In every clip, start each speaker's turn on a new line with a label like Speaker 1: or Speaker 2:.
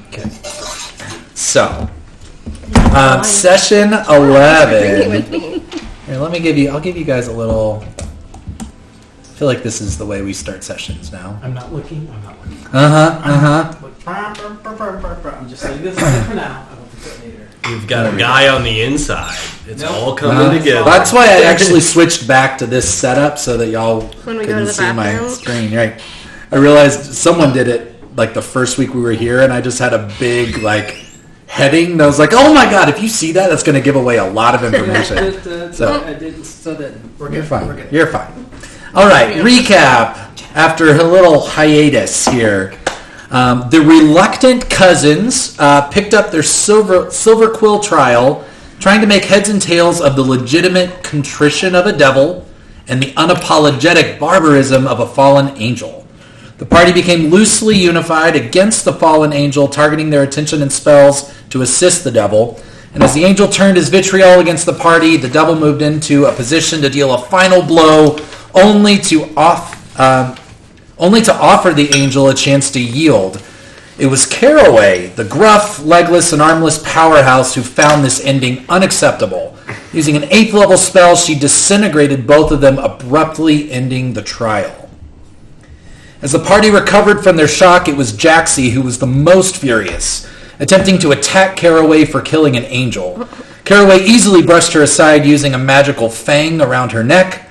Speaker 1: Okay. So, session 11. Here, I'll give you guys a little. I feel like this is the way we start sessions now.
Speaker 2: I'm not looking.
Speaker 3: I'm just saying this is for now. I will do it later.
Speaker 4: You've got a guy on the inside. It's all coming together.
Speaker 1: That's why I actually switched back to this setup so that y'all couldn't see my screen. Right. I realized someone did it like the first week we were here, and I just had a big heading. And I was like, "Oh my god! If you see that, that's going to give away a lot of information."
Speaker 3: I didn't.
Speaker 1: You're fine. You're fine. All right. Recap after a little hiatus here. The reluctant cousins picked up their silver quill trial, trying to make heads and tails of the legitimate contrition of a devil and the unapologetic barbarism of a fallen angel. The party became loosely unified against the fallen angel, targeting their attention and spells to assist the devil. And as the angel turned his vitriol against the party, the devil moved into a position to deal a final blow, only to offer the angel a chance to yield. It was Caraway, the gruff, legless, and armless powerhouse, who found this ending unacceptable. Using an 8th level spell, she disintegrated both of them, abruptly ending the trial. As the party recovered from their shock, it was Jaxie who was the most furious, attempting to attack Caraway for killing an angel. Caraway easily brushed her aside using a magical fang around her neck.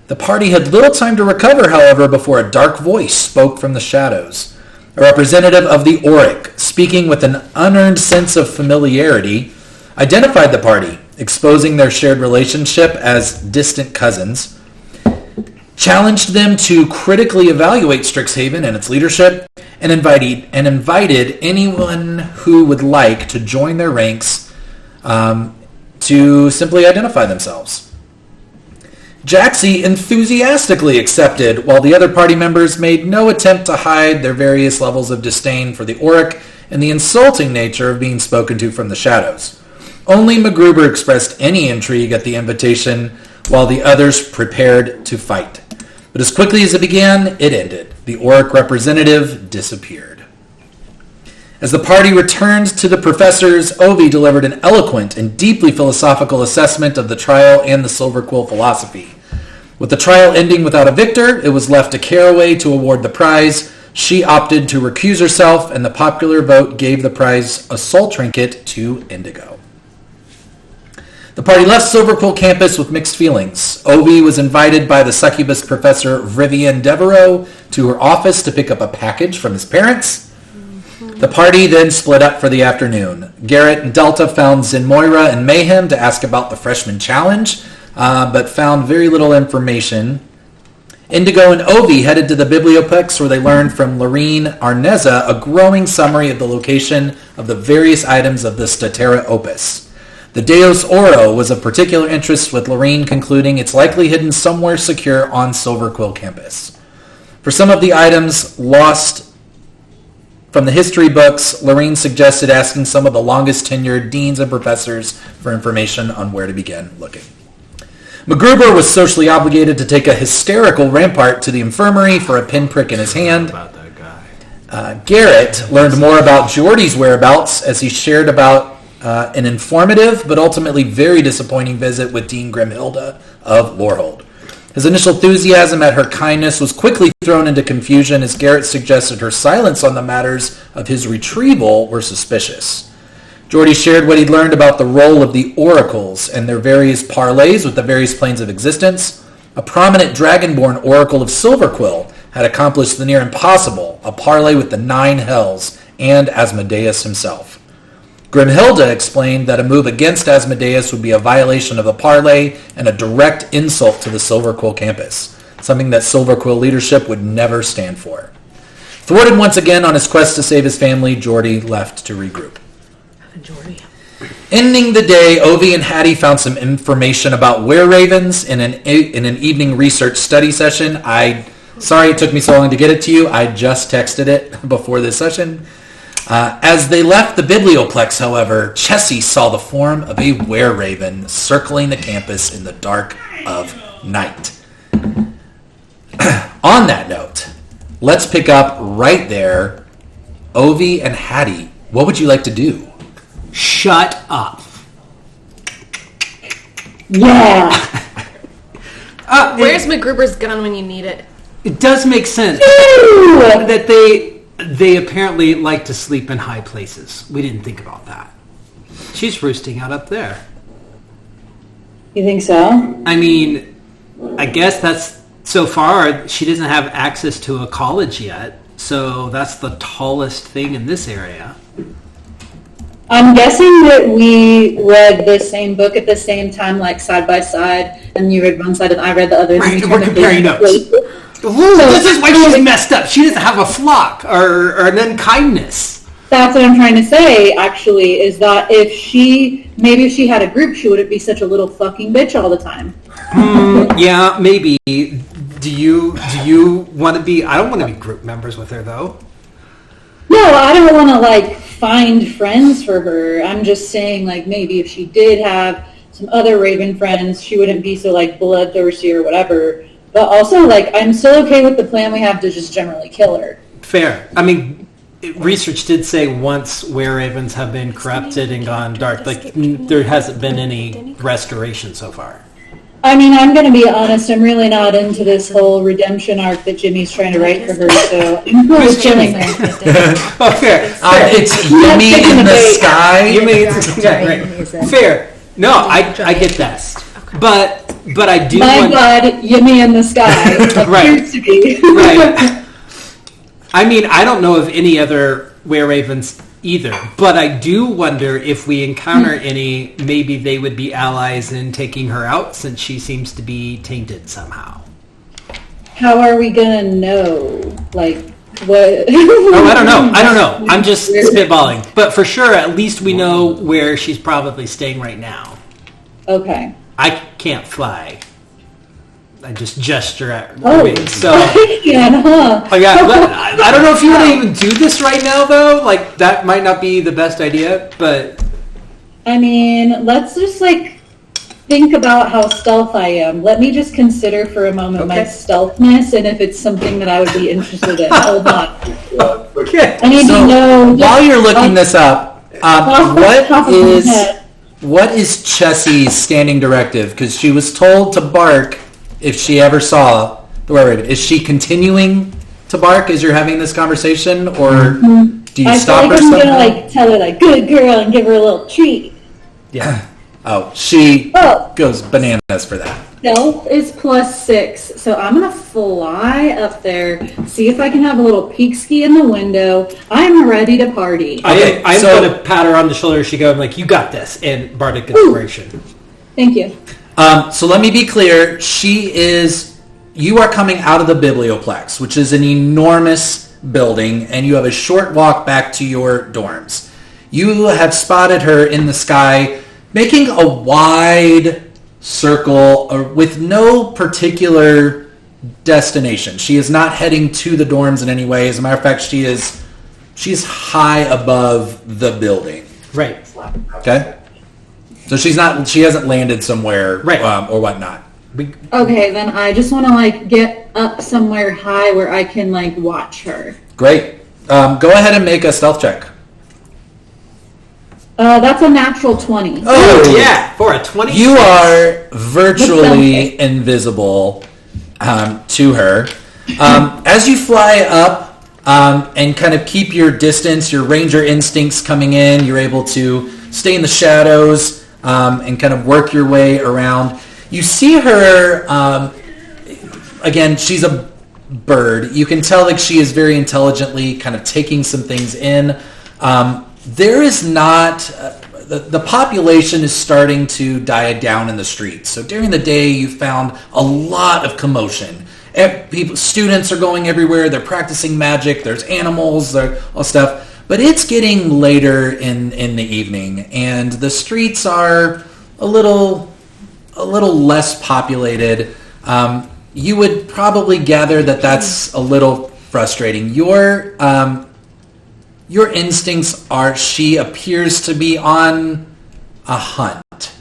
Speaker 1: The party had little time to recover, however, before a dark voice spoke from the shadows. A representative of the Auric, speaking with an unearned sense of familiarity, identified the party, exposing their shared relationship as distant cousins, challenged them to critically evaluate Strixhaven and its leadership, and invited anyone who would like to join their ranks to simply identify themselves. Jaxie enthusiastically accepted, while the other party members made no attempt to hide their various levels of disdain for the Auric and the insulting nature of being spoken to from the shadows. Only MacGruber expressed any intrigue at the invitation, while the others prepared to fight. But as quickly as it began, it ended. The Auric representative disappeared. As the party returned to the professors, Ovi delivered an eloquent and deeply philosophical assessment of the trial and the Silver Quill philosophy. With the trial ending without a victor, it was left to Caraway to award the prize. She opted to recuse herself, and the popular vote gave the prize, a soul trinket, to Indigo. The party left Silver Quill campus with mixed feelings. Ovi was invited by the succubus professor Vivian Devereaux to her office to pick up a package from his parents. The party then split up for the afternoon. Garrett and Delta found Zenmoira and Mayhem to ask about the freshman challenge, but found very little information. Indigo and Ovi headed to the Biblioplex, where they learned from Lorene Arneza a growing summary of the location of the various items of the Statera Opus. The Deus Oro was of particular interest, with Lorene concluding it's likely hidden somewhere secure on Silver Quill campus. For some of the items lost from the history books, Lorene suggested asking some of the longest tenured deans and professors for information on where to begin looking. MacGruber was socially obligated to take a hysterical Rampart to the infirmary for a pinprick in his hand. Garrett learned more about Geordie's whereabouts as he shared about an informative but ultimately very disappointing visit with Dean Grimhilda of Lorehold. His initial enthusiasm at her kindness was quickly thrown into confusion as Garrett suggested her silence on the matters of his retrieval were suspicious. Geordie shared what he'd learned about the role of the oracles and their various parlays with the various planes of existence. A prominent dragonborn oracle of Silverquill had accomplished the near impossible, a parlay with the 9 hells and Asmodeus himself. Grimhilda explained that a move against Asmodeus would be a violation of the parlay and a direct insult to the Silverquill campus, something that Silverquill leadership would never stand for. Thwarted once again on his quest to save his family, Geordie left to regroup.
Speaker 5: Geordie.
Speaker 1: Ending the day, Ovi and Hattie found some information about were-ravens in an evening research study session. Sorry it took me so long to get it to you. I just texted it before this session. As they left the Biblioplex, however, Chessie saw the form of a were-raven circling the campus in the dark of night. On that note, let's pick up right there. Ovi and Hattie What would you like to do?
Speaker 3: Shut up.
Speaker 2: Yeah.
Speaker 5: Where's MacGruber's gun when you need it?
Speaker 3: It does make sense
Speaker 2: Ew.
Speaker 3: that they apparently like to sleep in high places. We didn't think about that. She's roosting out up there.
Speaker 2: You think so?
Speaker 3: I mean, I guess that's so far she doesn't have access to a college yet, so that's the tallest thing in this area.
Speaker 2: I'm guessing that we read the same book at the same time, like side by side, and you read one side and I read the other.
Speaker 3: Right,
Speaker 2: and
Speaker 3: we're comparing notes. Ooh, this is why she's messed up. She doesn't have a flock or an unkindness.
Speaker 2: That's what I'm trying to say, actually, is that if she had a group, she wouldn't be such a little fucking bitch all the time.
Speaker 3: Yeah, maybe. Do you want to be... I don't want to be group members with her, though.
Speaker 2: No, I don't want to, like, find friends for her. I'm just saying, like, maybe if she did have some other Raven friends, she wouldn't be so, like, bloodthirsty or whatever. But also, like, I'm still okay with the plan we have to just generally kill her.
Speaker 3: Fair. I mean, research did say once were-ravens have been corrupted and gone dark. Like, there hasn't been any restoration so far.
Speaker 2: I mean, I'm going to be honest, I'm really not into this whole redemption arc that Jimmy's trying to write for her, so I'm cool with killing her.
Speaker 3: Oh, fair.
Speaker 1: It's Yummy in the sky.
Speaker 3: Right. Fair. No, I get that. But I do
Speaker 2: My
Speaker 3: want...
Speaker 2: God, Yummy in the sky
Speaker 3: Right.
Speaker 2: appears to be.
Speaker 3: Right. I mean, I don't know of any other were-ravens either, but I do wonder if we encounter any, maybe they would be allies in taking her out since she seems to be tainted somehow.
Speaker 2: How are we going to know? Like, what?
Speaker 3: Oh, I don't know. I'm just spitballing. But for sure, at least we know where she's probably staying right now.
Speaker 2: Okay.
Speaker 3: I can't fly. I just gesture at
Speaker 2: Oh,
Speaker 3: me. So
Speaker 2: yeah, huh?
Speaker 3: I don't know if you want to even do this right now, though. Like, that might not be the best idea, but...
Speaker 2: I mean, let's just, like, think about how stealth I am. Let me just consider for a moment my stealthness and if it's something that I would be interested in. Hold on.
Speaker 3: Okay.
Speaker 2: I need to know...
Speaker 1: While you're looking this up,
Speaker 2: off the top of my head.
Speaker 1: what is Chessie's standing directive? Because she was told to bark if she ever saw the were-raven. Is she continuing to bark as you're having this conversation, or do you stop her?
Speaker 2: I feel like I'm gonna like tell her like good girl and give her a little treat.
Speaker 3: Yeah.
Speaker 1: Oh, she goes bananas for that.
Speaker 2: Stealth is +6, so I'm gonna fly up there, see if I can have a little peek ski in the window. I'm ready to party.
Speaker 3: I'm going to pat her on the shoulder as she goes, like, you got this, and Bardic Inspiration.
Speaker 2: Thank you.
Speaker 1: So let me be clear. You are coming out of the Biblioplex, which is an enormous building, and you have a short walk back to your dorms. You have spotted her in the sky, making a wide circle with no particular destination. She is not heading to the dorms in any way. As a matter of fact, she's high above the building.
Speaker 3: Right.
Speaker 1: Okay? So she hasn't landed somewhere,
Speaker 3: right,
Speaker 1: or whatnot.
Speaker 2: Okay, then I just want to like get up somewhere high where I can like watch her.
Speaker 1: Great. Go ahead and make a stealth check.
Speaker 2: That's a natural 20.
Speaker 3: Oh yeah, for a 20.
Speaker 1: You are virtually invisible to her. As you fly up and kind of keep your distance, your ranger instincts coming in, you're able to stay in the shadows and kind of work your way around. You see her, again, she's a bird. You can tell that she is very intelligently kind of taking some things in. There is not... The population is starting to die down in the streets. So during the day, you found a lot of commotion. Students are going everywhere. They're practicing magic. There's animals. There's all stuff. But it's getting later in the evening, and the streets are a little less populated. You would probably gather that that's a little frustrating. Your instincts are she appears to be on a hunt,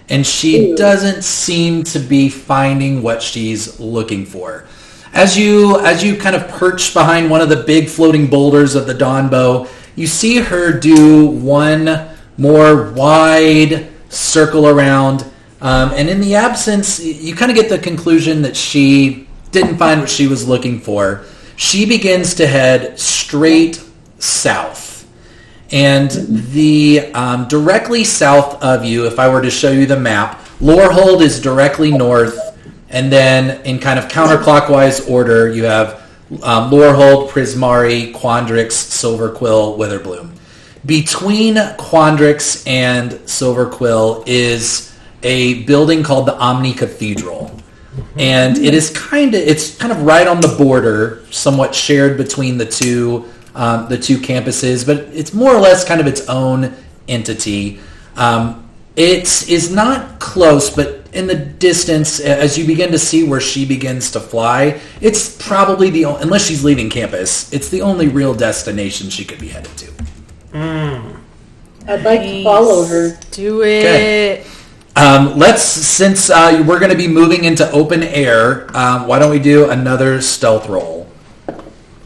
Speaker 1: and she doesn't seem to be finding what she's looking for. As you kind of perch behind one of the big floating boulders of the Dawn Bow, you see her do one more wide circle around, and in the absence, you kind of get the conclusion that she didn't find what she was looking for. She begins to head straight south. And the directly south of you, if I were to show you the map, Lorehold is directly north, and then in kind of counterclockwise order, you have Lorehold, Prismari, Quandrix, Silverquill, Witherbloom. Between Quandrix and Silverquill is a building called the Omni Cathedral. And it's kind of right on the border, somewhat shared between the two campuses, but it's more or less kind of its own entity. It is not close, but in the distance, as you begin to see where she begins to fly, it's probably unless she's leaving campus, it's the only real destination she could be headed to.
Speaker 2: I'd like to follow her.
Speaker 5: Do it.
Speaker 1: Okay. Since we're going to be moving into open air, why don't we do another stealth roll?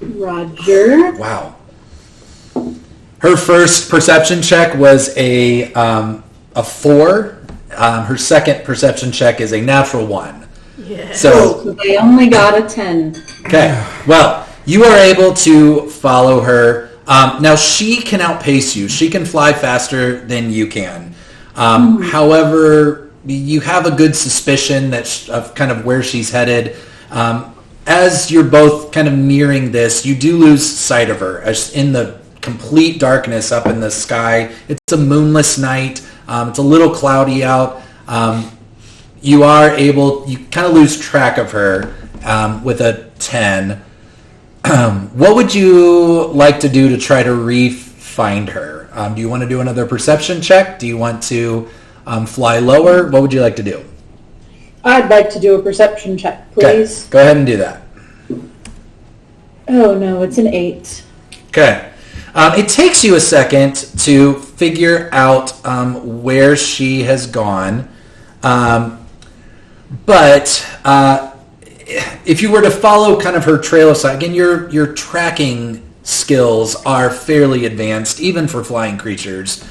Speaker 2: Roger.
Speaker 1: Wow. Her first perception check was a 4. Her second perception check is a natural 1.
Speaker 5: Yeah.
Speaker 1: So
Speaker 2: they only got a 10.
Speaker 1: okay. Well, you are able to follow her. Now she can outpace you. She can fly faster than you can. However, you have a good suspicion of kind of where she's headed. As you're both kind of nearing this, you do lose sight of her as in the complete darkness up in the sky. It's a moonless night. It's a little cloudy out. You kind of lose track of her with a 10. What would you like to do to try to find her? Do you want to do another perception check? Do you want to fly lower? What would you like to do?
Speaker 2: I'd like to do a perception check, please.
Speaker 1: Okay. Go ahead and do that.
Speaker 2: Oh no, it's an 8.
Speaker 1: Okay. It takes you a second to figure out where she has gone. But if you were to follow kind of her trail aside, again, your tracking skills are fairly advanced, even for flying creatures.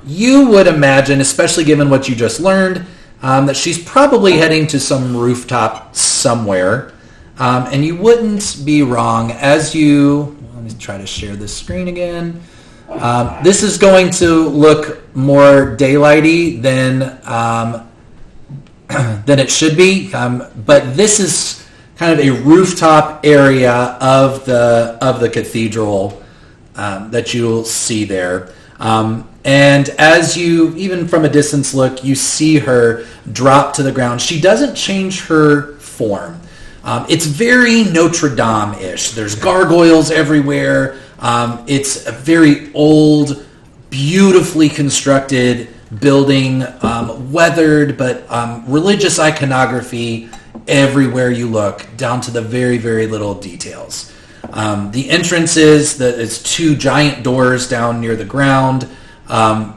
Speaker 1: You would imagine, especially given what you just learned, that she's probably heading to some rooftop somewhere. And you wouldn't be wrong as you... Let me try to share this screen again. This is going to look more daylighty than it should be. But this is kind of a rooftop area of the cathedral that you'll see there. And as you, even from a distance look, you see her drop to the ground. She doesn't change her form. It's very Notre Dame-ish. There's gargoyles everywhere. It's a very old, beautifully constructed building, weathered, but religious iconography everywhere you look, down to the very, very little details. The entrances, it's 2 giant doors down near the ground.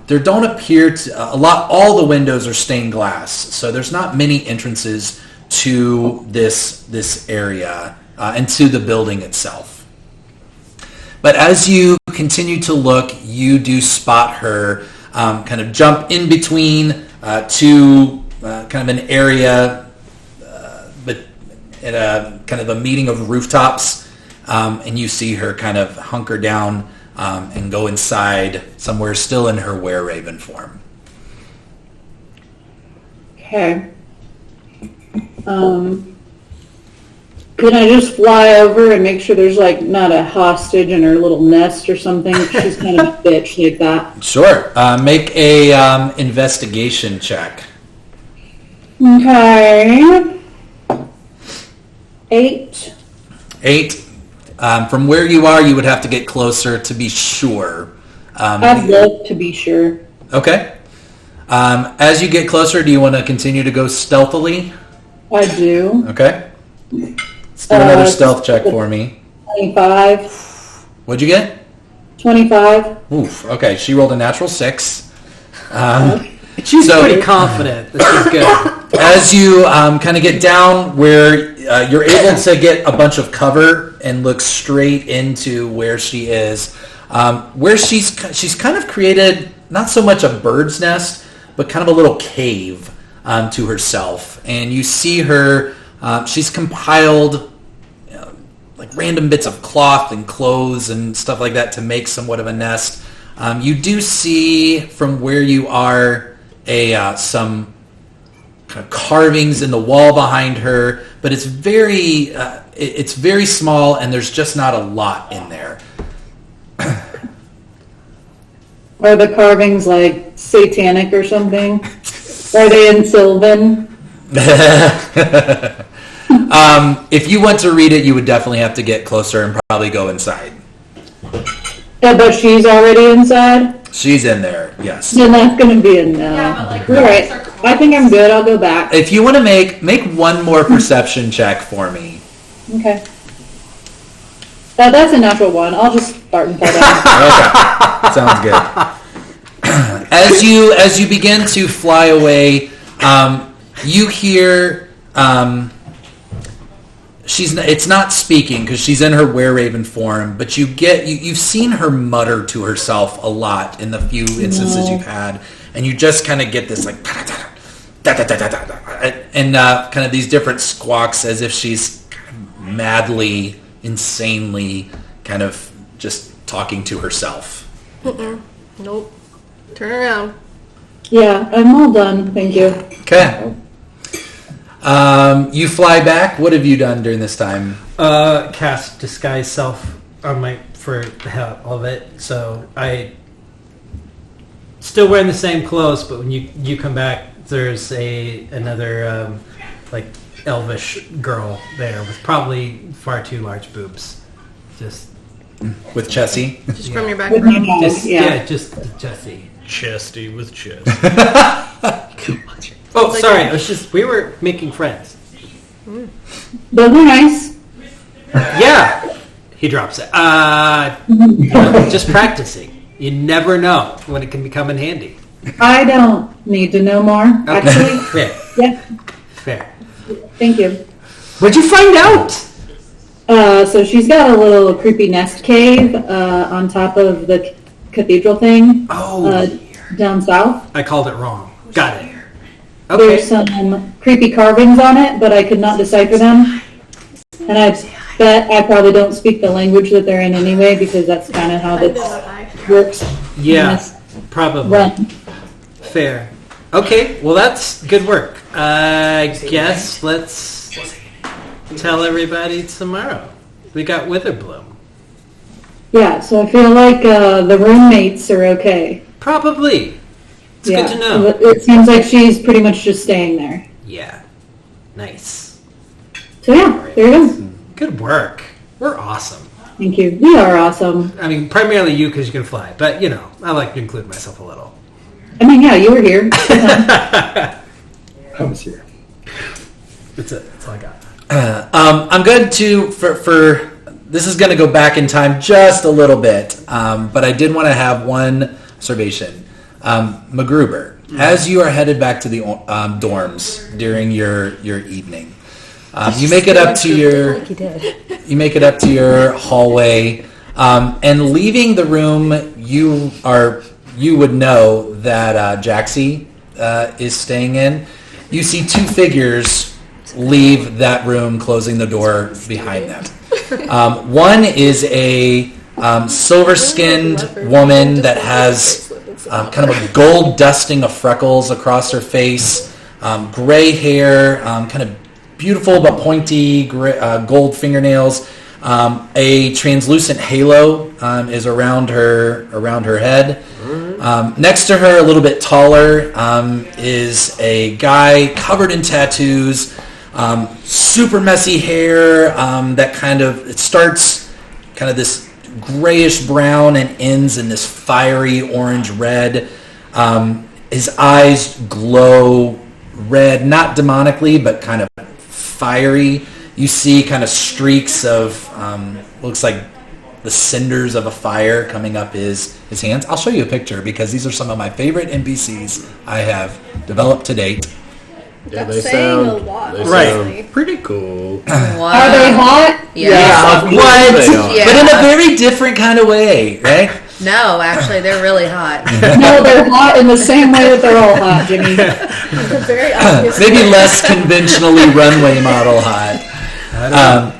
Speaker 1: There don't appear to, all the windows are stained glass, so there's not many entrances to this area and to the building itself. But as you continue to look, you do spot her kind of jump in between two kind of an area, but at a kind of a meeting of rooftops, and you see her kind of hunker down and go inside somewhere still in her were-raven form.
Speaker 2: Okay. Can I just fly over and make sure there's like not a hostage in her little nest or something? She's kind of a bitch like that.
Speaker 1: Sure. Make a investigation check.
Speaker 2: Okay. 8.
Speaker 1: 8. From where you are, you would have to get closer to be sure.
Speaker 2: I'd love to be sure.
Speaker 1: Okay. As you get closer, do you want to continue to go stealthily?
Speaker 2: I do.
Speaker 1: Okay. Let's do another stealth check for me.
Speaker 2: 25.
Speaker 1: What'd you get?
Speaker 2: 25.
Speaker 1: Oof. Okay, she rolled a natural 6.
Speaker 3: She's pretty confident that she's good.
Speaker 1: As you kind of get down where you're able to get a bunch of cover and look straight into where she is, where she's kind of created not so much a bird's nest, but kind of a little cave to herself. And you see her, she's compiled like random bits of cloth and clothes and stuff like that to make somewhat of a nest. You do see from where you are some kind of carvings in the wall behind her, but it's very small, and there's just not a lot in there.
Speaker 2: Are the carvings like satanic or something? Are they in Sylvan?
Speaker 1: If you want to read it, you would definitely have to get closer and probably go inside.
Speaker 2: Yeah, but she's already inside?
Speaker 1: She's in there, yes.
Speaker 2: Then that's going to be a no.
Speaker 5: Yeah, but like,
Speaker 2: All right. I think I'm good. I'll go back.
Speaker 1: If you want to make one more perception check for me.
Speaker 2: Okay. That's a natural one. I'll just start and fall down.
Speaker 1: Okay, sounds good. As you begin to fly away, you hear it's not speaking because she's in her were-raven form, but you've seen her mutter to herself a lot in the few instances you've had, and you just kind of get this like and kind of these different squawks as if she's madly, insanely kind of just talking to herself.
Speaker 5: Nope. Turn around.
Speaker 2: Yeah, I'm all done. Thank you.
Speaker 1: Okay. You fly back. What have you done during this time?
Speaker 3: Cast disguise self on for the hell of it. So I still wearing the same clothes, but when you come back, there's another like elvish girl there with probably far too large boobs. Just
Speaker 1: with Chessie.
Speaker 5: Just from your
Speaker 2: With my
Speaker 5: background.
Speaker 2: dog,
Speaker 3: just
Speaker 2: yeah.
Speaker 3: just Jessie.
Speaker 4: Chesty with chest.
Speaker 3: Oh, sorry. We were making friends.
Speaker 2: Those are nice.
Speaker 3: Yeah. He drops it. Just practicing. You never know when it can become in handy.
Speaker 2: I don't need to know more, actually.
Speaker 3: Fair.
Speaker 2: Yeah,
Speaker 3: Fair.
Speaker 2: thank you.
Speaker 3: What'd you find out?
Speaker 2: So she's got a little creepy nest cave on top of the cathedral thing down south.
Speaker 3: I called it wrong. Got it.
Speaker 2: There's
Speaker 3: Okay.
Speaker 2: some creepy carvings on it, but I could not decipher them. And I bet I probably don't speak the language that they're in anyway, because that's kind of how this works.
Speaker 3: Yeah,
Speaker 2: in this
Speaker 3: probably.
Speaker 2: run.
Speaker 3: Fair. Okay, well that's good work. I guess let's tell everybody tomorrow. We got Witherbloom.
Speaker 2: Yeah, so I feel like the roommates are okay.
Speaker 3: Probably. It's good to know.
Speaker 2: It seems like she's pretty much just staying there.
Speaker 3: Yeah. Nice.
Speaker 2: So yeah, there you go.
Speaker 3: Good work. We're awesome.
Speaker 2: Thank you. We are awesome.
Speaker 3: I mean, primarily you because you can fly, but you know, I like to include myself a little.
Speaker 2: I mean, yeah, you were here.
Speaker 6: I was here.
Speaker 3: That's it. That's all I got.
Speaker 1: I'm good to for this is going to go back in time just a little bit, but I did want to have one observation. MacGruber, as you are headed back to the dorms during your evening, you make it up to your hallway, and leaving the room, you would know that Jaxie is staying in. You see two figures leave that room, closing the door behind them. One is a silver-skinned woman that has kind of a gold dusting of freckles across her face, gray hair, kind of beautiful but pointy gold fingernails. A translucent halo is around her head. Next to her, a little bit taller, is a guy covered in tattoos, super messy hair that it starts kind of this grayish brown and ends in this fiery orange red. His eyes glow red, not demonically, but kind of fiery. You see kind of streaks of, looks like the cinders of a fire coming up his hands. I'll show you a picture because these are some of my favorite NPCs I have developed to date.
Speaker 4: Yeah,
Speaker 5: That's saying a lot,
Speaker 4: they
Speaker 3: Right.
Speaker 4: sound pretty cool.
Speaker 5: Wow.
Speaker 2: Are they hot?
Speaker 5: Yeah.
Speaker 4: of
Speaker 1: What?
Speaker 4: course they are.
Speaker 5: Yeah.
Speaker 1: But in a very different kind of way, right?
Speaker 5: No, actually, they're really hot.
Speaker 2: No, they're hot in the same way that they're all hot, Jimmy.
Speaker 5: They're very obvious.
Speaker 1: Maybe less conventionally runway model hot.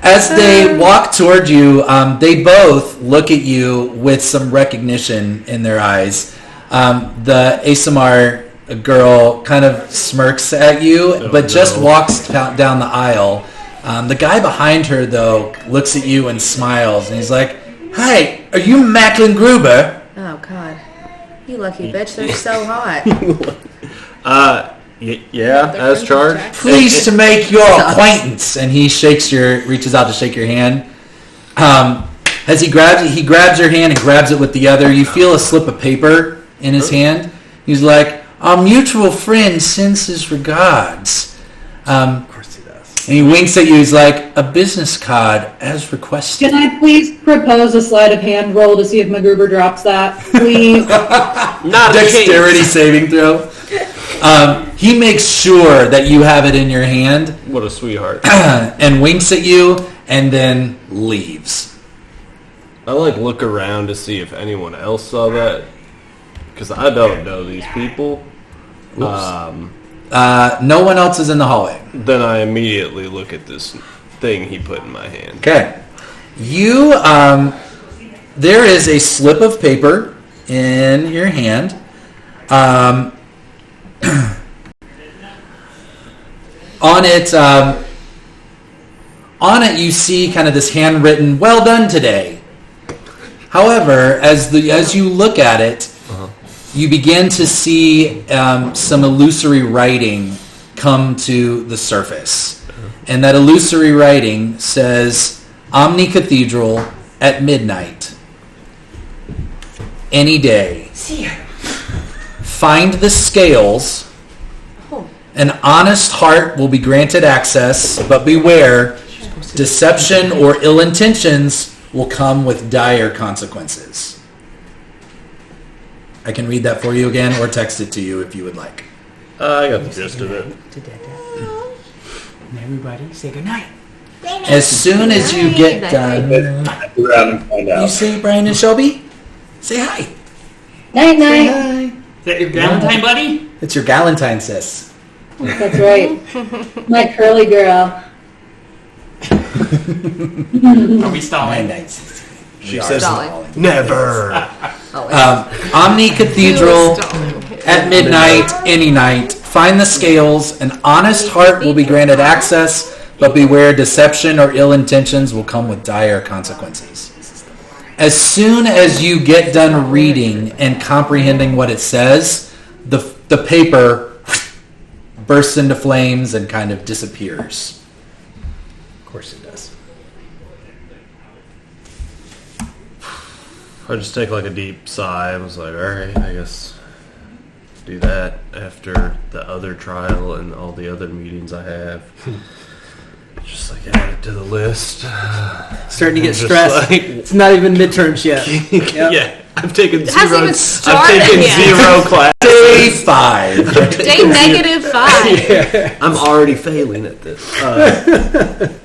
Speaker 1: As they walk toward you, they both look at you with some recognition in their eyes. The ASMR girl kind of smirks at you, but just walks down the aisle. The guy behind her, though, looks at you and smiles, and he's like, "Hi, are you Macklin Gruber?"
Speaker 5: Oh, God. You lucky bitch. They're so hot.
Speaker 4: Yeah, as charged.
Speaker 1: Pleased to make your acquaintance. And he reaches out to shake your hand. As he grabs your hand and grabs it with the other. You feel a slip of paper in his hand. He's like, "Our mutual friend sends his regards."
Speaker 3: Of course he does.
Speaker 1: And he winks at you. He's like, "A business card as requested."
Speaker 2: Can I please propose a sleight of hand roll to see if MacGruber drops that? Please.
Speaker 4: Not
Speaker 1: Dexterity saving throw. He makes sure that you have it in your hand
Speaker 4: What a sweetheart.
Speaker 1: and winks at you and then leaves.
Speaker 4: I look around to see if anyone else saw that because I don't know these people.
Speaker 1: No one else is in the hallway.
Speaker 4: Then I immediately look at this thing he put in my hand.
Speaker 1: Okay. You, there is a slip of paper in your hand. On it you see kind of this handwritten, "Well done today." However, as you look at it, you begin to see some illusory writing come to the surface. And that illusory writing says, "Omni Cathedral at midnight. Any day. Find the scales. An honest heart will be granted access, but beware, deception or ill intentions will come with dire consequences." I can read that for you again or text it to you if you would like.
Speaker 4: I got the gist of it.
Speaker 3: Everybody say goodnight.
Speaker 1: As soon as you get done,
Speaker 6: Go around and find
Speaker 1: you
Speaker 6: out.
Speaker 1: say, "Brian and Shelby, say hi."
Speaker 2: Night, night.
Speaker 1: Hi.
Speaker 7: Is that your Valentine buddy?
Speaker 1: It's your Galentine, sis.
Speaker 2: That's right. My curly girl.
Speaker 7: Are we stalling?
Speaker 1: Nice.
Speaker 4: She says
Speaker 5: Stalling.
Speaker 4: never.
Speaker 1: Omni Cathedral at midnight, any night. Find the scales. An honest heart will be granted access, but beware, deception or ill intentions will come with dire consequences. As soon as you get done reading and comprehending what it says, the paper bursts into flames and kind of disappears.
Speaker 3: Of course it does.
Speaker 4: I just take a deep sigh. I was like, all right, I guess do that after the other trial and all the other meetings I have. Just add it to the list.
Speaker 3: Starting to get
Speaker 4: Just
Speaker 3: stressed. It's not even midterms yet. Yep.
Speaker 4: Yeah, I've taken
Speaker 5: It hasn't
Speaker 4: zero.
Speaker 5: even
Speaker 4: I've
Speaker 5: started
Speaker 4: taken
Speaker 5: yet.
Speaker 4: zero classes.
Speaker 1: Day 5.
Speaker 5: Day -5.
Speaker 4: I'm already failing at this.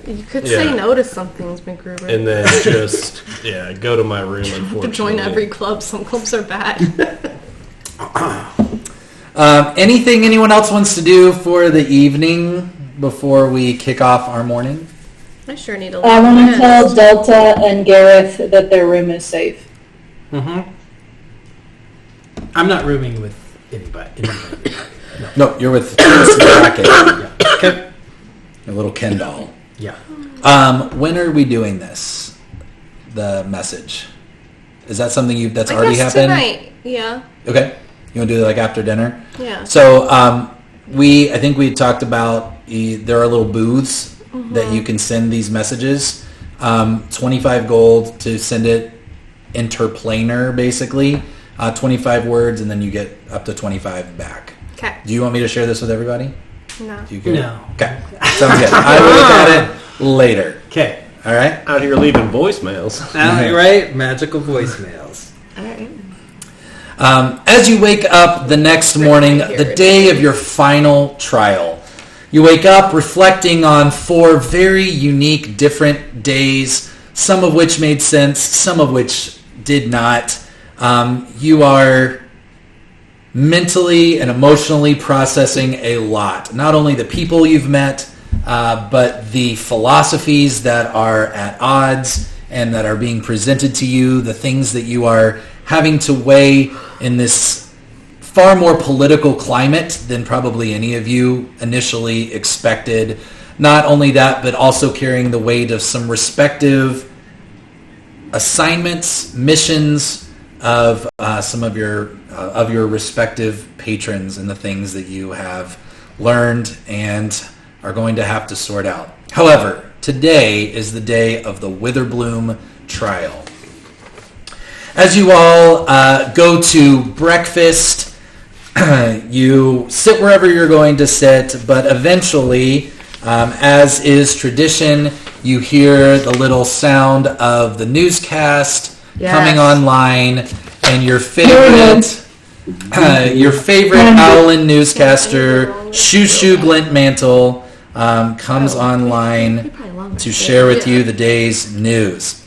Speaker 5: You could
Speaker 4: Yeah.
Speaker 5: say no to some things, MacGruber.
Speaker 4: And then just go to my room.
Speaker 5: to
Speaker 4: Unfortunately,
Speaker 5: join every club. Some clubs are bad.
Speaker 1: Anything anyone else wants to do for the evening before we kick off our morning?
Speaker 5: I sure need a
Speaker 2: I
Speaker 5: lot
Speaker 2: want to
Speaker 5: of
Speaker 2: tell
Speaker 5: friends.
Speaker 2: Delta and Gareth that their room is safe.
Speaker 3: Mm-hmm. I'm not rooming with anybody.
Speaker 1: No, you're with Bracket,
Speaker 3: Okay.
Speaker 1: your little Ken doll.
Speaker 3: Yeah.
Speaker 1: When are we doing this? The message. Is that something that's
Speaker 5: I
Speaker 1: already
Speaker 5: guess
Speaker 1: happened?
Speaker 5: tonight. Yeah.
Speaker 1: Okay. You want to do that after dinner?
Speaker 5: Yeah.
Speaker 1: So I think we talked about there are little booths that you can send these messages. 25 gold to send it interplanar, basically. 25 words, and then you get up to 25 back.
Speaker 5: Okay.
Speaker 1: Do you want me to share this with everybody?
Speaker 5: No.
Speaker 1: Do you care?
Speaker 3: No.
Speaker 1: Okay. Sounds good. I will look at it later.
Speaker 3: Okay.
Speaker 1: All right?
Speaker 4: out here leaving voicemails.
Speaker 3: Right? Magical voicemails.
Speaker 5: All right.
Speaker 1: As you wake up the next morning, the day of your final trial, you wake up reflecting on 4 very unique, different days, some of which made sense, some of which did not. You are mentally and emotionally processing a lot. Not only the people you've met, but the philosophies that are at odds and that are being presented to you, the things that you are having to weigh in this far more political climate than probably any of you initially expected. Not only that, but also carrying the weight of some respective assignments, missions of some of your respective patrons and the things that you have learned and are going to have to sort out. However, today is the day of the Witherbloom trial. As you all go to breakfast, you sit wherever you're going to sit, but eventually, as is tradition, you hear the little sound of the newscast coming online, and your favorite Owlin newscaster, Shushu Glint Mantle, comes online to share with you the day's news.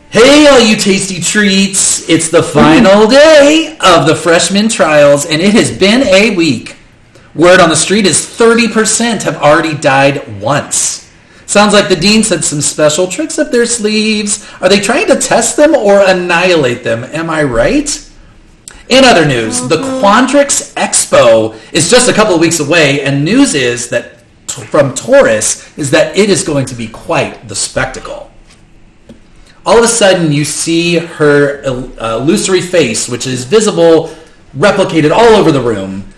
Speaker 1: Hey, all you tasty treats! It's the final day of the freshman trials, and it has been a week. Word on the street is 30% have already died once. Sounds like the dean had some special tricks up their sleeves. Are they trying to test them or annihilate them? Am I right? In other news, the Quandrix Expo is just a couple of weeks away, and news is that from Taurus is that it is going to be quite the spectacle. All of a sudden, you see her illusory face, which is visible, replicated all over the room.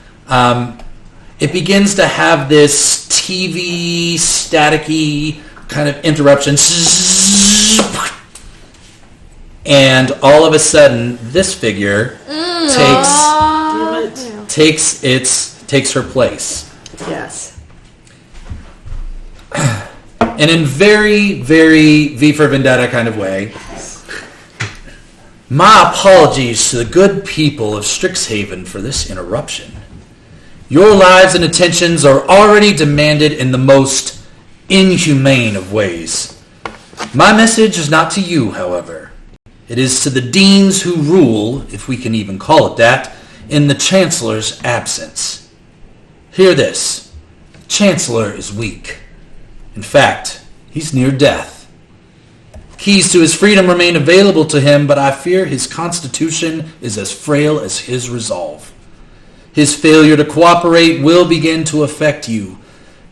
Speaker 1: It begins to have this TV staticky kind of interruption. And all of a sudden, this figure takes her place.
Speaker 5: Yes.
Speaker 1: And in very, very V for Vendetta kind of way, my apologies to the good people of Strixhaven for this interruption. Your lives and attentions are already demanded in the most inhumane of ways. My message is not to you, however. It is to the deans who rule, if we can even call it that, in the Chancellor's absence. Hear this. Chancellor is weak. In fact, he's near death. Keys to his freedom remain available to him, but I fear his constitution is as frail as his resolve. His failure to cooperate will begin to affect you,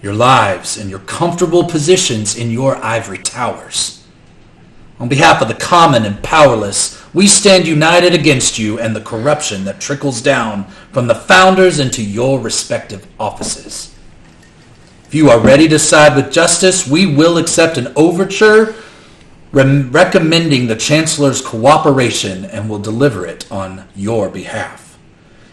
Speaker 1: your lives, and your comfortable positions in your ivory towers. On behalf of the common and powerless, we stand united against you and the corruption that trickles down from the founders into your respective offices. If you are ready to side with justice, we will accept an overture recommending the Chancellor's cooperation and will deliver it on your behalf.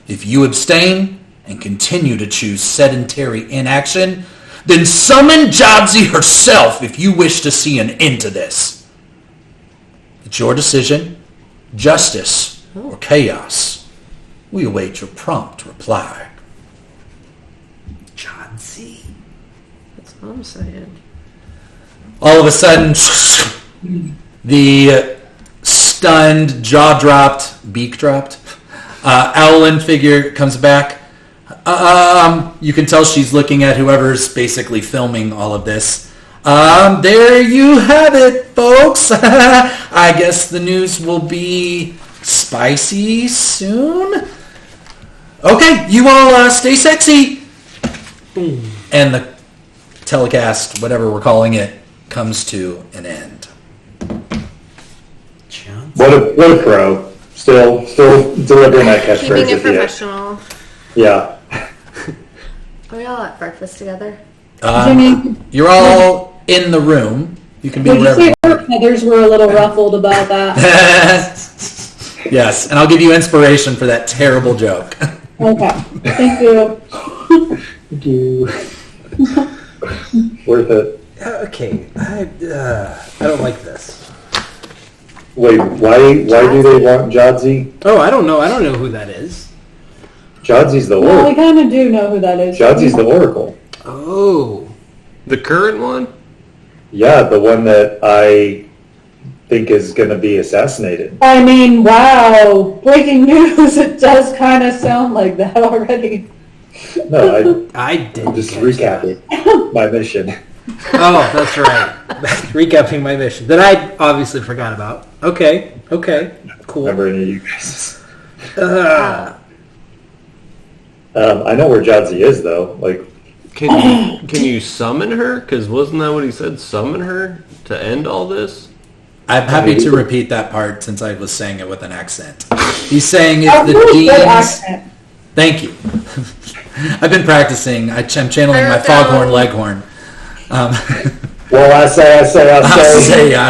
Speaker 1: If you abstain and continue to choose sedentary inaction, then summon Jobsy herself if you wish to see an end to this. It's your decision, justice or chaos. We await your prompt reply.
Speaker 3: Chauncey.
Speaker 5: That's what I'm saying.
Speaker 1: All of a sudden, the stunned, jaw-dropped, beak-dropped, Owlin figure comes back. You can tell she's looking at whoever's basically filming all of this. There you have it, folks. I guess the news will be spicy soon. Okay, you all stay sexy. And the telecast, whatever we're calling it, comes to an end.
Speaker 6: What a pro. Still delivering that catchphrase.
Speaker 5: Keeping it
Speaker 6: at the end.
Speaker 5: professional.
Speaker 6: Yeah.
Speaker 5: Are we all at breakfast together?
Speaker 2: Jimmy,
Speaker 1: You're all in the room. You can be
Speaker 2: would you
Speaker 1: wherever.
Speaker 2: say her feathers were a little ruffled about that?
Speaker 1: Yes, and I'll give you inspiration for that terrible joke.
Speaker 2: Okay, thank you.
Speaker 6: Worth it.
Speaker 3: Okay, I don't like this.
Speaker 6: Wait, why do they want Jodzi?
Speaker 3: Oh, I don't know. I don't know who that is.
Speaker 6: Jodzi's the
Speaker 2: Well, we
Speaker 6: Oracle.
Speaker 2: kind of do know who that is.
Speaker 6: Jodzi's the Oracle.
Speaker 3: Oh.
Speaker 4: The current one?
Speaker 6: Yeah, the one that I think is going to be assassinated.
Speaker 2: I mean, wow. Breaking news. It does kind of sound like that already.
Speaker 6: No,
Speaker 3: I didn't
Speaker 6: I'm just
Speaker 3: catch that.
Speaker 6: recapping my mission.
Speaker 3: Oh, that's right. Recapping my mission that I obviously forgot about. Okay, cool.
Speaker 6: Remember any of you guys?
Speaker 3: Uh,
Speaker 6: I know where Jodzi is, though. Like,
Speaker 4: Can you summon her? Because wasn't that what he said? Summon her to end all this?
Speaker 1: I'm happy to repeat that part since I was saying it with an accent. He's saying if
Speaker 2: Oh,
Speaker 1: the
Speaker 2: really good
Speaker 1: deans...
Speaker 2: accent.
Speaker 1: Thank you. I've been practicing. I'm channeling my
Speaker 5: Perfect.
Speaker 1: foghorn leghorn.
Speaker 6: well, I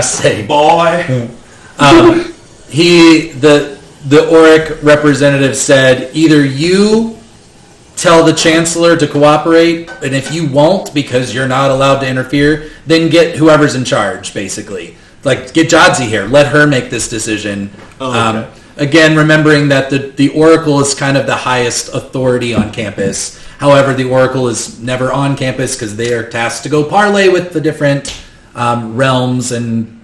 Speaker 6: say.
Speaker 7: Boy.
Speaker 1: The Auric representative said, either you tell the chancellor to cooperate, and if you won't because you're not allowed to interfere, then get whoever's in charge, basically. Like, get Jodzi here. Let her make this decision.
Speaker 4: Okay.
Speaker 1: Again, remembering that the Oracle is kind of the highest authority on campus. However, the Oracle is never on campus because they are tasked to go parlay with the different realms and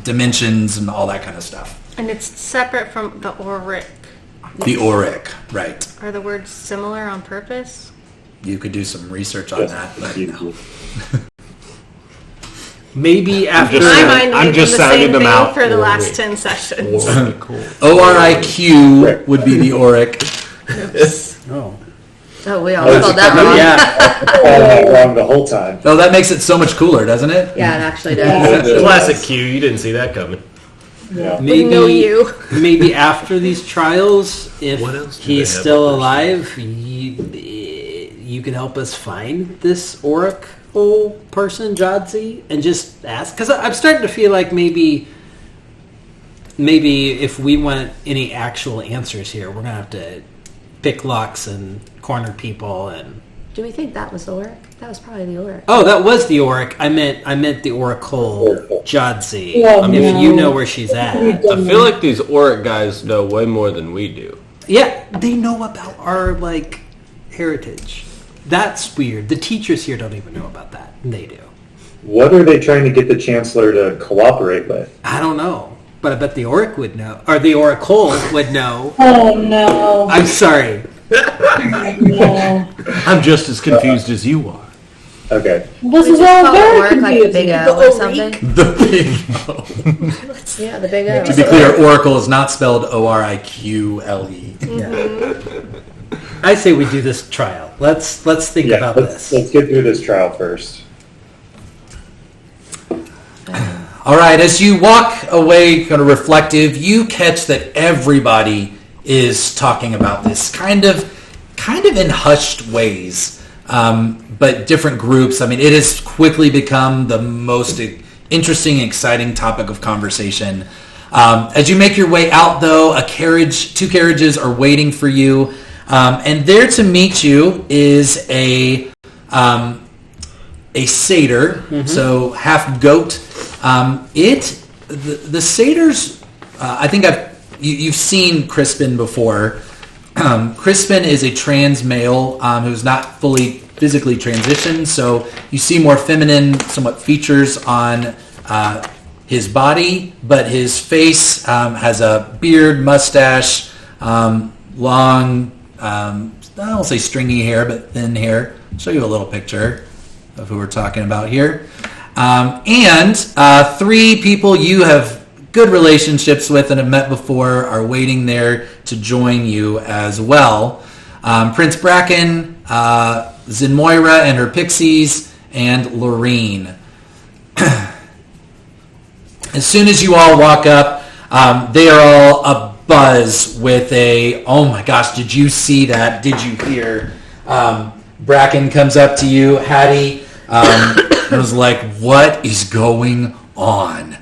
Speaker 1: dimensions and all that kind of stuff.
Speaker 8: And it's separate from the Auric.
Speaker 1: The Auric, right.
Speaker 8: Are the words similar on purpose?
Speaker 1: You could do some research on that. But no.
Speaker 3: maybe after.
Speaker 8: My mind
Speaker 4: I'm
Speaker 8: we've
Speaker 4: just
Speaker 8: been the
Speaker 4: sounding
Speaker 8: same
Speaker 4: them
Speaker 8: thing
Speaker 4: out
Speaker 8: for the
Speaker 4: for
Speaker 8: last
Speaker 4: me.
Speaker 8: 10 sessions.
Speaker 4: Cool.
Speaker 1: ORIQ would be the Auric.
Speaker 3: Oh.
Speaker 5: Oh, we all
Speaker 6: Oh,
Speaker 5: spelled that wrong.
Speaker 3: Yeah.
Speaker 6: All that wrong the whole time.
Speaker 1: Oh, that makes it so much cooler, doesn't it?
Speaker 5: Yeah, it actually does.
Speaker 4: Classic Q. You didn't see that coming.
Speaker 6: Yeah.
Speaker 3: Maybe
Speaker 8: know you.
Speaker 3: maybe after these trials, if
Speaker 4: What else do
Speaker 3: he's
Speaker 4: they have
Speaker 3: still
Speaker 4: up their
Speaker 3: alive, you can help us find this Oracle person, Jodzi, and just ask. Because I'm starting to feel like maybe if we want any actual answers here, we're gonna have to pick locks and corner people and.
Speaker 5: Do we think that was the Auric? That was probably the Auric.
Speaker 3: Oh, that was the Auric. I meant the Oracle Jodzi.
Speaker 2: Oh,
Speaker 3: If
Speaker 2: no.
Speaker 3: you know where she's at.
Speaker 4: I feel like these Auric guys know way more than we do.
Speaker 3: Yeah, they know about our heritage. That's weird. The teachers here don't even know about that. They do.
Speaker 6: What are they trying to get the Chancellor to cooperate with?
Speaker 3: I don't know, but I bet the Auric would know, or the Oracle would know.
Speaker 2: Oh, no.
Speaker 3: I'm sorry.
Speaker 2: No.
Speaker 4: I'm just as confused as you are.
Speaker 6: Okay.
Speaker 2: This
Speaker 5: We
Speaker 2: is
Speaker 5: just
Speaker 2: all
Speaker 5: call it
Speaker 2: very
Speaker 5: Auric like the Big
Speaker 2: confusing.
Speaker 5: O or something.
Speaker 1: The big
Speaker 5: Yeah, the Big O.
Speaker 1: To be clear, Oracle is not spelled ORIQLE.
Speaker 3: Yeah. I say we do this trial. Let's think
Speaker 6: Yeah,
Speaker 3: about
Speaker 6: let's
Speaker 3: this.
Speaker 6: get through this trial first.
Speaker 1: All right, as you walk away kind of reflective, you catch that everybody is talking about this kind of in hushed ways, but different groups. I mean, it has quickly become the most interesting and exciting topic of conversation. As you make your way out, though, two carriages are waiting for you, and there to meet you is a satyr, so half goat. The satyrs, I think you've seen Crispin before. Crispin is a trans male who's not fully physically transitioned, so you see more feminine, somewhat features on his body, but his face has a beard, mustache, long, I don't say stringy hair, but thin hair. I'll show you a little picture of who we're talking about here. And three people you have good relationships with and have met before are waiting there to join you as well. Prince Bracken, Zinmoira and her pixies, and Lorene. As soon as you all walk up, they are all abuzz with a, oh my gosh, did you see that? Did you hear? Bracken comes up to you, Hattie, and was like, what is going on?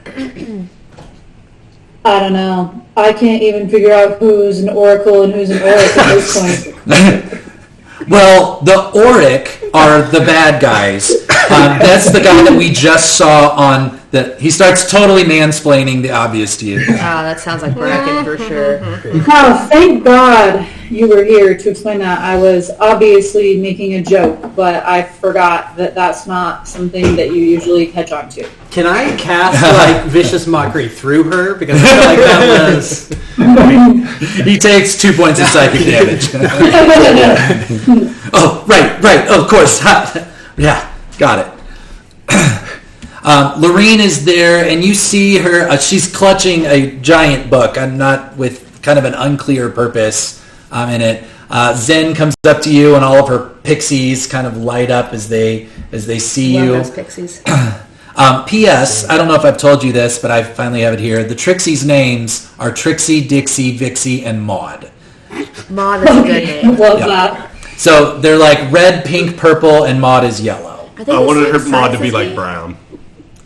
Speaker 2: I don't know. I can't even figure out who's an Oracle and who's an Auric at this point.
Speaker 1: Well, the Auric are the bad guys. That's the guy that we just saw on that he starts totally mansplaining the obvious to you.
Speaker 5: Oh, that sounds like Bracken for sure.
Speaker 2: Oh, thank God you were here to explain that. I was obviously making a joke, but I forgot that that's not something that you usually catch on to.
Speaker 3: Can I cast like vicious mockery through her? Because I feel like that was.
Speaker 1: He takes 2 points of psychic damage. Oh, right. Oh, of course. Yeah, got it. Lorene is there, and you see her. She's clutching a giant book. I'm not with kind of an unclear purpose in it. Zen comes up to you, and all of her pixies kind of light up as they see
Speaker 5: Love
Speaker 1: you.
Speaker 5: those pixies.
Speaker 1: P.S. I don't know if I've told you this, but I finally have it here. The Trixies' names are Trixie, Dixie, Vixie, and Maud.
Speaker 5: Maud is a good name.
Speaker 2: Love
Speaker 1: Yeah.
Speaker 2: that.
Speaker 1: So they're like red, pink, purple, and Maud is yellow.
Speaker 5: Are they
Speaker 4: I
Speaker 5: the
Speaker 4: wanted
Speaker 5: same
Speaker 4: her Maud to
Speaker 5: size
Speaker 4: be
Speaker 5: as
Speaker 4: like
Speaker 5: me?
Speaker 4: brown.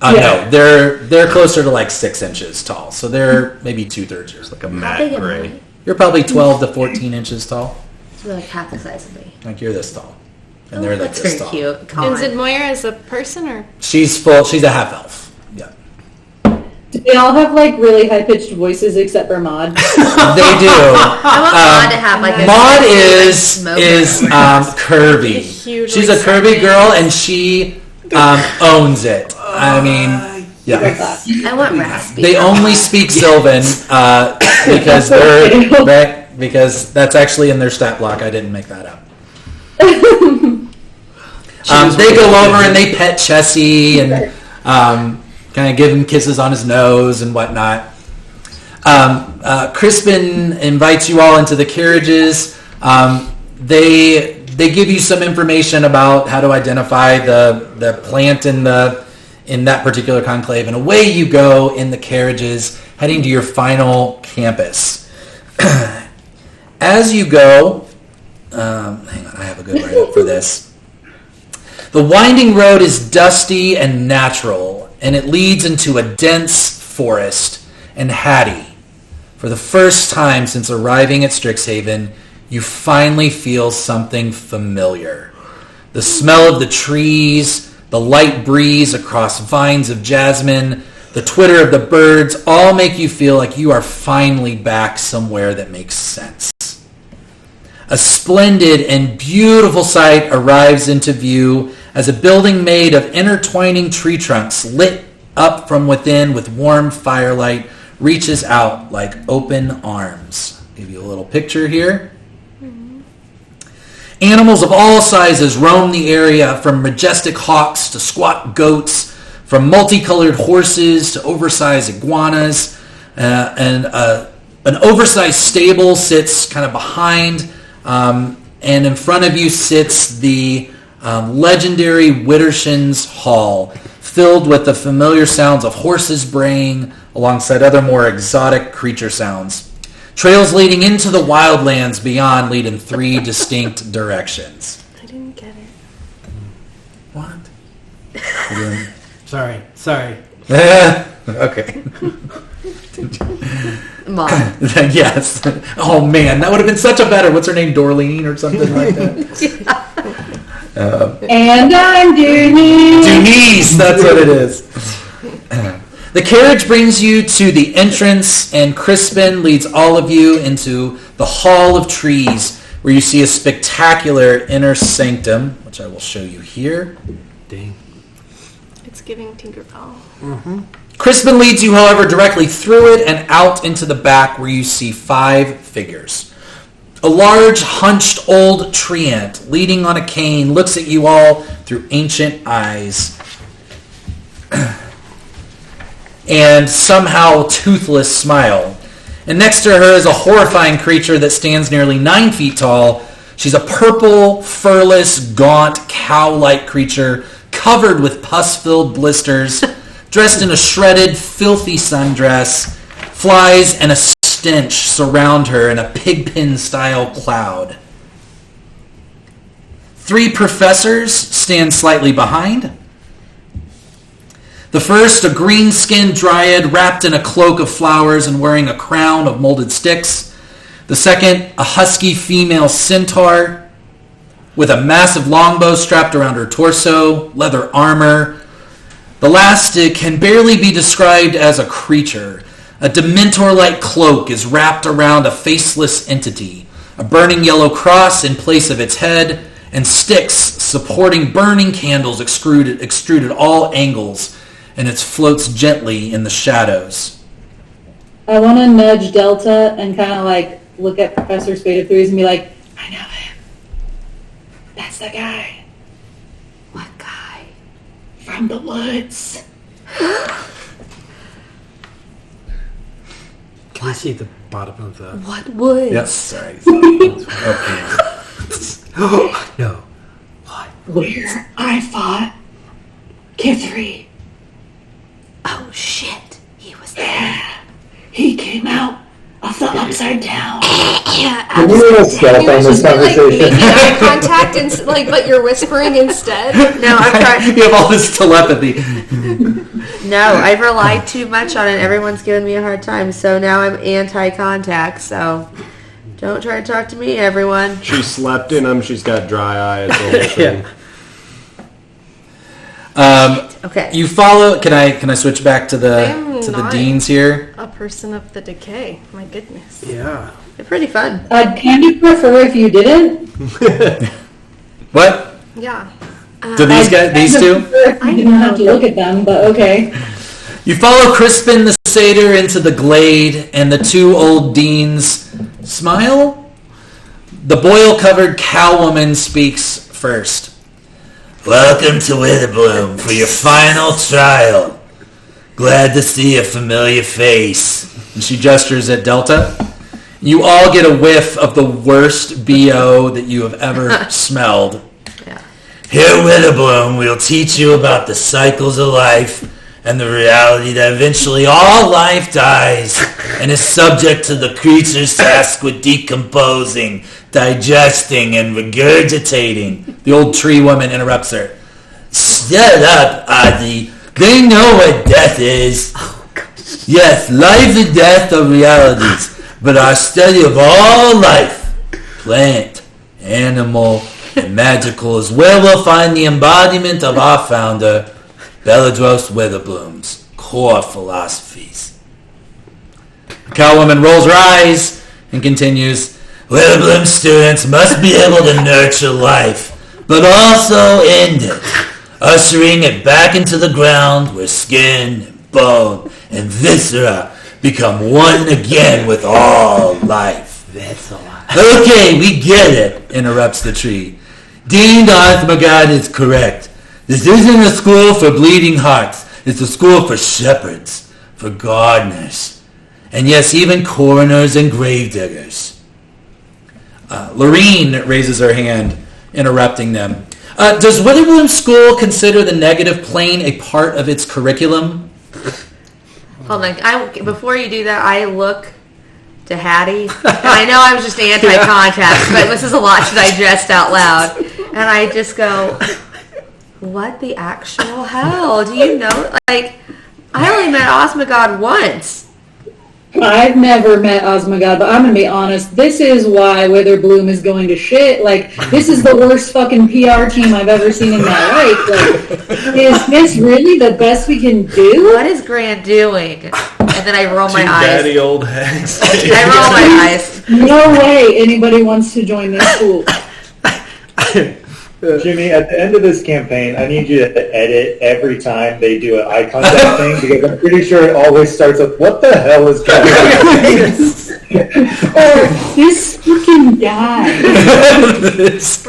Speaker 1: No, they're closer to like 6 inches tall. So they're maybe 2/3 yours.
Speaker 4: Like a
Speaker 5: How
Speaker 4: matte
Speaker 5: big am
Speaker 4: gray.
Speaker 5: I?
Speaker 1: You're probably 12 to 14 inches tall.
Speaker 5: So they're like half the size of me.
Speaker 1: Like you're this tall. And
Speaker 5: Oh,
Speaker 1: they're like
Speaker 5: that's
Speaker 1: this
Speaker 5: very
Speaker 1: tall.
Speaker 5: cute. Come
Speaker 8: Is it
Speaker 5: on.
Speaker 8: Moira as a person or?
Speaker 1: She's full. She's a half elf. Yeah.
Speaker 2: Do they all have like really high pitched voices except for Maud?
Speaker 1: They do.
Speaker 5: I want Maud to have like a
Speaker 1: Maud
Speaker 5: sexy, like,
Speaker 1: is
Speaker 5: smoker.
Speaker 1: curvy.
Speaker 8: Hugely
Speaker 1: She's a curvy
Speaker 8: sexy.
Speaker 1: girl, and she owns it. I mean, yeah.
Speaker 5: I want raspy.
Speaker 1: They only speak Sylvan because because that's actually in their stat block. I didn't make that up. They go over and they pet Chessie and kind of give him kisses on his nose and whatnot. Crispin invites you all into the carriages. They give you some information about how to identify the plant in that particular conclave, and away you go in the carriages, heading to your final campus. As you go, hang on, I have a good write-up for this. The winding road is dusty and natural, and it leads into a dense forest. And Hattie, for the first time since arriving at Strixhaven, you finally feel something familiar. The smell of the trees, the light breeze across vines of jasmine, the twitter of the birds all make you feel like you are finally back somewhere that makes sense. A splendid and beautiful sight arrives into view as a building made of intertwining tree trunks lit up from within with warm firelight reaches out like open arms. Give you a little picture here. Animals of all sizes roam the area, from majestic hawks to squat goats, from multicolored horses to oversized iguanas, and an oversized stable sits kind of behind, and in front of you sits the legendary Widdershins Hall, filled with the familiar sounds of horses braying alongside other more exotic creature sounds. Trails leading into the wildlands beyond lead in 3 distinct directions.
Speaker 8: I didn't get it.
Speaker 1: What?
Speaker 3: Sorry.
Speaker 1: Okay.
Speaker 5: Mom.
Speaker 1: Yes. Oh man, that would have been such a better. What's her name? Dorleen or something like that.
Speaker 2: And I'm Denise.
Speaker 1: Denise, that's what it is. The carriage brings you to the entrance, and Crispin leads all of you into the Hall of Trees, where you see a spectacular inner sanctum, which I will show you here.
Speaker 3: Dang.
Speaker 8: It's giving Tinkerbell.
Speaker 1: Crispin leads you, however, directly through it and out into the back, where you see 5 figures. A large, hunched old treant leaning on a cane looks at you all through ancient eyes. And somehow toothless smile. And next to her is a horrifying creature that stands nearly 9 feet tall. She's a purple, furless, gaunt, cow-like creature covered with pus-filled blisters, dressed in a shredded, filthy sundress. Flies and a stench surround her in a pigpen-style cloud. 3 professors stand slightly behind. The first, a green-skinned dryad wrapped in a cloak of flowers and wearing a crown of molded sticks. The second, a husky female centaur with a massive longbow strapped around her torso, leather armor, The last can barely be described as a creature. A Dementor-like cloak is wrapped around a faceless entity, a burning yellow cross in place of its head, and sticks supporting burning candles extruded all angles, and it floats gently in the shadows.
Speaker 2: I want to nudge Delta and kind of like look at Professor Spade of Threes and be like, I know him. That's the guy.
Speaker 5: What guy?
Speaker 2: From the woods.
Speaker 3: Can I see the bottom of the...
Speaker 5: What woods?
Speaker 1: Yes, sorry. Okay.
Speaker 3: No. What?
Speaker 2: Where I fought Kithri.
Speaker 5: Oh shit. He was there.
Speaker 2: He came out of the upside down.
Speaker 5: Yeah,
Speaker 6: Can we do a stealth on this conversation?
Speaker 8: Making eye contact and but you're whispering instead.
Speaker 5: No, I'm trying.
Speaker 1: You have all this telepathy.
Speaker 5: No, I've relied too much on it. Everyone's giving me a hard time, so now I'm anti-contact. So don't try to talk to me, everyone.
Speaker 4: She slept in him. She's got dry eye. It's the whole thing.
Speaker 5: Okay.
Speaker 1: You follow. Can I switch back to the
Speaker 8: not
Speaker 1: deans here?
Speaker 8: A person of the decay. My goodness.
Speaker 3: Yeah.
Speaker 5: They're pretty fun.
Speaker 2: I'd kind of prefer if you didn't.
Speaker 1: What?
Speaker 8: Yeah.
Speaker 1: Do these guys? These two?
Speaker 2: I didn't have to look at them, but okay.
Speaker 1: You follow Crispin the satyr into the glade, and the two old deans smile. The boil-covered cowwoman speaks first. Welcome to Witherbloom for your final trial. Glad to see a familiar face. And she gestures at Delta. You all get a whiff of the worst BO that you have ever smelled.
Speaker 5: Yeah.
Speaker 1: Here at Witherbloom, we'll teach you about the cycles of life and the reality that eventually all life dies and is subject to the creature's task with decomposing, digesting, and regurgitating. The old tree woman interrupts her. Shut up, Ozzy. They know what death is. Yes, life and death are realities, but our study of all life, plant, animal, and magical, is where we'll find the embodiment of our founder, Belladros Witherbloom's core philosophies. The cowwoman rolls her eyes and continues, Witherbloom students must be able to nurture life, but also end it, ushering it back into the ground where skin and bone and viscera become one again with all life. That's a lot. Okay, we get it, interrupts the tree. Dean Osmagad is correct. This isn't a school for bleeding hearts. It's a school for shepherds, for gardeners, and yes, even coroners and gravediggers. Lorene raises her hand, interrupting them. Does Witherbloom School consider the negative plane a part of its curriculum?
Speaker 5: Hold on. Before you do that, I look to Hattie. And I know I was just anti-contact, but this is a lot to digest out loud. And I just go, what the actual hell? Do you know? Like, I only met Osmagad once.
Speaker 2: I've never met Osmagad, but I'm going to be honest. This is why Witherbloom is going to shit. Like, this is the worst fucking PR team I've ever seen in my life. Like, is this really the best we can do?
Speaker 5: What is Grant doing? And then I roll my
Speaker 4: Two
Speaker 5: eyes.
Speaker 4: daddy old hags.
Speaker 5: I roll my eyes.
Speaker 2: No way anybody wants to join this school.
Speaker 6: Jimmy, at the end of this campaign, I need you to edit every time they do an eye contact thing, because I'm pretty sure it always starts with, what the hell is going on?
Speaker 2: Or this fucking guy.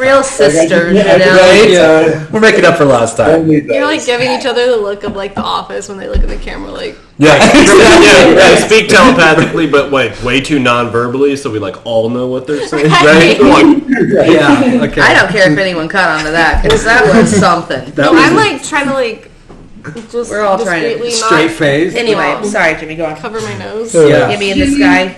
Speaker 5: Real sisters, you know?
Speaker 1: Right?
Speaker 6: Yeah.
Speaker 1: We're making up for last time.
Speaker 6: Only
Speaker 8: You're like
Speaker 6: those.
Speaker 8: giving each other the look of like The Office when they look at the camera like,
Speaker 1: Yeah.
Speaker 4: I speak telepathically, but way too non-verbally, so we like all know what they're saying.
Speaker 1: Right?
Speaker 3: Yeah. Okay.
Speaker 5: I don't care if anyone cut onto that, because that was something.
Speaker 3: That was
Speaker 8: I'm like trying to like just
Speaker 5: We're all trying to
Speaker 8: discreetly
Speaker 3: straight
Speaker 8: not
Speaker 3: face.
Speaker 5: Anyway, sorry, Jimmy, go on.
Speaker 8: cover my nose.
Speaker 3: Yeah.
Speaker 5: Get me in the sky.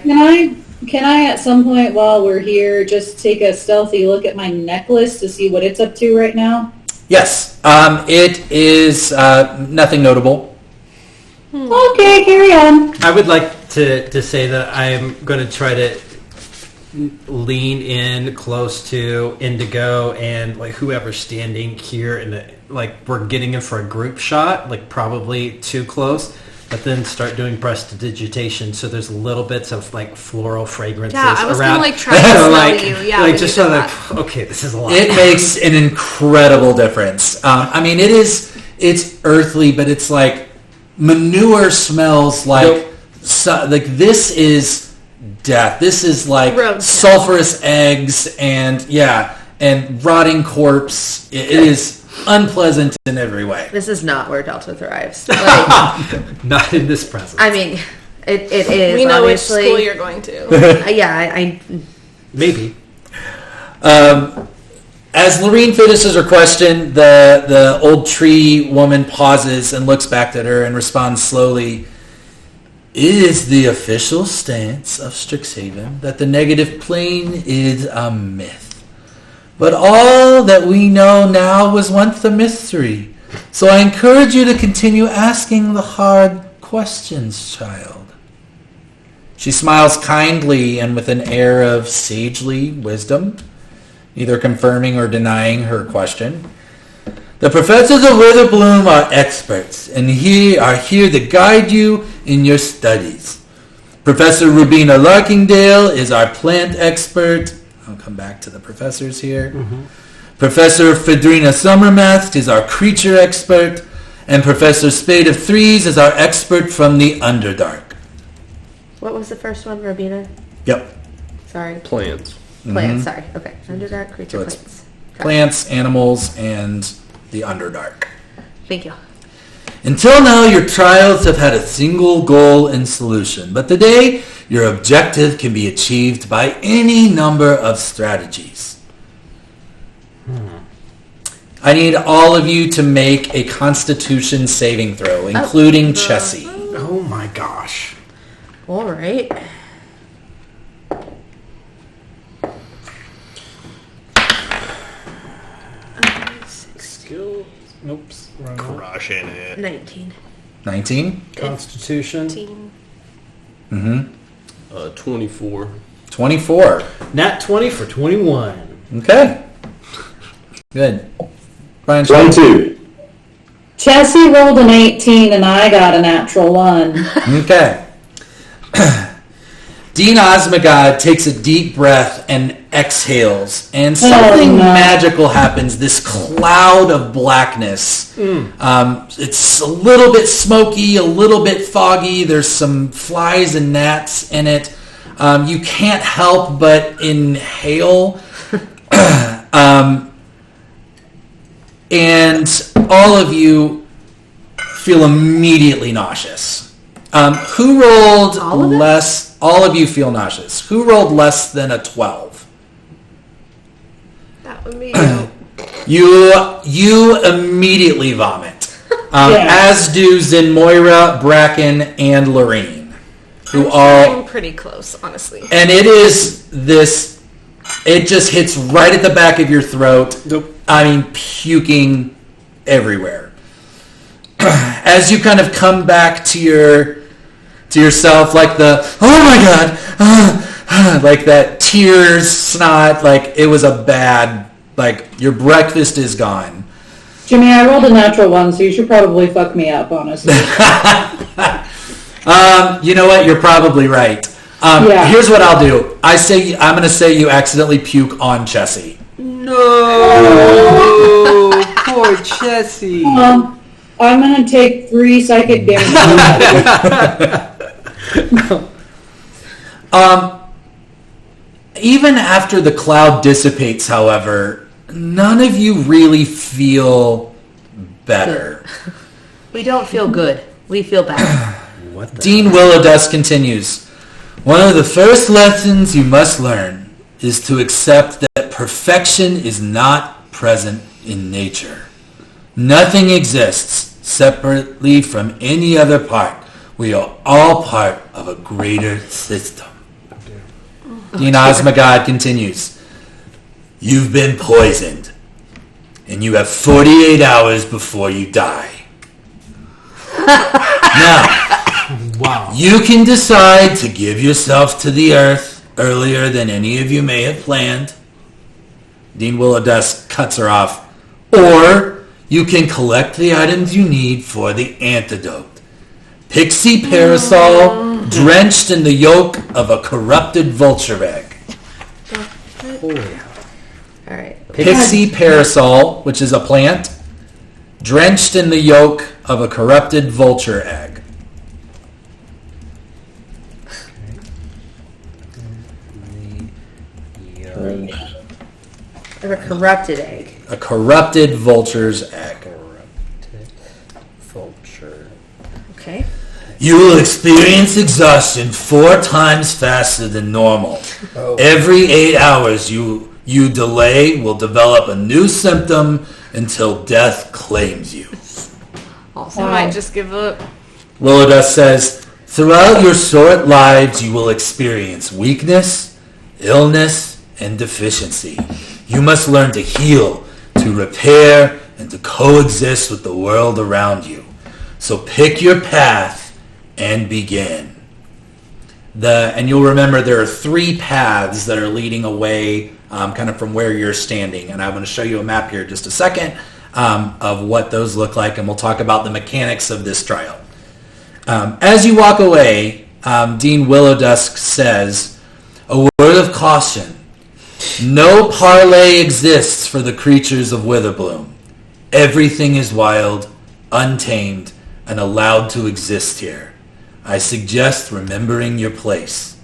Speaker 2: Can I at some point while we're here just take a stealthy look at my necklace to see what it's up to right now?
Speaker 1: Yes. It is nothing notable.
Speaker 2: Okay, carry on.
Speaker 3: I would like to say that I'm going to try to lean in close to Indigo and like whoever's standing here like we're getting in for a group shot, like probably too close, but then start doing prestidigitation so there's little bits of like floral fragrances
Speaker 8: Yeah, I was
Speaker 3: around.
Speaker 8: gonna like try to smell
Speaker 3: like,
Speaker 8: you. Yeah,
Speaker 3: like
Speaker 8: when
Speaker 3: just
Speaker 8: you
Speaker 3: so
Speaker 8: did
Speaker 3: like,
Speaker 8: that.
Speaker 3: okay, this is a lot.
Speaker 1: It makes an incredible difference. I mean, it's earthly, but it's like manure smells like like this is death. This is like
Speaker 8: Road
Speaker 1: sulfurous eggs and rotting corpse. It is unpleasant in every way.
Speaker 5: This is not where Delta thrives. Like,
Speaker 3: Not in this presence.
Speaker 5: I mean, it is.
Speaker 8: We know which
Speaker 5: obviously.
Speaker 8: school you're going to.
Speaker 5: I
Speaker 3: Maybe.
Speaker 1: As Lorene finishes her question, the old tree woman pauses and looks back at her and responds slowly. It is the official stance of Strixhaven that the negative plane is a myth. But all that we know now was once a mystery. So I encourage you to continue asking the hard questions, child. She smiles kindly and with an air of sagely wisdom, either confirming or denying her question. The professors of Witherbloom are experts, and are here to guide you in your studies. Professor Rubina Larkingdale is our plant expert. I'll come back to the professors here. Mm-hmm. Professor Fedrina Summermast is our creature expert, and Professor Spade of Threes is our expert from the Underdark.
Speaker 5: what was the first one, Robina?
Speaker 1: Yep.
Speaker 5: Sorry.
Speaker 4: Plants.
Speaker 5: Plants, sorry. Okay. Underdark creature
Speaker 1: So it's
Speaker 5: plants. Got it.
Speaker 1: Plants, animals, and the Underdark.
Speaker 5: Thank you.
Speaker 1: Until now, your trials have had a single goal and solution, but today, your objective can be achieved by any number of strategies. I need all of you to make a Constitution saving throw, including Chessie.
Speaker 3: Oh my gosh.
Speaker 5: All right.
Speaker 3: Skill. Nope. Wrong one.
Speaker 4: Crushing it.
Speaker 5: 19.
Speaker 1: 19?
Speaker 3: Constitution.
Speaker 8: 15.
Speaker 1: Mm-hmm.
Speaker 4: 24.
Speaker 1: 24.
Speaker 3: Nat 20 for 21.
Speaker 1: Okay. Good. Brian,
Speaker 6: 22.
Speaker 2: Chessie rolled an 18 and I got a natural 1.
Speaker 1: Okay. Dean Osmagod takes a deep breath and exhales, and something magical happens. This cloud of blackness. It's a little bit smoky, a little bit foggy. There's some flies and gnats in it. You can't help but inhale. And all of you feel immediately nauseous. Who rolled less? All of you feel nauseous. Who rolled less than a 12?
Speaker 8: That would be
Speaker 1: You immediately vomit. As do Zenmoira, Bracken, and Lorene, who
Speaker 8: I'm pretty close, honestly.
Speaker 1: And it is this. It just hits right at the back of your throat.
Speaker 3: Nope.
Speaker 1: I mean, puking everywhere. As you kind of come back to yourself, like the oh my god, like that tears, snot, like it was a bad, like your breakfast is gone.
Speaker 2: Jimmy, I rolled a natural 1, so you should probably fuck me up, honestly.
Speaker 1: You know what? You're probably right. Here's what I'll do. I'm going to say you accidentally puke on Chessie.
Speaker 3: No, poor Chessie.
Speaker 2: I'm going to take 3 psychic damage.
Speaker 1: Even after the cloud dissipates, however, none of you really feel better.
Speaker 5: We don't feel good. We feel bad.
Speaker 3: What the?
Speaker 1: Dean Willowdust continues. One of the first lessons you must learn is to accept that perfection is not present in nature. Nothing exists separately from any other part. We are all part of a greater system. Dean Osmagod continues. You've been poisoned, and you have 48 hours before you die. Now,
Speaker 3: Wow.
Speaker 1: you can decide to give yourself to the earth earlier than any of you may have planned. Dean Willowdust cuts her off. Or you can collect the items you need for the antidote. Pixie parasol drenched in the yolk of a corrupted vulture egg.
Speaker 5: All right.
Speaker 1: Pixie parasol, which is a plant, drenched in the yolk of a corrupted vulture egg.
Speaker 5: Or a corrupted egg.
Speaker 1: A corrupted vulture's egg.
Speaker 4: Vulture.
Speaker 5: Okay.
Speaker 1: You will experience exhaustion 4 times faster than normal. Every 8 hours you delay will develop a new symptom until death claims you.
Speaker 5: Also,
Speaker 8: I might just give up.
Speaker 1: Willowdust says, throughout your short lives you will experience weakness, illness, and deficiency. You must learn to heal, to repair, and to coexist with the world around you. So pick your path and begin. And you'll remember there are 3 paths that are leading away kind of from where you're standing. And I'm going to show you a map here in just a second of what those look like, and we'll talk about the mechanics of this trial. As you walk away, Dean Willowdusk says, a word of caution. No parley exists for the creatures of Witherbloom. Everything is wild, untamed, and allowed to exist here. I suggest remembering your place.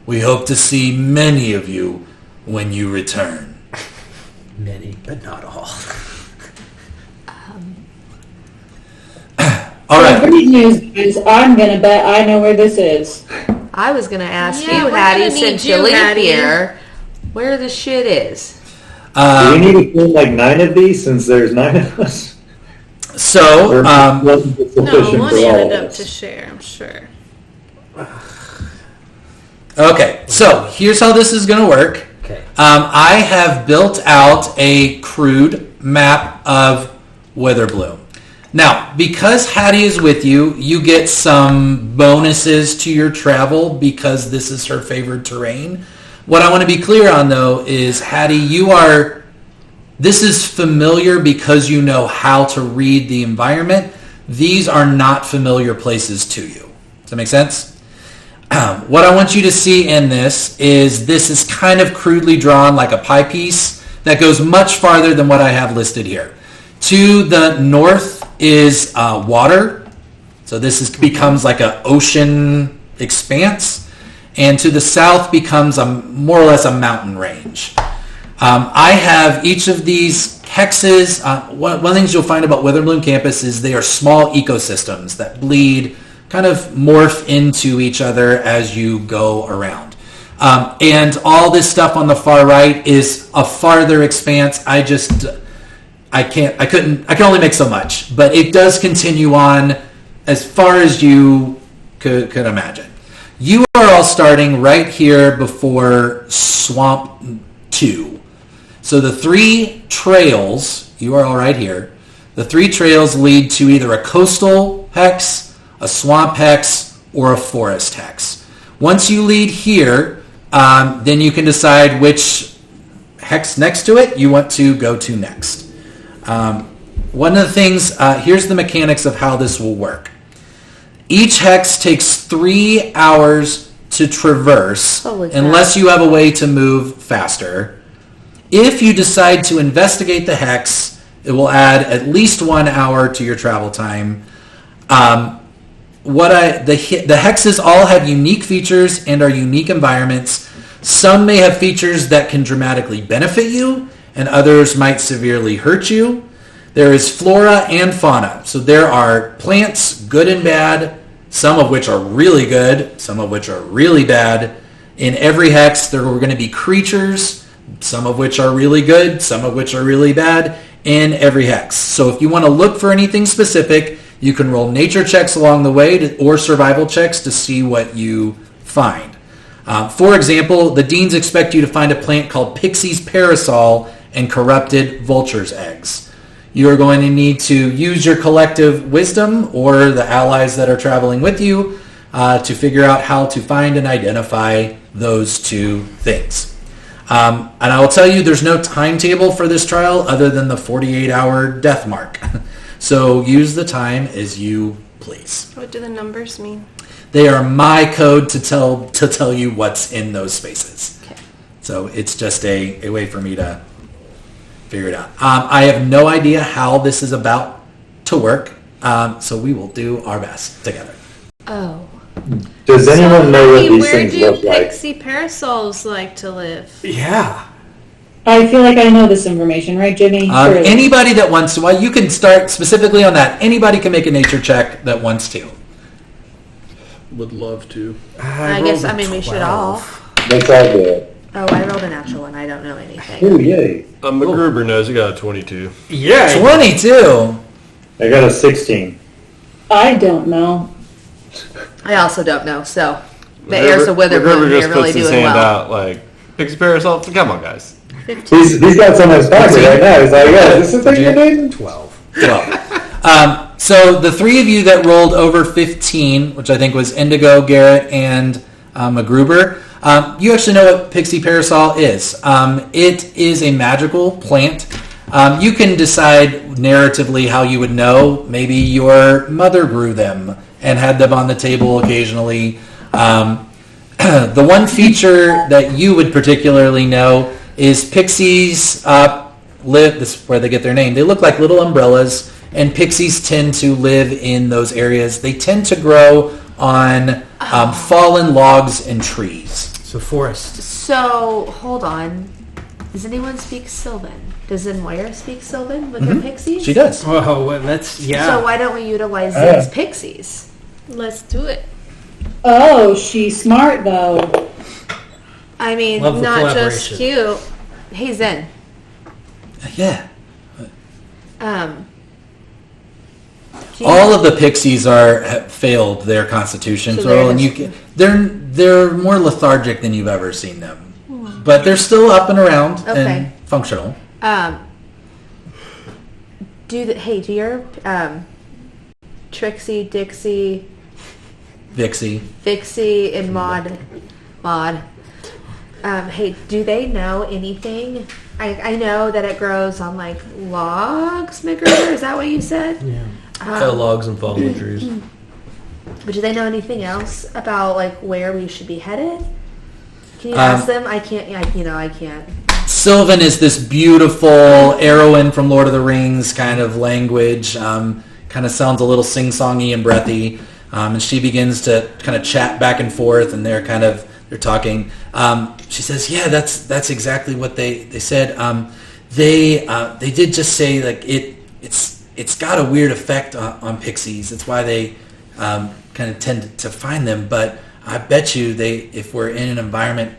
Speaker 1: We hope to see many of you when you return.
Speaker 3: Many, but not all.
Speaker 1: All
Speaker 2: The
Speaker 1: right.
Speaker 2: great news is I'm going to bet I know where this is.
Speaker 5: I was going to ask
Speaker 8: Yeah,
Speaker 5: you,
Speaker 8: we're
Speaker 5: Hattie,
Speaker 8: gonna need
Speaker 5: since
Speaker 8: you,
Speaker 5: you live
Speaker 8: Hattie.
Speaker 5: here, where the shit is.
Speaker 6: Do we need to film like 9 of these since there's 9 of us?
Speaker 1: So,
Speaker 6: Or wasn't it
Speaker 8: No,
Speaker 6: sufficient
Speaker 8: one
Speaker 6: for all
Speaker 8: ended
Speaker 6: of
Speaker 8: up
Speaker 6: us?
Speaker 8: to share, I'm sure.
Speaker 1: okay, so here's how this is going to work.
Speaker 3: Okay.
Speaker 1: I have built out a crude map of Witherbloom. Now, because Hattie is with you, you get some bonuses to your travel because this is her favored terrain. What I want to be clear on, though, is Hattie, this is familiar because you know how to read the environment. These are not familiar places to you. Does that make sense? What I want you to see in this is kind of crudely drawn like a pie piece that goes much farther than what I have listed here. To the north is water. So this becomes like an ocean expanse. And to the south becomes more or less a mountain range. I have each of these hexes. One of the things you'll find about Witherbloom campus is they are small ecosystems that bleed, kind of morph into each other as you go around. And all this stuff on the far right is a farther expanse. I can only make so much, but it does continue on as far as you could imagine. You are all starting right here before Swamp 2. So the 3 trails, you are all right here. The 3 trails lead to either a coastal hex, a swamp hex, or a forest hex. Once you lead here, then you can decide which hex next to it you want to go to next. One of the things, here's the mechanics of how this will work. Each hex takes 3 hours to traverse,
Speaker 5: Holy cow.
Speaker 1: unless you have a way to move faster. If you decide to investigate the hex, it will add at least 1 hour to your travel time. The hexes all have unique features and are unique environments. Some may have features that can dramatically benefit you, and others might severely hurt you. There is flora and fauna. So there are plants, good and bad, some of which are really good, some of which are really bad. In every hex, there are going to be creatures, some of which are really good, some of which are really bad, in every hex. So if you want to look for anything specific, you can roll nature checks along the way or survival checks to see what you find. For example, the deans expect you to find a plant called Pixie's Parasol and corrupted vulture's eggs. You are going to need to use your collective wisdom or the allies that are traveling with you to figure out how to find and identify those 2 things. And I will tell you, there's no timetable for this trial other than the 48-hour death mark. So use the time as you please.
Speaker 8: What do the numbers mean?
Speaker 1: They are my code to tell you what's in those spaces.
Speaker 8: Okay.
Speaker 1: So it's just a way for me to figure it out. I have no idea how this is about to work, so we will do our best together.
Speaker 8: Oh.
Speaker 6: Does anyone know what these
Speaker 8: where
Speaker 6: things
Speaker 8: do
Speaker 6: look like?
Speaker 8: pixie parasols like to live?
Speaker 3: Yeah.
Speaker 2: I feel like I know this information, right, Jimmy? Surely.
Speaker 1: Anybody that wants to, well, you can start specifically on that. Anybody can make a nature check that wants to.
Speaker 4: Would love to.
Speaker 5: I guess,
Speaker 3: rolled a
Speaker 5: we should
Speaker 3: 12.
Speaker 5: all.
Speaker 6: Let's all do it.
Speaker 5: Oh, I rolled a natural one. I don't know anything.
Speaker 6: Ooh, yay.
Speaker 4: MacGruber knows he got a 22.
Speaker 3: Yeah.
Speaker 1: 22.
Speaker 6: I got a 16.
Speaker 2: I don't know.
Speaker 5: I also don't know, so the heirs of Witherbloom
Speaker 4: MacGruber
Speaker 5: here
Speaker 4: just
Speaker 5: really
Speaker 4: puts his
Speaker 5: doing
Speaker 4: hand
Speaker 5: well.
Speaker 4: out like, Pixie Parasol, come on, guys.
Speaker 5: 15.
Speaker 6: He's got so much pocket right now. He's like, yeah, is this the thing you're doing?
Speaker 3: 12.
Speaker 1: Well, so the three of you that rolled over 15, which I think was Indigo, Garrett, and MacGruber, you actually know what Pixie Parasol is. It is a magical plant. You can decide narratively how you would know. Maybe your mother grew them and had them on the table occasionally. The one feature that you would particularly know is pixies live, this is where they get their name. They look like little umbrellas, and pixies tend to live in those areas. They tend to grow on fallen logs and trees.
Speaker 3: So forest.
Speaker 5: So, hold on. Does anyone speak Sylvan? Does Moira speak Sylvan with her pixies?
Speaker 1: She does.
Speaker 3: Whoa, well, that's, yeah.
Speaker 5: So why don't we utilize these pixies?
Speaker 8: Let's do it.
Speaker 2: Oh, she's smart though.
Speaker 5: I mean,
Speaker 3: Love the
Speaker 5: not just
Speaker 3: collaboration.
Speaker 5: cute. Hey, Zen.
Speaker 1: Yeah.
Speaker 5: Do you
Speaker 1: All of the pixies have failed their constitution
Speaker 5: So
Speaker 1: roll,
Speaker 5: they're
Speaker 1: and
Speaker 5: just-
Speaker 1: they're more lethargic than you've ever seen them. But they're still up and around
Speaker 5: Okay.
Speaker 1: and functional.
Speaker 5: do your Trixie, Dixie,
Speaker 1: Vixie.
Speaker 5: Vixie, and Maud, hey, do they know anything? I know that it grows on like logs, MacGruber. Is that what you said?
Speaker 3: Yeah.
Speaker 4: Logs and fallen trees.
Speaker 5: But do they know anything else about like where we should be headed? Can you ask them? I can't. I can't.
Speaker 1: Sylvan is this beautiful Arrowin from Lord of the Rings kind of language. Kind of sounds a little sing-songy and breathy. And she begins to kind of chat back and forth, and they're talking. She says, "Yeah, that's exactly what they said. They did just say like it's got a weird effect on pixies. It's why they kind of tend to find them. But I bet you if we're in an environment,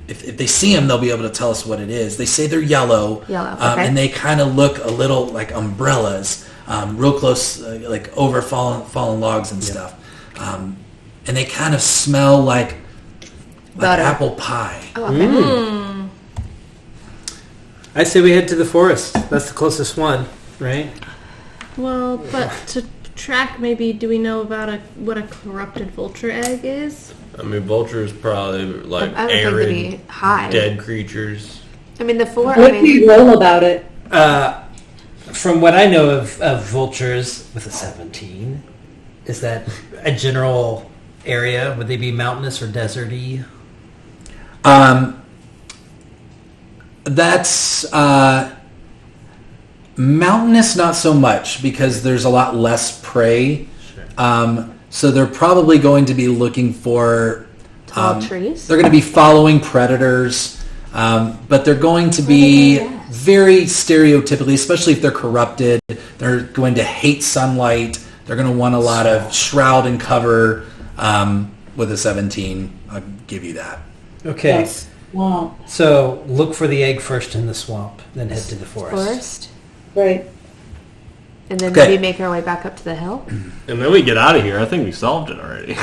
Speaker 1: if they see them, they'll be able to tell us what it is. They say they're yellow,
Speaker 5: okay.
Speaker 1: And they kind of look a little like umbrellas, real close, like over fallen logs and stuff. And they kind of smell like
Speaker 5: Butter.
Speaker 1: apple pie.
Speaker 5: Oh, okay.
Speaker 3: I say we head to the forest. That's the closest one, right?
Speaker 8: Well, but to track, maybe, do we know about what a corrupted vulture egg is?
Speaker 4: I mean, vultures probably like
Speaker 5: I don't think they'd be
Speaker 4: arid,
Speaker 5: high.
Speaker 4: dead creatures.
Speaker 5: I mean, the four.
Speaker 2: What do you roll about it?
Speaker 3: From what I know of vultures with a 17, is that a general area? Would they be mountainous or deserty?
Speaker 1: That's mountainous, not so much, because there's a lot less prey. So they're probably going to be looking for
Speaker 5: Tall trees?
Speaker 1: They're going to be following predators, but they're going to be very stereotypically, especially if they're corrupted. They're going to hate sunlight. They're going to want a lot of shroud and cover. With a 17, I'll give you that.
Speaker 3: Okay.
Speaker 2: Yes. Wow.
Speaker 3: So look for the egg first in the swamp, then head to the forest.
Speaker 5: Forest,
Speaker 2: Right.
Speaker 5: and then
Speaker 1: Okay.
Speaker 5: maybe make our way back up to the hill.
Speaker 4: And then we get out of here. I think we solved it already.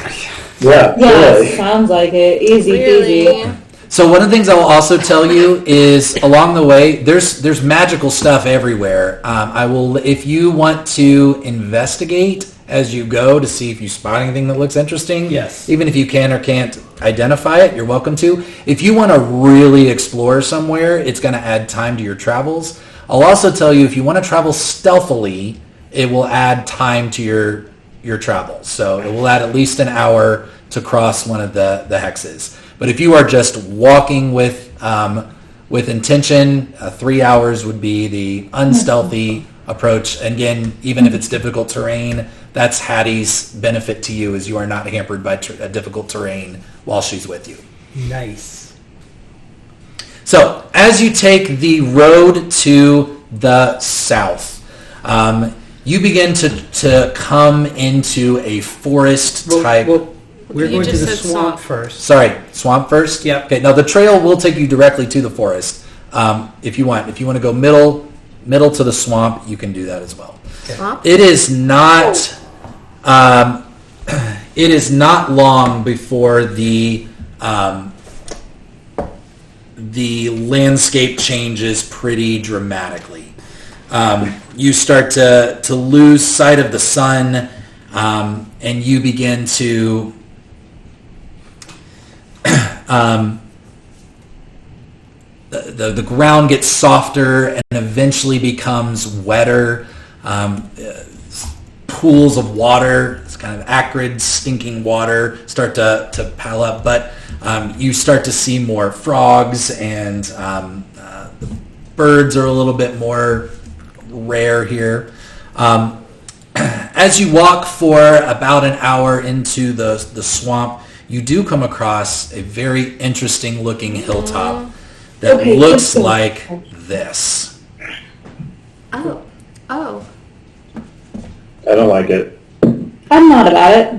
Speaker 6: Yeah,
Speaker 2: Yeah,
Speaker 6: really.
Speaker 2: sounds like it. Easy
Speaker 8: Really?
Speaker 2: peasy.
Speaker 1: So one of the things I will also tell you is along the way, there's magical stuff everywhere. I will, if you want to investigate as you go to see if you spot anything that looks interesting.
Speaker 3: Yes.
Speaker 1: Even if you can or can't identify it, you're welcome to. If you want to really explore somewhere, it's going to add time to your travels. I'll also tell you, if you want to travel stealthily, it will add time to your travels. So it will add at least an hour to cross one of the hexes. But if you are just walking with intention, 3 hours would be the unstealthy approach. And again, even if it's difficult terrain, that's Hattie's benefit to you, is you are not hampered by difficult terrain while she's with you.
Speaker 3: Nice.
Speaker 1: So as you take the road to the south, you begin to come into a forest type.
Speaker 3: We're
Speaker 8: You
Speaker 3: going to
Speaker 8: just
Speaker 3: the
Speaker 8: said
Speaker 3: swamp
Speaker 8: swamp.
Speaker 3: first.
Speaker 1: Sorry, swamp first?
Speaker 3: Yep.
Speaker 1: Okay, now the trail will take you directly to the forest if you want. If you want to go middle to the swamp, you can do that as well.
Speaker 5: Swamp?
Speaker 1: It is not long before the landscape changes pretty dramatically. You start to lose sight of the sun, and you begin to the ground gets softer and eventually becomes wetter. Pools of water, it's kind of acrid, stinking water, start to pile up. But you start to see more frogs, and the birds are a little bit more rare here. As you walk for about an hour into the swamp, you do come across a very interesting looking hilltop that
Speaker 2: Okay,
Speaker 1: looks
Speaker 2: good.
Speaker 1: like this.
Speaker 5: Oh.
Speaker 6: I don't like it.
Speaker 2: I'm not about it.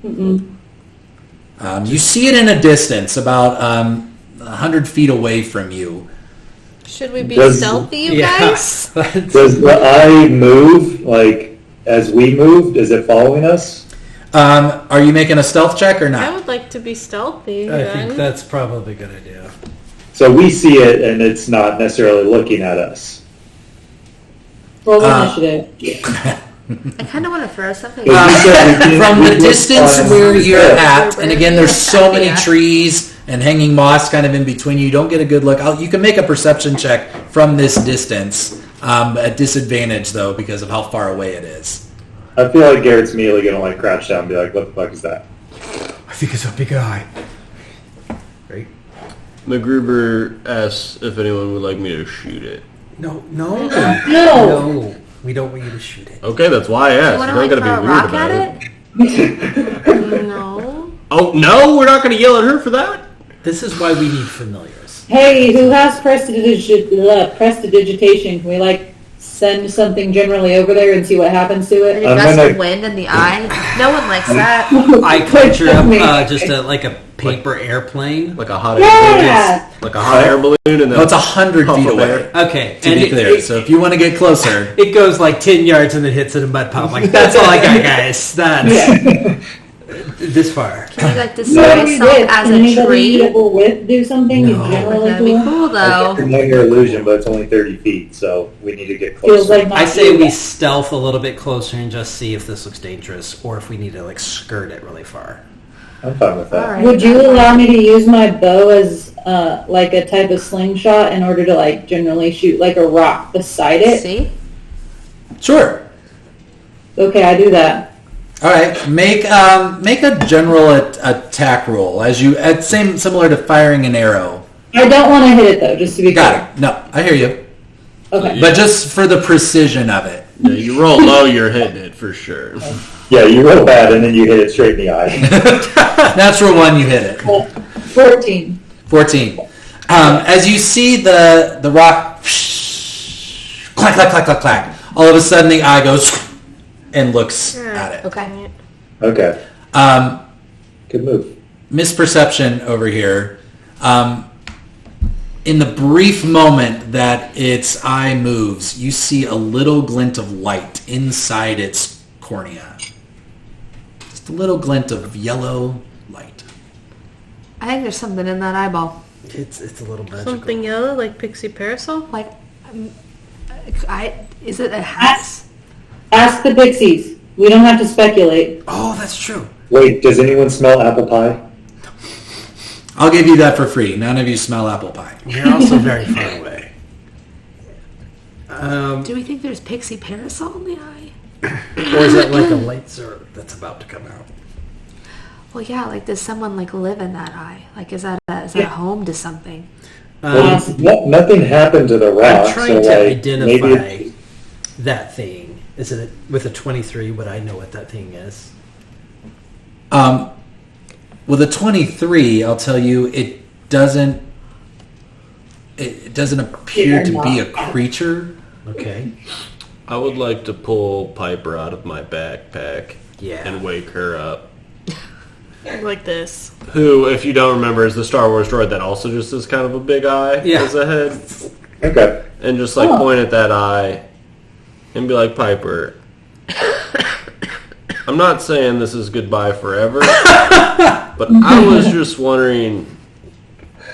Speaker 2: Mm-mm.
Speaker 1: You see it in a distance, about 100 feet away from you.
Speaker 8: Should we be
Speaker 6: Does-
Speaker 8: stealthy, you guys?
Speaker 6: Does the eye move, like, as we moved? Is it following us?
Speaker 1: Are you making a stealth check or
Speaker 8: I
Speaker 1: not?
Speaker 8: would like to be stealthy.
Speaker 3: I
Speaker 8: then.
Speaker 3: think that's probably a good idea.
Speaker 6: So we see it, and it's not necessarily looking at us.
Speaker 2: Roll initiative.
Speaker 5: I kind of want to throw something.
Speaker 6: But you said we can-
Speaker 1: From
Speaker 6: we
Speaker 1: the
Speaker 6: can
Speaker 1: distance
Speaker 6: find-
Speaker 1: where you're
Speaker 6: Yeah.
Speaker 1: at, and again, there's so many
Speaker 5: Yeah.
Speaker 1: trees and hanging moss kind of in between you, don't get a good look. You can make a perception check from this distance, at disadvantage though because of how far away it is.
Speaker 6: I feel like Garrett's immediately gonna like crouch down and be like, "What the fuck is that?"
Speaker 3: I think it's a big eye. Right?
Speaker 4: MacGruber asks if anyone would like me to shoot it.
Speaker 3: No.
Speaker 2: No.
Speaker 3: No. We don't want you to shoot it.
Speaker 4: Okay, that's why I asked.
Speaker 5: You want
Speaker 4: You're
Speaker 5: to
Speaker 4: not
Speaker 5: like
Speaker 4: gonna
Speaker 5: throw
Speaker 4: be
Speaker 5: a
Speaker 4: weird
Speaker 5: rock
Speaker 4: about
Speaker 5: at
Speaker 4: it.
Speaker 5: it?
Speaker 8: No.
Speaker 4: Oh no, we're not gonna yell at her for that.
Speaker 3: This is why we need familiars.
Speaker 2: Hey, who has prestidigitation? Can we like send something generally over there and see what happens to
Speaker 5: Any
Speaker 2: it?
Speaker 6: I'm
Speaker 5: gust
Speaker 6: gonna-
Speaker 5: of wind in the eye? No one likes that.
Speaker 3: I conjure up just like a paper airplane.
Speaker 4: Like a hot
Speaker 2: Yeah.
Speaker 4: like a hot air balloon, and then
Speaker 1: No, it's 100
Speaker 4: puff
Speaker 1: feet
Speaker 4: of
Speaker 1: away.
Speaker 4: air.
Speaker 3: Okay,
Speaker 1: To be clear, so if you want to get closer,
Speaker 3: it goes like 10 yards and then hits it in mud pile. I'm like, that's all I got, guys. That's this far.
Speaker 5: Can you like
Speaker 2: No,
Speaker 5: disguise
Speaker 2: you
Speaker 5: yourself
Speaker 2: did.
Speaker 5: as
Speaker 2: Can
Speaker 5: a
Speaker 2: anybody
Speaker 5: tree?
Speaker 2: double whip do something?
Speaker 3: No.
Speaker 2: You generally
Speaker 5: That'd be
Speaker 2: do.
Speaker 5: cool
Speaker 6: I
Speaker 5: though.
Speaker 6: can know your illusion, but it's only 30 feet, so we need to get
Speaker 2: Feels
Speaker 6: closer.
Speaker 2: like not
Speaker 3: I say we
Speaker 2: you.
Speaker 3: stealth a little bit closer and just see if this looks dangerous or if we need to like skirt it really far.
Speaker 6: I'm fine with that.
Speaker 5: All right.
Speaker 2: Would you allow me to use my bow as like a type of slingshot in order to like generally shoot like a rock beside it?
Speaker 5: See?
Speaker 1: sure.
Speaker 2: Okay, I do that.
Speaker 1: All right, make a general attack roll similar to firing an arrow.
Speaker 2: I don't want to hit it though, just to be clear.
Speaker 1: Got it. No, I hear you,
Speaker 2: Okay.
Speaker 1: but just for the precision of it.
Speaker 4: Yeah, you roll low, you're hitting it for sure.
Speaker 6: Yeah, you roll bad, and then you hit it straight in the eye.
Speaker 1: Natural one, you hit it.
Speaker 2: 14.
Speaker 1: 14. As you see the rock, clack, clack, clack, clack, clack. All of a sudden, the eye goes and looks at it.
Speaker 5: Okay.
Speaker 6: Okay, good move.
Speaker 1: Misperception over here. In the brief moment that its eye moves, you see a little glint of light inside its cornea. Just a little glint of yellow light.
Speaker 5: I think there's something in that eyeball.
Speaker 3: It's a little magical.
Speaker 8: Something yellow like pixie parasol?
Speaker 5: Like, is it a hat?
Speaker 2: Ask the pixies. We don't have to speculate.
Speaker 1: Oh, that's true.
Speaker 6: Wait, does anyone smell apple pie?
Speaker 1: I'll give you that for free. None of you smell apple pie.
Speaker 3: You're also very far away.
Speaker 5: Do we think there's pixie parasol in the eye?
Speaker 3: Or is it like a laser that's about to come out?
Speaker 5: Well, yeah. Like, does someone like live in that eye? Like, is that a home to something?
Speaker 6: Nothing happened to the rock.
Speaker 3: I'm trying
Speaker 6: so
Speaker 3: to
Speaker 6: like,
Speaker 3: identify
Speaker 6: maybe
Speaker 3: that thing. Is it with a 23? Would I know what that thing is?
Speaker 1: With a 23, I'll tell you, it doesn't appear to be a creature.
Speaker 3: Okay.
Speaker 4: I would like to pull Piper out of my backpack
Speaker 3: Yeah.
Speaker 4: and wake her up.
Speaker 8: Like this.
Speaker 4: Who, if you don't remember, is the Star Wars droid that also just is kind of a big eye
Speaker 3: Yeah.
Speaker 4: as a head.
Speaker 6: okay.
Speaker 4: And just like point at that eye and be like, Piper, I'm not saying this is goodbye forever, but I was just wondering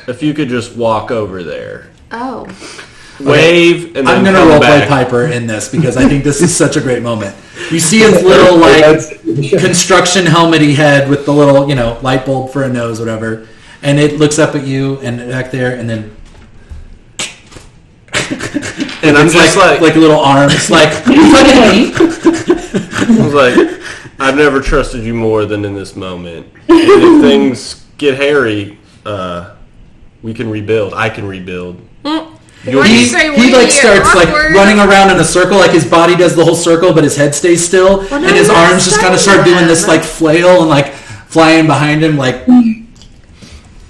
Speaker 4: if you could just walk over there.
Speaker 5: Oh.
Speaker 4: Wave, and then
Speaker 1: I'm going to
Speaker 4: come
Speaker 1: roleplay
Speaker 4: back.
Speaker 1: Piper in this because I think this is such a great moment. You see his little construction helmety head with the little light bulb for a nose, whatever, and it looks up at you and back there, and then
Speaker 4: And I'm
Speaker 1: it's
Speaker 4: just like
Speaker 1: a little arm. It's like you fucking me.
Speaker 4: I was like, I've never trusted you more than in this moment. And if things get hairy, we can rebuild. I can rebuild.
Speaker 1: He starts like running around in a circle, like his body does the whole circle, but his head stays still,
Speaker 5: Well, no,
Speaker 1: and his
Speaker 5: you're
Speaker 1: arms just kind of start
Speaker 5: studying
Speaker 1: doing this
Speaker 5: him.
Speaker 1: like flail and like flying behind him, like.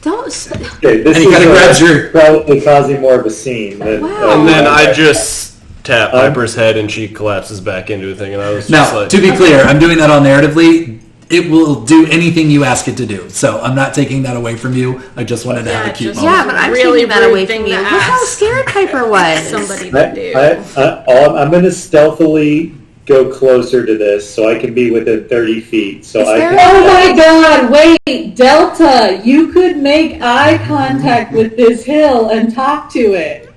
Speaker 5: Don't.
Speaker 6: Okay, this
Speaker 1: And he
Speaker 6: is
Speaker 1: kinda grabs your-
Speaker 6: probably causing more of a scene. Than,
Speaker 5: Wow.
Speaker 4: And then I just tap Piper's head, and she collapses back into a thing. And I was just
Speaker 1: Now,
Speaker 4: like,
Speaker 1: to be clear, I'm doing that all narratively. It will do anything you ask it to do, so I'm not taking that away from you. I just wanted to have a cute
Speaker 8: just-
Speaker 1: moment.
Speaker 5: Yeah, but I'm
Speaker 8: Really
Speaker 5: taking that away
Speaker 8: rude
Speaker 5: from
Speaker 8: thing
Speaker 5: you.
Speaker 8: to
Speaker 5: Look how
Speaker 8: ask.
Speaker 5: scared Piper was.
Speaker 8: Somebody to do.
Speaker 6: I'm going to stealthily go closer to this so I can be within 30 feet. So
Speaker 5: Is
Speaker 6: I
Speaker 5: there-
Speaker 6: can.
Speaker 2: Oh my God! Wait, Delta, you could make eye contact with this hill and talk to it.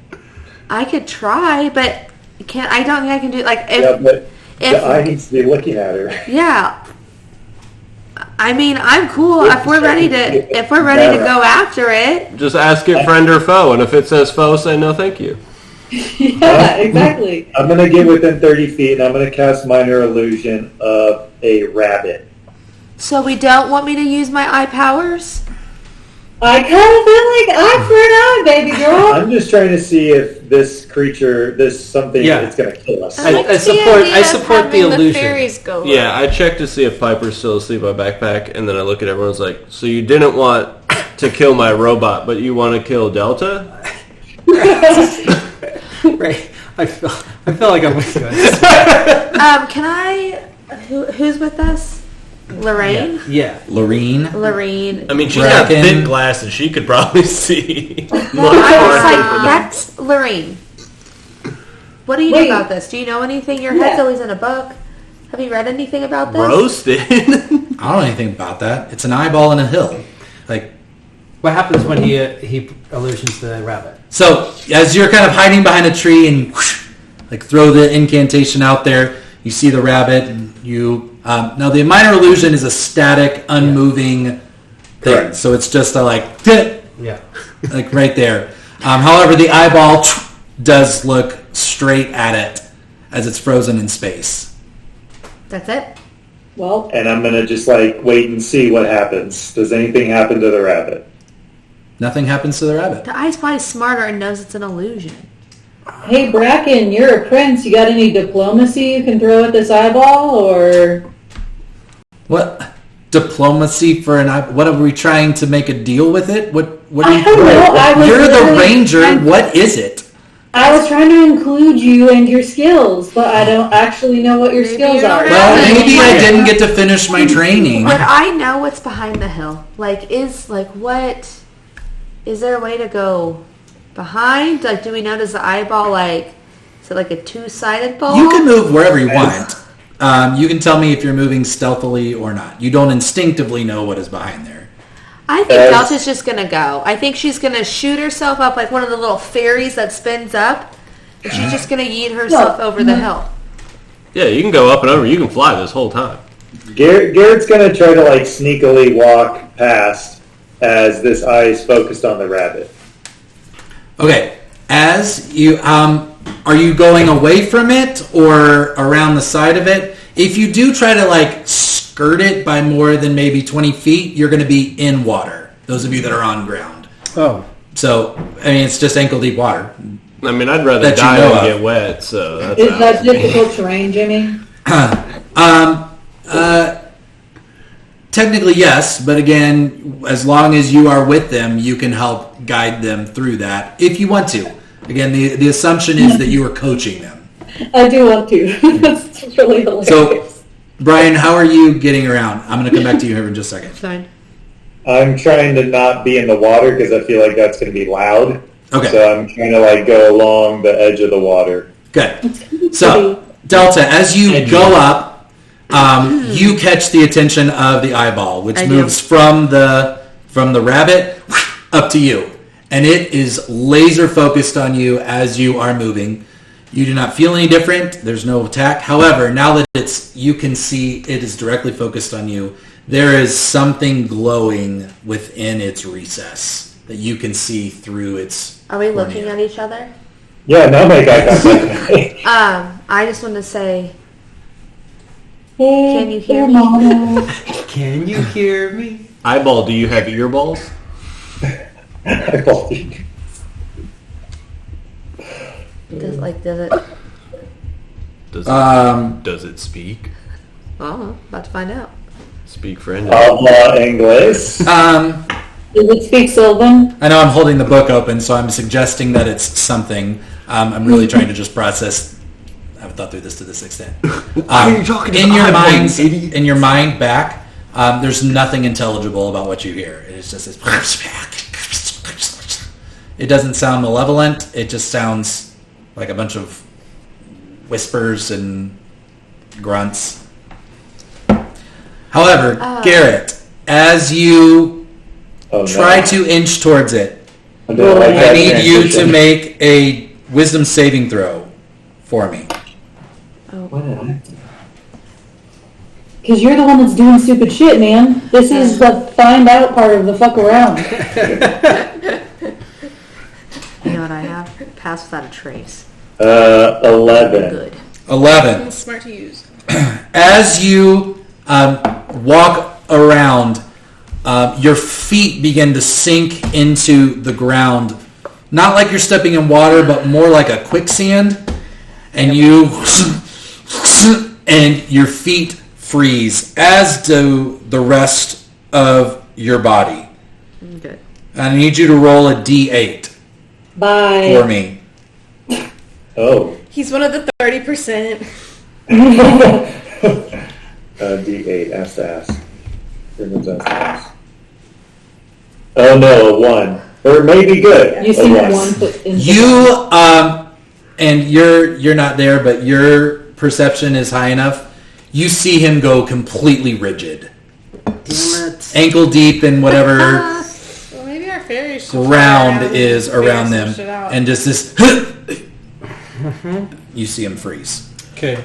Speaker 5: I could try, but can't. I don't think I can do like
Speaker 6: Yeah, but
Speaker 5: if
Speaker 6: the eye needs to be looking at her.
Speaker 5: yeah. I mean, I'm cool if we're ready to go after it.
Speaker 4: just ask it friend or foe, and if it says foe, say no, thank you.
Speaker 2: Yeah, exactly.
Speaker 6: I'm going to get within 30 feet and I'm going to cast minor illusion of a rabbit.
Speaker 5: So we don't want me to use my eye powers.
Speaker 2: I kind of feel like eye for an eye, baby girl.
Speaker 6: I'm just trying to see if this creature, something
Speaker 3: Yeah.
Speaker 6: that's going to kill us.
Speaker 3: I support the illusion.
Speaker 8: fairies go.
Speaker 4: Yeah, I check to see if Piper's still asleep in my backpack, and then I look at everyone's like, so you didn't want to kill my robot, but you want to kill Delta?
Speaker 3: Right. I feel like I'm with you.
Speaker 5: Can I? Who's with us? Lorraine.
Speaker 3: Yeah.
Speaker 1: Lorene.
Speaker 5: Lorraine.
Speaker 4: I mean, she's got
Speaker 1: Bracken.
Speaker 4: thick glasses. She could probably see.
Speaker 5: Well, I was like, that's Lorraine. What do you know
Speaker 2: Wait.
Speaker 5: about this? Do you know anything? Your
Speaker 2: Yeah.
Speaker 5: head's always in a book. Have you read anything about this?
Speaker 4: Roasted.
Speaker 1: I don't know anything about that. It's an eyeball in a hill. Like,
Speaker 3: What happens when he illusions the rabbit?
Speaker 1: so as you're kind of hiding behind a tree and whoosh, like throw the incantation out there, you see the rabbit and you. Now the minor illusion is a static, unmoving thing,
Speaker 6: Correct.
Speaker 1: so it's just a like
Speaker 3: Yeah.
Speaker 1: like right there. However, the eyeball does look straight at it as it's frozen in space.
Speaker 5: That's it.
Speaker 2: Well,
Speaker 6: And I'm going to just like wait and see what happens. Does anything happen to the rabbit?
Speaker 1: Nothing happens to the rabbit.
Speaker 5: The eye's probably smarter and knows it's an illusion.
Speaker 2: hey Bracken, you're a prince. You got any diplomacy you can throw at this eyeball, or?
Speaker 1: What diplomacy for an eye? What are we trying to make a deal with it? What?
Speaker 2: I don't know. I was
Speaker 1: You're the
Speaker 2: literally
Speaker 1: ranger.
Speaker 2: trying-
Speaker 1: What is it?
Speaker 2: I was trying to include you and your skills, but I don't actually know what your
Speaker 8: Maybe
Speaker 2: skills
Speaker 8: you don't
Speaker 2: are.
Speaker 8: have
Speaker 1: Well,
Speaker 8: Yeah.
Speaker 1: maybe I didn't get to finish my training.
Speaker 5: Would I know what's behind the hill? Like, what? Is there a way to go behind? Like, do we know, does the eyeball, like, is it like a two-sided ball?
Speaker 1: You can move wherever you want. You can tell me if you're moving stealthily or not. You don't instinctively know what is behind there.
Speaker 5: I think Delta's just going to go. I think she's going to shoot herself up like one of the little fairies that spins up. And she's just going to yeet herself over the hill.
Speaker 4: Yeah, you can go up and over. You can fly this whole time.
Speaker 6: Garrett's gonna try to like sneakily walk past as this eye is focused on the rabbit.
Speaker 1: Okay. As you are you going away from it or around the side of it? If you do try to like skirt it by more than maybe 20 feet, you're going to be in water. Those of you that are on ground.
Speaker 3: Oh.
Speaker 1: So, I mean, it's just ankle deep water.
Speaker 4: I mean, I'd rather
Speaker 1: That you
Speaker 4: die
Speaker 1: know
Speaker 4: than
Speaker 1: of.
Speaker 4: get wet, so that's
Speaker 2: Is
Speaker 4: out.
Speaker 2: that difficult terrain, Jimmy?
Speaker 1: Technically, yes, but again, as long as you are with them, you can help guide them through that if you want to. Again, the assumption is that you are coaching them.
Speaker 2: I do want to. That's really hilarious.
Speaker 1: So, Brian, how are you getting around? I'm going to come back to you here in just a second.
Speaker 5: Fine.
Speaker 6: I'm trying to not be in the water because I feel like that's going to be loud.
Speaker 1: Okay.
Speaker 6: So I'm trying to like go along the edge of the water.
Speaker 1: Good. So, Delta, as you go up, you catch the attention of the eyeball, which
Speaker 5: I do.
Speaker 1: moves from the rabbit up to you. And it is laser focused on you as you are moving. You do not feel any different. There's no attack. However, now that you can see it is directly focused on you, there is something glowing within its recess that you can see through its
Speaker 5: Are we looking
Speaker 1: cornea.
Speaker 5: at each other?
Speaker 6: Yeah, now make eye contact.
Speaker 5: I just want to say, can you hear me?
Speaker 3: Can you hear me?
Speaker 4: Eyeball, do you have earballs?
Speaker 6: Eyeball.
Speaker 5: Does it?
Speaker 4: Does it speak?
Speaker 5: Oh, about to find out.
Speaker 4: Speak French?
Speaker 6: Habla inglés.
Speaker 2: Does it speak Sylvan?
Speaker 1: I know I'm holding the book open, so I'm suggesting that it's something. I'm really trying to just process. I haven't thought through this to this extent.
Speaker 4: Why are you talking to
Speaker 1: in
Speaker 4: the
Speaker 1: your
Speaker 4: eyeball, you
Speaker 1: mind?
Speaker 4: idiot?
Speaker 1: In your mind back, there's nothing intelligible about what you hear. It's just this. It doesn't sound malevolent. It just sounds like a bunch of whispers and grunts. However, Garrett, as you
Speaker 6: Oh, no.
Speaker 1: try to inch towards it,
Speaker 6: I don't like
Speaker 1: I
Speaker 6: that
Speaker 1: need you to
Speaker 6: transition.
Speaker 1: make a wisdom saving throw for me.
Speaker 6: What did I-
Speaker 2: Because you're the one that's doing stupid shit, man. This is the find out part of the fuck around.
Speaker 5: You know what I have? Pass without a trace.
Speaker 6: 11.
Speaker 5: Good.
Speaker 1: 11.
Speaker 8: Smart to use.
Speaker 1: As you walk around, your feet begin to sink into the ground. Not like you're stepping in water, but more like a quicksand. And and your feet freeze, as do the rest of your body.
Speaker 5: Good.
Speaker 1: I need you to roll a D8
Speaker 2: Bye.
Speaker 1: for me.
Speaker 6: Oh.
Speaker 8: He's one of the 30%.
Speaker 6: D8. Ass to ass. Everyone's ass to ass. Oh no, a 1. Or maybe good.
Speaker 2: You
Speaker 6: A
Speaker 2: see
Speaker 6: yes.
Speaker 2: one foot in.
Speaker 1: You and you're not there, but your perception is high enough. You see him go completely rigid,
Speaker 3: Damn it.
Speaker 1: ankle deep in whatever
Speaker 8: Well, maybe our fairies should
Speaker 1: ground
Speaker 8: fly out
Speaker 1: is
Speaker 8: and figure
Speaker 1: around
Speaker 8: some
Speaker 1: them,
Speaker 8: shit out.
Speaker 1: and just this. You see him freeze.
Speaker 3: Okay.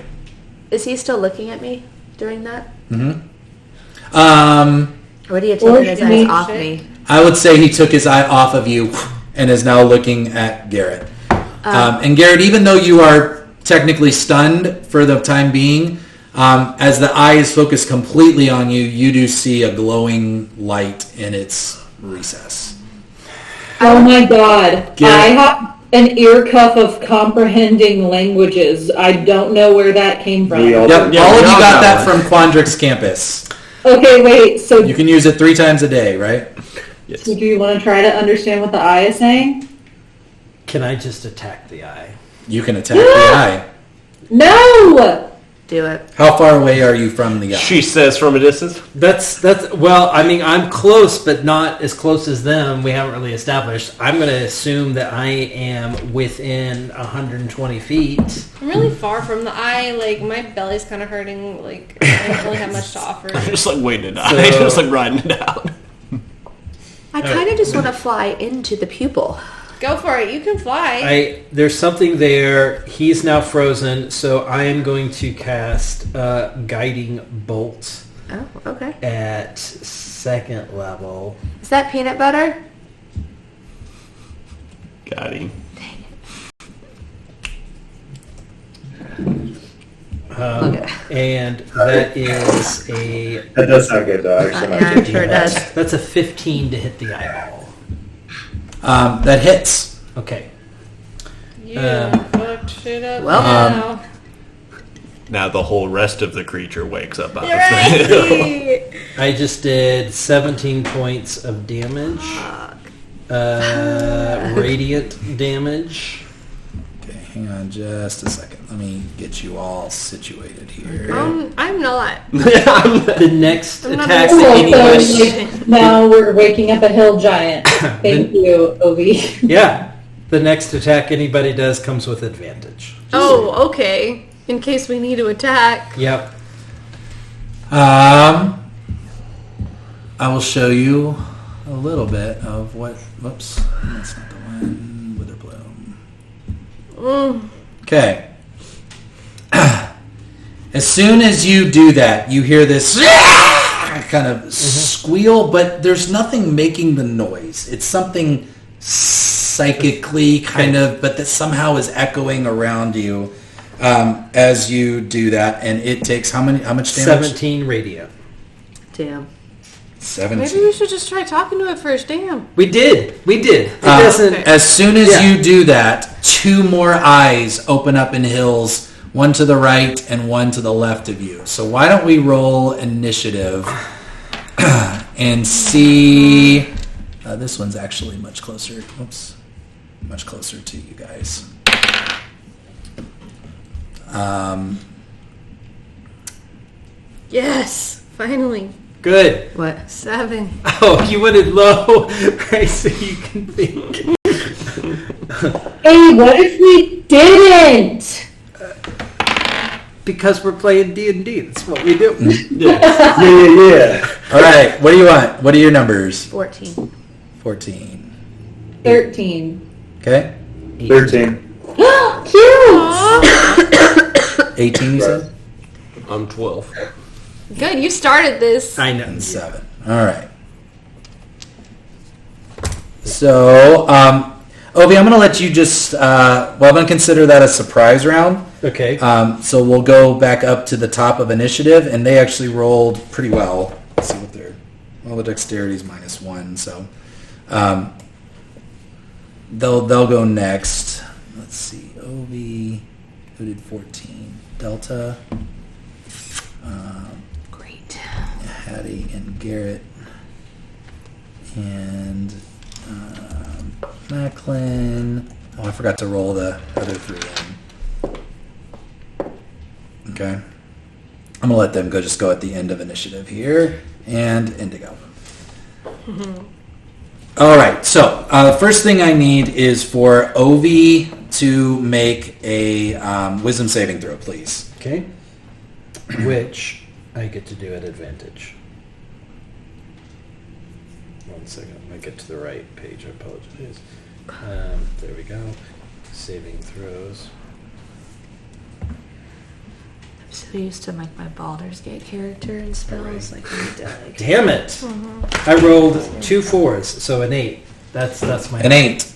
Speaker 5: Is he still looking at me during that? Or did he have
Speaker 2: Or
Speaker 5: taken his
Speaker 2: should he-
Speaker 5: eyes off me?
Speaker 1: I would say he took his eye off of you and is now looking at Garrett. And Garrett, even though you are technically stunned for the time being, as the eye is focused completely on you, you do see a glowing light in its recess.
Speaker 2: Oh my god.
Speaker 1: Garrett.
Speaker 2: I have an ear cuff of comprehending languages. I don't know where that came from.
Speaker 6: We all
Speaker 1: Yep,
Speaker 4: Yeah,
Speaker 1: all of
Speaker 4: we
Speaker 1: you
Speaker 4: all
Speaker 1: got
Speaker 4: got
Speaker 1: that
Speaker 4: one.
Speaker 1: from Quandrix campus.
Speaker 2: Okay, wait. So
Speaker 1: You can use it 3 times a day, right?
Speaker 4: Yes.
Speaker 2: do you want to try to understand what the eye is saying?
Speaker 3: Can I just attack the eye?
Speaker 1: You can attack the eye.
Speaker 2: No!
Speaker 5: Do it.
Speaker 1: How far away are you from the eye?
Speaker 4: She says from a distance.
Speaker 3: That's well, I mean, I'm close, but not as close as them. We haven't really established. I'm going to assume that I am within 120 feet.
Speaker 8: I'm really far from the eye. Like, my belly's kind of hurting. Like, I don't really have much to offer.
Speaker 4: Just like waiting it out. Just like riding it out.
Speaker 5: I kind of just want to fly into the pupil.
Speaker 8: Go for it. You can fly.
Speaker 3: There's something there. He's now frozen, so I am going to cast Guiding Bolt
Speaker 5: Oh, okay.
Speaker 3: at 2nd level.
Speaker 5: Is that peanut butter?
Speaker 4: Got him.
Speaker 3: And that is a...
Speaker 6: That does sound good, though. Actually,
Speaker 5: Yeah, I'm sure it does.
Speaker 3: That's a 15 to hit the eyeball.
Speaker 1: That hits.
Speaker 3: Okay.
Speaker 8: You fucked shit up
Speaker 5: Well,
Speaker 8: now.
Speaker 4: Now the whole rest of the creature wakes up out of
Speaker 8: Right.
Speaker 3: I just did 17 points of damage. Radiant damage.
Speaker 1: Okay, hang on just a second. Let me get you all situated here.
Speaker 8: I'm not.
Speaker 3: The next
Speaker 8: I'm not
Speaker 3: attack
Speaker 8: gonna
Speaker 3: that
Speaker 8: say
Speaker 3: anybody...
Speaker 2: Like, now we're waking up a hill giant. Thank you, Ovi.
Speaker 3: Yeah. The next attack anybody does comes with advantage.
Speaker 8: Oh, okay. In case we need to attack.
Speaker 3: Yep.
Speaker 1: I will show you a little bit of what... Whoops. That's not the one. Witherbloom. Okay. As soon as you do that, you hear this kind of squeal, but there's nothing making the noise. It's something psychically kind of, but that somehow is echoing around you as you do that, and it takes how much damage?
Speaker 3: 17 radiant.
Speaker 5: damn.
Speaker 1: 17.
Speaker 8: Maybe we should just try talking to it first. Damn.
Speaker 3: We did. It doesn't...
Speaker 8: Okay.
Speaker 1: As soon as
Speaker 3: Yeah.
Speaker 1: you do that, 2 more eyes open up in hills, one to the right and one to the left of you. So why don't we roll initiative and see... this one's actually much closer. Oops. Much closer to you guys.
Speaker 8: Yes. Finally.
Speaker 3: Good.
Speaker 5: What?
Speaker 8: 7.
Speaker 3: Oh, you went it low, right? So you can think.
Speaker 2: Hey, what if we didn't?
Speaker 3: Because we're playing D&D. That's what we do.
Speaker 6: Yeah.
Speaker 1: All right. What do you want? What are your numbers?
Speaker 5: 14.
Speaker 1: 14.
Speaker 2: 13.
Speaker 1: Okay.
Speaker 6: 13.
Speaker 2: Cute!
Speaker 1: 18, you said?
Speaker 4: I'm 12.
Speaker 8: Good. You started this.
Speaker 3: I know.
Speaker 1: And 7. All right. So, Ovi, I'm going to let you just... I'm going to consider that a surprise round.
Speaker 3: Okay.
Speaker 1: So we'll go back up to the top of initiative, and they actually rolled pretty well. Let's see what their... Well, the dexterity is -1, so... They'll go next. Let's see. Ovi, who did 14? Delta.
Speaker 5: Great.
Speaker 1: Hattie and Garrett. And Macklin. Oh, I forgot to roll the other 3 in. Okay. I'm going to let them just go at the end of initiative here. And Indigo. All right, so the first thing I need is for Ovi to make a wisdom saving throw, please.
Speaker 3: Okay. Which I get to do at advantage. 1 second. I get to the right page. I apologize. There we go. Saving throws.
Speaker 5: I'm so used to like my Baldur's Gate character and spells. Like, I need to, like,
Speaker 3: Damn it! I rolled 2 4s, so an 8. That's my...
Speaker 1: An 8.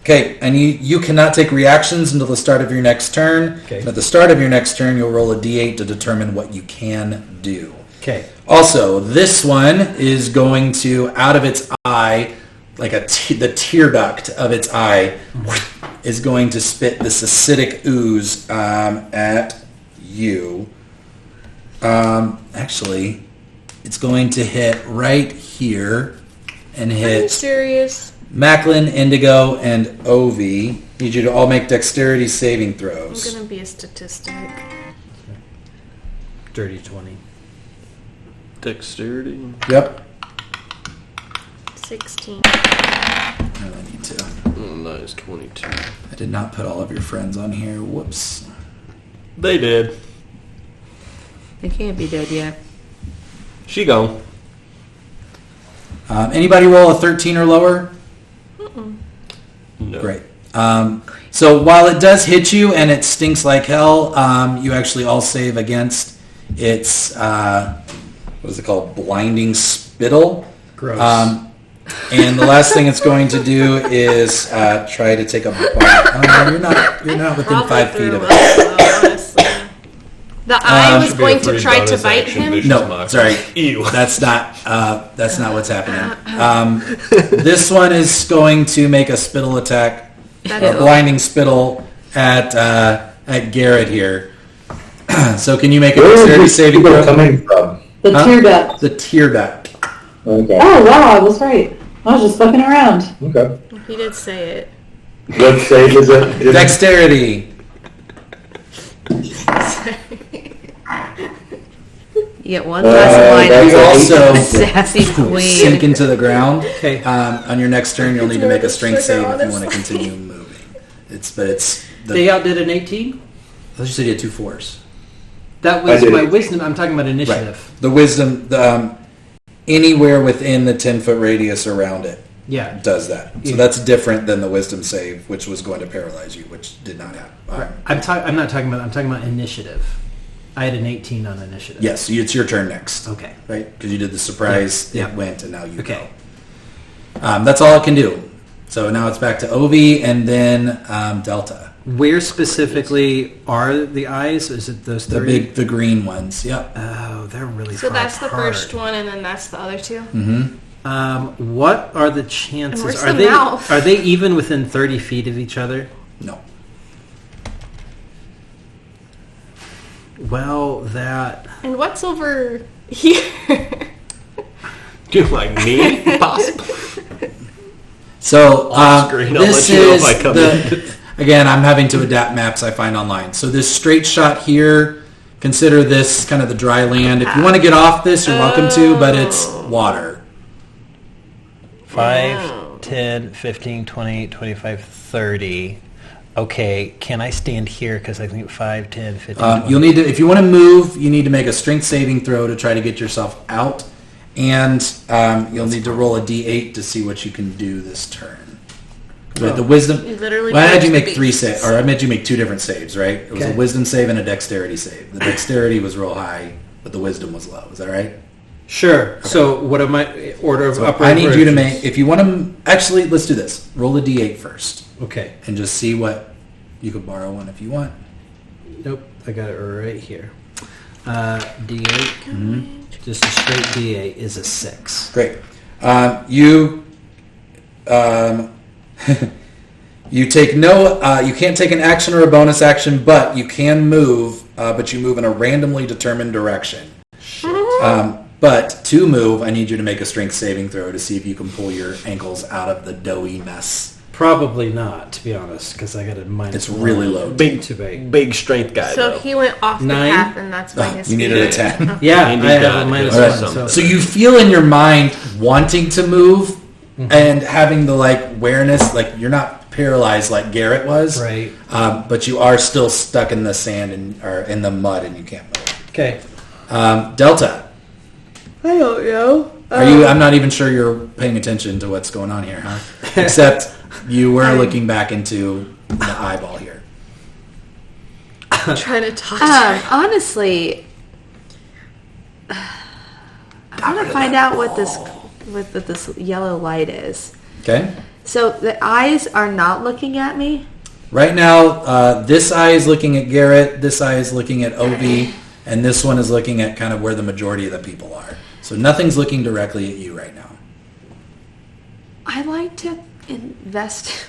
Speaker 1: Okay, and you cannot take reactions until the start of your next turn.
Speaker 3: Okay.
Speaker 1: And at the start of your next turn, you'll roll a d8 to determine what you can do.
Speaker 3: Okay.
Speaker 1: Also, this one is going to, out of its eye, like the tear duct of its eye, is going to spit this acidic ooze at you. Actually, it's going to hit right here and
Speaker 8: Are you
Speaker 1: hit
Speaker 8: serious?
Speaker 1: Macklin, Indigo, and Ovi. Need you to all make dexterity saving
Speaker 8: I'm
Speaker 1: throws.
Speaker 8: gonna be a statistic.
Speaker 3: Dirty 20.
Speaker 4: Dexterity.
Speaker 1: Yep.
Speaker 8: 16.
Speaker 1: I need to.
Speaker 4: Oh, nice. 22.
Speaker 1: I did not put all of your friends on here. Whoops.
Speaker 4: They did.
Speaker 5: they can't be dead yet.
Speaker 4: She gone.
Speaker 1: Anybody roll a 13 or lower?
Speaker 4: No.
Speaker 1: Great. So while it does hit you and it stinks like hell, you actually all save against its, what is it called? Blinding spittle.
Speaker 3: Gross.
Speaker 1: And the last thing it's going to do is try to take a bite. Oh, no, you're not within
Speaker 8: Probably
Speaker 1: 5 feet
Speaker 8: threw
Speaker 1: of
Speaker 8: him
Speaker 1: it.
Speaker 8: up, though, honestly. The eye was
Speaker 4: Should be a
Speaker 8: going to
Speaker 4: free
Speaker 8: try to
Speaker 4: bonus
Speaker 8: bite
Speaker 4: action,
Speaker 8: him.
Speaker 4: vicious
Speaker 1: No,
Speaker 4: mockery.
Speaker 1: sorry.
Speaker 4: Ew.
Speaker 1: That's not what's happening. This one is going to make a spittle attack, a blinding spittle at Garrett here. So can you make a
Speaker 6: Where is
Speaker 1: dexterity
Speaker 6: this
Speaker 1: saving
Speaker 6: people
Speaker 1: throw?
Speaker 6: coming from?
Speaker 2: The tear duct.
Speaker 1: The tear duct.
Speaker 6: Okay.
Speaker 2: Oh, wow, I was right. I was just fucking around.
Speaker 6: Okay.
Speaker 8: He did say it.
Speaker 6: What save is it?
Speaker 1: Dexterity.
Speaker 5: You get one glass of wine.
Speaker 6: that's
Speaker 1: You also
Speaker 5: Sassy queen.
Speaker 1: sink into the ground.
Speaker 3: Okay.
Speaker 1: On your next turn, you'll need to make a strength
Speaker 8: Sugar,
Speaker 1: save if you want to
Speaker 8: honestly.
Speaker 1: continue moving. It's
Speaker 3: They outdid an 18?
Speaker 1: I thought you said you had 2 4s.
Speaker 3: That
Speaker 6: I
Speaker 3: was
Speaker 6: did
Speaker 3: my
Speaker 6: 18.
Speaker 3: wisdom. I'm talking about initiative.
Speaker 1: The wisdom, anywhere within the 10-foot radius around it
Speaker 3: Yeah.
Speaker 1: does that. So
Speaker 3: Yeah.
Speaker 1: that's different than the wisdom save, which was going to paralyze you, which did not happen.
Speaker 3: I'm not talking about. I'm talking about initiative. I had an 18 on initiative.
Speaker 1: Yes, it's your turn next.
Speaker 3: Okay.
Speaker 1: Right? Because you did the surprise,
Speaker 3: Yeah.
Speaker 1: it went, and now you
Speaker 3: Okay.
Speaker 1: go. That's all it can do. So now it's back to Ovi and then Delta.
Speaker 3: Where specifically are the eyes? Is it those
Speaker 1: The
Speaker 3: three?
Speaker 1: the green ones. Yep.
Speaker 3: Oh, they're really
Speaker 8: So
Speaker 3: far
Speaker 8: that's the
Speaker 3: apart.
Speaker 8: first one, and then that's the other two.
Speaker 3: What are the chances?
Speaker 8: And where's
Speaker 3: Are
Speaker 8: the
Speaker 3: they
Speaker 8: mouth?
Speaker 3: are they even within 30 feet of each other?
Speaker 1: No.
Speaker 3: Well, that
Speaker 8: And what's over here?
Speaker 4: Do you like me? Possible.
Speaker 1: So
Speaker 4: Off screen, I'll
Speaker 1: this
Speaker 4: let you know
Speaker 1: is
Speaker 4: if I come
Speaker 1: the. Again, I'm having to adapt maps I find online. So this straight shot here, consider this kind of the dry land. If you want to get off this, you're welcome to, but it's water.
Speaker 9: 5, 10, 15, 20, 25, 30. Okay, can I stand here? Because I think 5, 10, 15, 20.
Speaker 1: You'll need to, if you want to move, you need to make a strength saving throw to try to get yourself out, and you'll need to roll a d8 to see what you can do this turn. But the wisdom.
Speaker 8: You literally
Speaker 1: Well, I had
Speaker 8: put
Speaker 1: you make
Speaker 8: the
Speaker 1: 3
Speaker 8: beats.
Speaker 1: saves, or I made you make 2 different saves, right? It was
Speaker 3: Okay.
Speaker 1: a wisdom save and a dexterity save. The dexterity was real high, but the wisdom was low. Is that right?
Speaker 3: sure. So what am I order of
Speaker 1: So
Speaker 3: upper?
Speaker 1: I need you to
Speaker 3: versions?
Speaker 1: make. If you want to, actually, let's do this. Roll a d8 first,
Speaker 3: Okay.
Speaker 1: and just see what you could borrow one if you want.
Speaker 3: Nope. I got it right here. D8. Just a straight D8 is a 6.
Speaker 1: Great. You you take no. You can't take an action or a bonus action, but you can move. But you move in a randomly determined direction. But to move, I need you to make a strength saving throw to see if you can pull your ankles out of the doughy mess.
Speaker 3: Probably not, to be honest, because I got a minus.
Speaker 1: It's really low.
Speaker 4: Big,
Speaker 3: Too big.
Speaker 4: big strength guy,
Speaker 8: So
Speaker 4: though.
Speaker 8: he went off the
Speaker 3: 9?
Speaker 8: path, and that's why his
Speaker 1: You needed a 10.
Speaker 3: Yeah,
Speaker 4: Indeed
Speaker 3: I have
Speaker 4: God,
Speaker 3: a minus
Speaker 4: it
Speaker 1: All
Speaker 4: was
Speaker 3: one.
Speaker 1: right.
Speaker 4: something.
Speaker 3: So,
Speaker 1: So you feel in your mind wanting to move and having the like awareness, like you're not paralyzed like Garrett was,
Speaker 3: right.
Speaker 1: but you are still stuck in the sand and or in the mud and you can't move.
Speaker 3: Okay.
Speaker 1: Delta,
Speaker 8: I don't know.
Speaker 1: are you? I'm not even sure you're paying attention to what's going on here, huh? Except you were looking back into the eyeball here.
Speaker 8: Trying to talk to her.
Speaker 5: Honestly, I want to find out what this yellow light is.
Speaker 1: Okay.
Speaker 5: So the eyes are not looking at me.
Speaker 1: Right now, this eye is looking at Garrett, this eye is looking at Ovi, and this one is looking at kind of where the majority of the people are. So nothing's looking directly at you right now.
Speaker 5: I like to invest.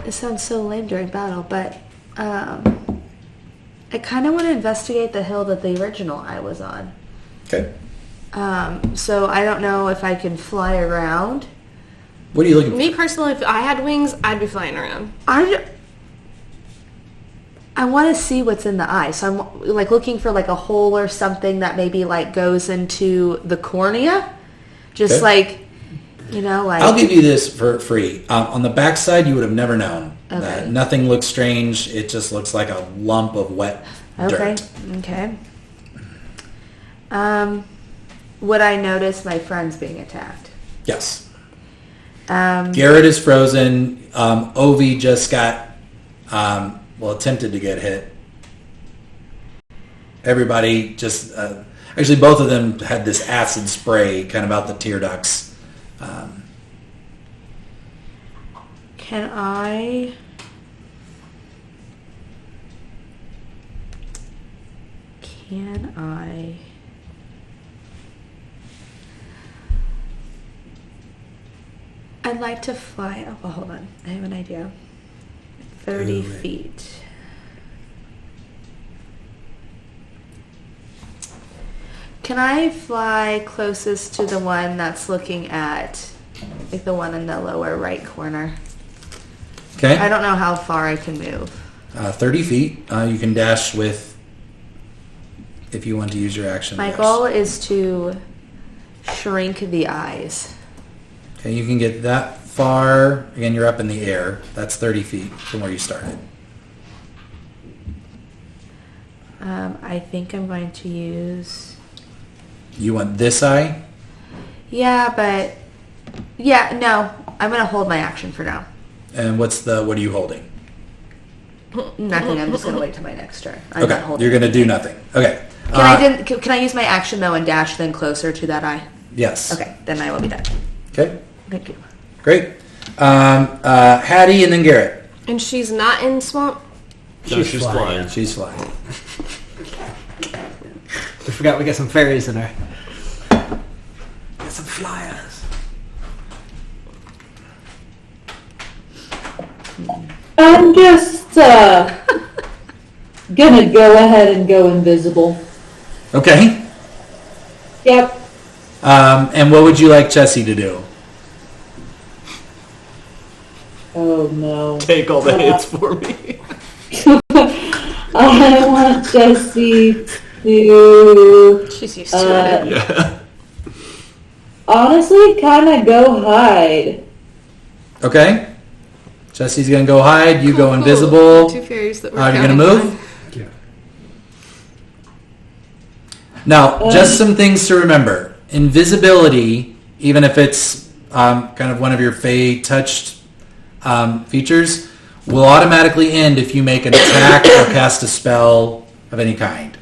Speaker 5: It sounds so lame during battle, but I kind of want to investigate the hill that the original eye was on.
Speaker 1: Okay.
Speaker 5: So I don't know if I can fly around.
Speaker 1: What are you looking for?
Speaker 8: Me personally, if I had wings, I'd be flying around.
Speaker 5: I want to see what's in the eye. So I'm like looking for like a hole or something that maybe like goes into the cornea. Just
Speaker 1: Okay.
Speaker 5: like, you know, like...
Speaker 1: I'll give you this for free. On the backside, you would have never known.
Speaker 5: Okay.
Speaker 1: Nothing looks strange. It just looks like a lump of wet
Speaker 5: Okay.
Speaker 1: dirt.
Speaker 5: Okay. Would I notice my friends being attacked?
Speaker 1: Yes. Garrett is frozen. Ovi just got, attempted to get hit. Everybody just, actually both of them had this acid spray kind of out the tear ducts.
Speaker 5: Can I... I'd like to fly... Oh, well, hold on. I have an idea. 30 feet. Can I fly closest to the one that's looking at, like the one in the lower right corner?
Speaker 1: Okay.
Speaker 5: I don't know how far I can move.
Speaker 1: 30 feet. You can dash with, if you want to use your action.
Speaker 5: My
Speaker 1: dash.
Speaker 5: goal is to shrink the eyes.
Speaker 1: Okay, you can get that far. Again, you're up in the air. That's 30 feet from where you started.
Speaker 5: I think I'm going to use...
Speaker 1: You want this eye?
Speaker 5: Yeah, but... Yeah, no. I'm going to hold my action for now.
Speaker 1: And what are you holding?
Speaker 5: Nothing. I'm just going to wait till my next turn. I'm not
Speaker 1: Okay,
Speaker 5: holding
Speaker 1: you're going to do
Speaker 5: anything.
Speaker 1: nothing. Okay.
Speaker 5: Can I use my action, though, and dash then closer to that eye?
Speaker 1: Yes.
Speaker 5: Okay, then I will be done.
Speaker 1: Okay,
Speaker 5: Thank you.
Speaker 1: great. Hattie and then Garrett.
Speaker 8: And she's not in swamp?
Speaker 4: No, she's flying.
Speaker 1: She's flying.
Speaker 3: I forgot we got some fairies in her. Got some flyers.
Speaker 2: I'm just gonna go ahead and go invisible.
Speaker 1: Okay.
Speaker 2: Yep.
Speaker 1: And what would you like Chessie to do?
Speaker 2: Oh no.
Speaker 4: Take all the hits for me.
Speaker 2: I want Jessie to
Speaker 8: She's used to it.
Speaker 4: Yeah.
Speaker 2: honestly kind of go hide.
Speaker 1: Okay. Chessie's going to go hide. You go
Speaker 8: Cool.
Speaker 1: invisible.
Speaker 8: Two fairies that were
Speaker 1: You're going to
Speaker 8: counting
Speaker 1: move?
Speaker 8: on.
Speaker 1: Now, just some things to remember. Invisibility, even if it's kind of one of your Fey touched features, will automatically end if you make an attack or cast a spell of any kind.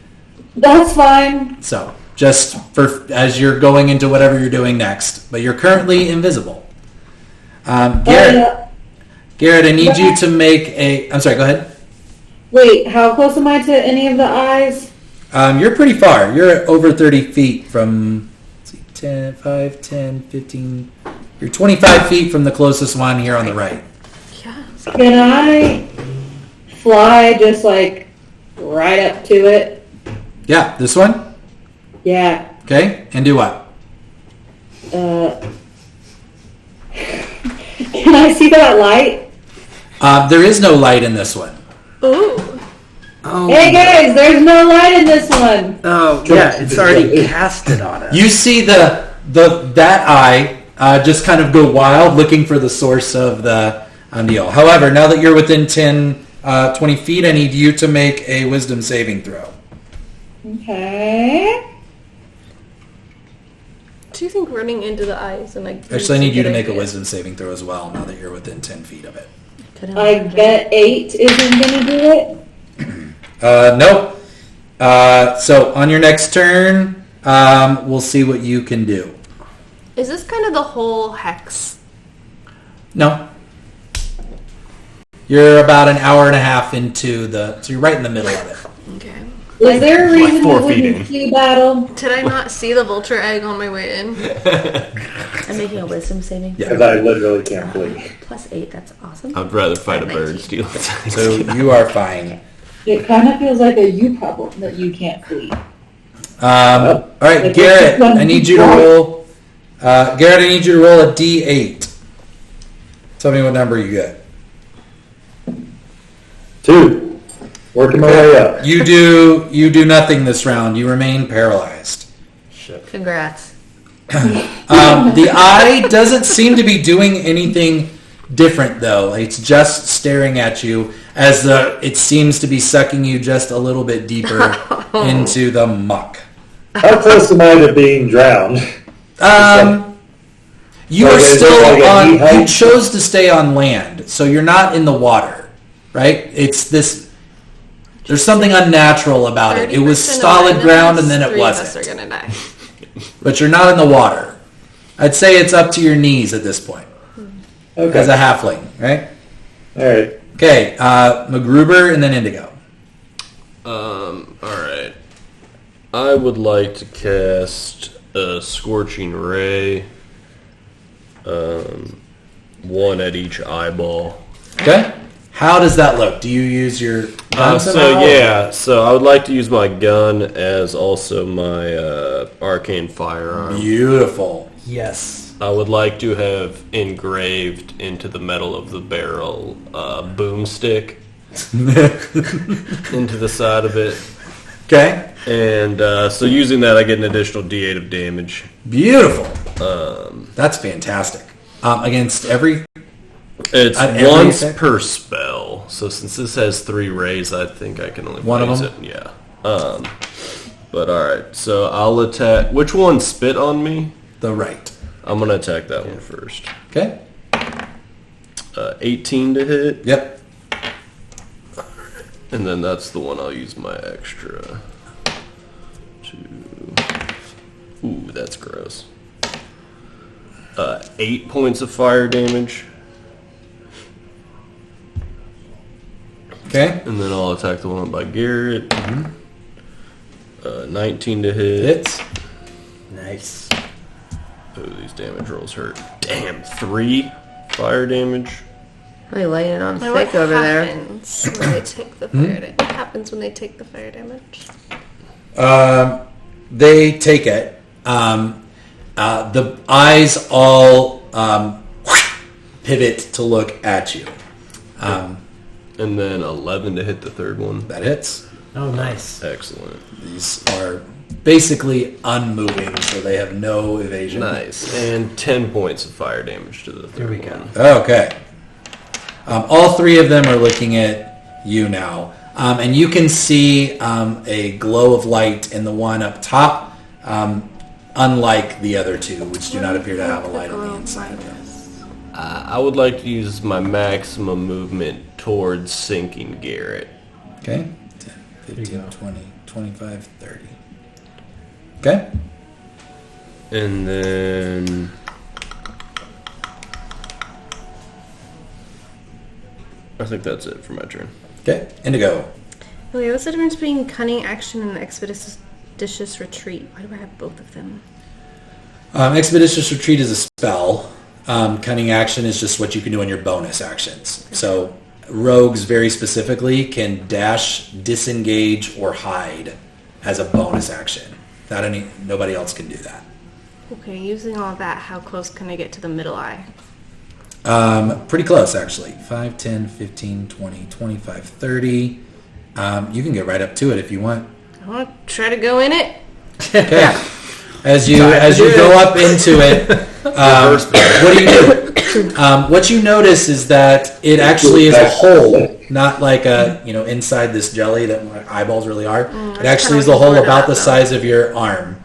Speaker 2: That's fine.
Speaker 1: So, just for as you're going into whatever you're doing next. But you're currently invisible. Garrett, I need you to make a... I'm sorry, go ahead.
Speaker 2: Wait, how close am I to any of the eyes?
Speaker 1: You're pretty far. You're at over 30 feet from... Let's see, 10, 5, 10, 15... You're 25 feet from the closest one here on the right.
Speaker 2: Can I fly just like right up to it?
Speaker 1: Yeah, this one?
Speaker 2: Yeah.
Speaker 1: Okay, and do what?
Speaker 2: Can I see that light?
Speaker 1: There is no light in this one.
Speaker 8: Ooh.
Speaker 3: Oh,
Speaker 2: Hey guys, there's no light in this one.
Speaker 3: oh yeah, it's already casted on us.
Speaker 1: You see that eye just kind of go wild looking for the source of the deal. However, now that you're within 10, 20 feet, I need you to make a wisdom saving throw.
Speaker 2: Okay.
Speaker 8: Do you think running into the eyes and like...
Speaker 1: Actually, I need you to make a
Speaker 8: idea?
Speaker 1: wisdom saving throw as well now that you're within 10 feet of it.
Speaker 2: I bet 8 isn't gonna do it.
Speaker 1: Nope. So on your next turn, we'll see what you can do.
Speaker 8: Is this kind of the whole hex?
Speaker 1: No. You're about an hour and a half into so you're right in the middle of it.
Speaker 8: Okay.
Speaker 2: Was there a reason
Speaker 4: 4
Speaker 2: it
Speaker 4: feet
Speaker 2: wouldn't
Speaker 4: in.
Speaker 2: see battle?
Speaker 8: Did I not see the vulture egg on my way in?
Speaker 5: I'm making a wisdom saving.
Speaker 1: Yeah.
Speaker 6: Because I literally can't flee.
Speaker 5: Plus 8, that's awesome.
Speaker 4: I'd rather fight a bird
Speaker 5: 19.
Speaker 4: steal.
Speaker 1: So you are fine.
Speaker 2: It kind of feels like a you problem that you can't flee.
Speaker 1: All right, Garrett, I need you to roll. Garrett, I need you to roll a D8. Tell me what number you get.
Speaker 6: 2. Working my way up.
Speaker 1: You do nothing this round. You remain paralyzed.
Speaker 5: Congrats.
Speaker 1: The eye doesn't seem to be doing anything different, though. It's just staring at you as it seems to be sucking you just a little bit deeper into the muck.
Speaker 6: How close am I to being drowned?
Speaker 1: You
Speaker 6: Like,
Speaker 1: are
Speaker 6: is it
Speaker 1: still
Speaker 6: like a
Speaker 1: on.
Speaker 6: knee height?
Speaker 1: You chose to stay on land, so you're not in the water, right? It's this. There's something unnatural about it. It was
Speaker 8: 30% of
Speaker 1: solid
Speaker 8: nine
Speaker 1: ground,
Speaker 8: of
Speaker 1: and then
Speaker 8: us,
Speaker 1: it
Speaker 8: three of us are
Speaker 1: wasn't.
Speaker 8: gonna die.
Speaker 1: But you're not in the water. I'd say it's up to your knees at this point
Speaker 6: Okay.
Speaker 1: as a halfling, right?
Speaker 6: All right.
Speaker 1: Okay, MacGruber and then Indigo.
Speaker 4: Alright. I would like to cast a Scorching Ray. One at each eyeball.
Speaker 1: Okay. How does that look? Do you use your gun
Speaker 4: So
Speaker 1: somehow?
Speaker 4: yeah, so I would like to use my gun as also my arcane firearm.
Speaker 1: Beautiful.
Speaker 9: Yes.
Speaker 4: I would like to have engraved into the metal of the barrel boomstick into the side of it.
Speaker 1: Okay.
Speaker 4: And so using that, I get an additional D8 of damage.
Speaker 1: Beautiful. That's fantastic. Against every...
Speaker 4: It's
Speaker 1: every
Speaker 4: once
Speaker 1: effect?
Speaker 4: per spell. So since this has 3 rays, I think I can only
Speaker 1: One of
Speaker 4: use
Speaker 1: them?
Speaker 4: it. Yeah. But alright, so I'll attack... Which one spit on me?
Speaker 1: The right.
Speaker 4: I'm going to attack that one first.
Speaker 1: Okay.
Speaker 4: 18 to hit.
Speaker 1: Yep.
Speaker 4: And then that's the one I'll use my extra to... Ooh, that's gross. 8 points of fire damage.
Speaker 1: Okay.
Speaker 4: And then I'll attack the one by Garrett. 19 to hit.
Speaker 1: Hits.
Speaker 9: Nice.
Speaker 4: Oh, these damage rolls hurt. Damn, 3 fire damage.
Speaker 5: Really laying it on
Speaker 8: Now, what
Speaker 5: thick over there.
Speaker 8: happens when they take the fire damage? What happens when they take the fire damage?
Speaker 1: They take it. The eyes all pivot to look at you.
Speaker 4: And then 11 to hit the third one.
Speaker 1: That hits.
Speaker 9: Oh, nice.
Speaker 4: Excellent.
Speaker 1: These are basically unmoving, so they have no evasion.
Speaker 4: Nice. And 10 points of fire damage to the third
Speaker 9: There we go.
Speaker 4: one.
Speaker 1: Okay. All 3 of them are looking at you now. And you can see a glow of light in the one up top, unlike the other 2, which do not appear to have a light on the inside of them.
Speaker 4: I would like to use my maximum movement towards sinking Garrett.
Speaker 1: Okay. 10, 15, 20, 25, 30. Okay.
Speaker 4: And then... I think that's it for my turn.
Speaker 1: Okay. Indigo.
Speaker 8: Okay, what's the difference between cunning action and expeditious retreat? Why do I have both of them?
Speaker 1: Expeditious Retreat is a spell. Cunning Action is just what you can do on your bonus actions. So rogues very specifically can dash, disengage, or hide as a bonus action. Nobody else can do that.
Speaker 8: Okay, using all that, how close can I get to the middle eye?
Speaker 1: Pretty close, actually. 5, 10, 15, 20, 25, 30. You can get right up to it if you want.
Speaker 8: I want to try to go in it.
Speaker 1: Okay. As you go up into it, what do you do? What you notice is that it actually is a hole, not like inside this jelly that my eyeballs really are. It actually is a hole about the size of your arm,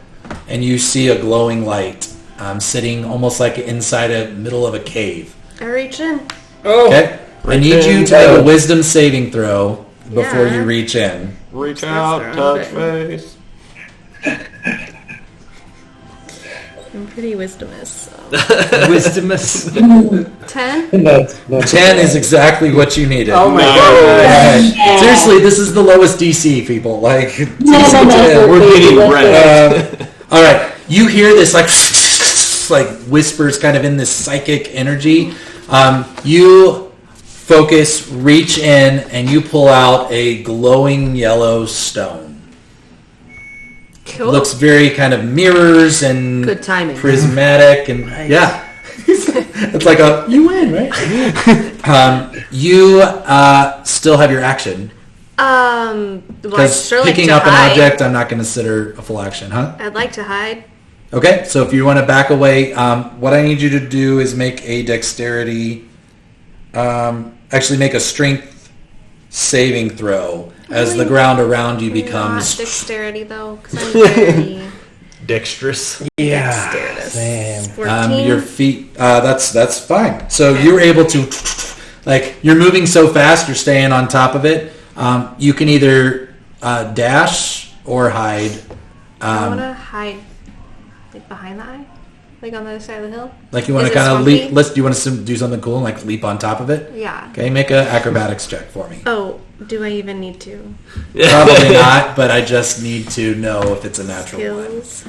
Speaker 1: and you see a glowing light sitting almost like inside the middle of a cave.
Speaker 8: I reach in.
Speaker 1: Okay, I need you to make a wisdom saving throw before
Speaker 8: Yeah.
Speaker 1: you reach in.
Speaker 4: Reach out, touch face.
Speaker 8: I'm pretty wisdomous. So.
Speaker 9: Wisdomous.
Speaker 8: 10?
Speaker 6: No.
Speaker 1: 10 is exactly what you needed.
Speaker 9: Oh my
Speaker 1: All
Speaker 9: god.
Speaker 1: right. Seriously, this is the lowest DC, people. Like, DC 10.
Speaker 4: We're getting wrecked.
Speaker 1: All right, you hear this like whispers, kind of in this psychic energy. You focus, reach in, and you pull out a glowing yellow stone.
Speaker 5: Cool.
Speaker 1: Looks very kind of mirrors and
Speaker 5: Good timing.
Speaker 1: prismatic, and yeah, it's like you win, right? You still have your action.
Speaker 8: Well, I
Speaker 1: Because
Speaker 8: sure like
Speaker 1: picking
Speaker 8: to
Speaker 1: up an
Speaker 8: hide.
Speaker 1: object, I'm not going to consider a full action, huh?
Speaker 8: I'd like to hide.
Speaker 1: Okay, so if you want to back away, what I need you to do is make a dexterity, actually make a strength saving throw as the ground around you
Speaker 8: Not
Speaker 1: becomes...
Speaker 8: dexterity, though, because I'm very...
Speaker 4: dexterous.
Speaker 9: Yeah.
Speaker 8: Dexterous.
Speaker 9: Same.
Speaker 8: 14.
Speaker 1: Your feet. That's fine. So you're able to, like, you're moving so fast, you're staying on top of it. You can either dash or hide.
Speaker 8: I want to hide, like, behind the eye, like on the other side of the hill.
Speaker 1: Like you want
Speaker 8: Is
Speaker 1: to
Speaker 8: it
Speaker 1: kind of
Speaker 8: swampy?
Speaker 1: leap. Do you want to do something cool and like leap on top of it?
Speaker 8: Yeah.
Speaker 1: Okay, make an acrobatics check for me.
Speaker 8: Oh, do I even need to?
Speaker 1: Probably not, but I just need to know if it's a natural one.
Speaker 8: Skills.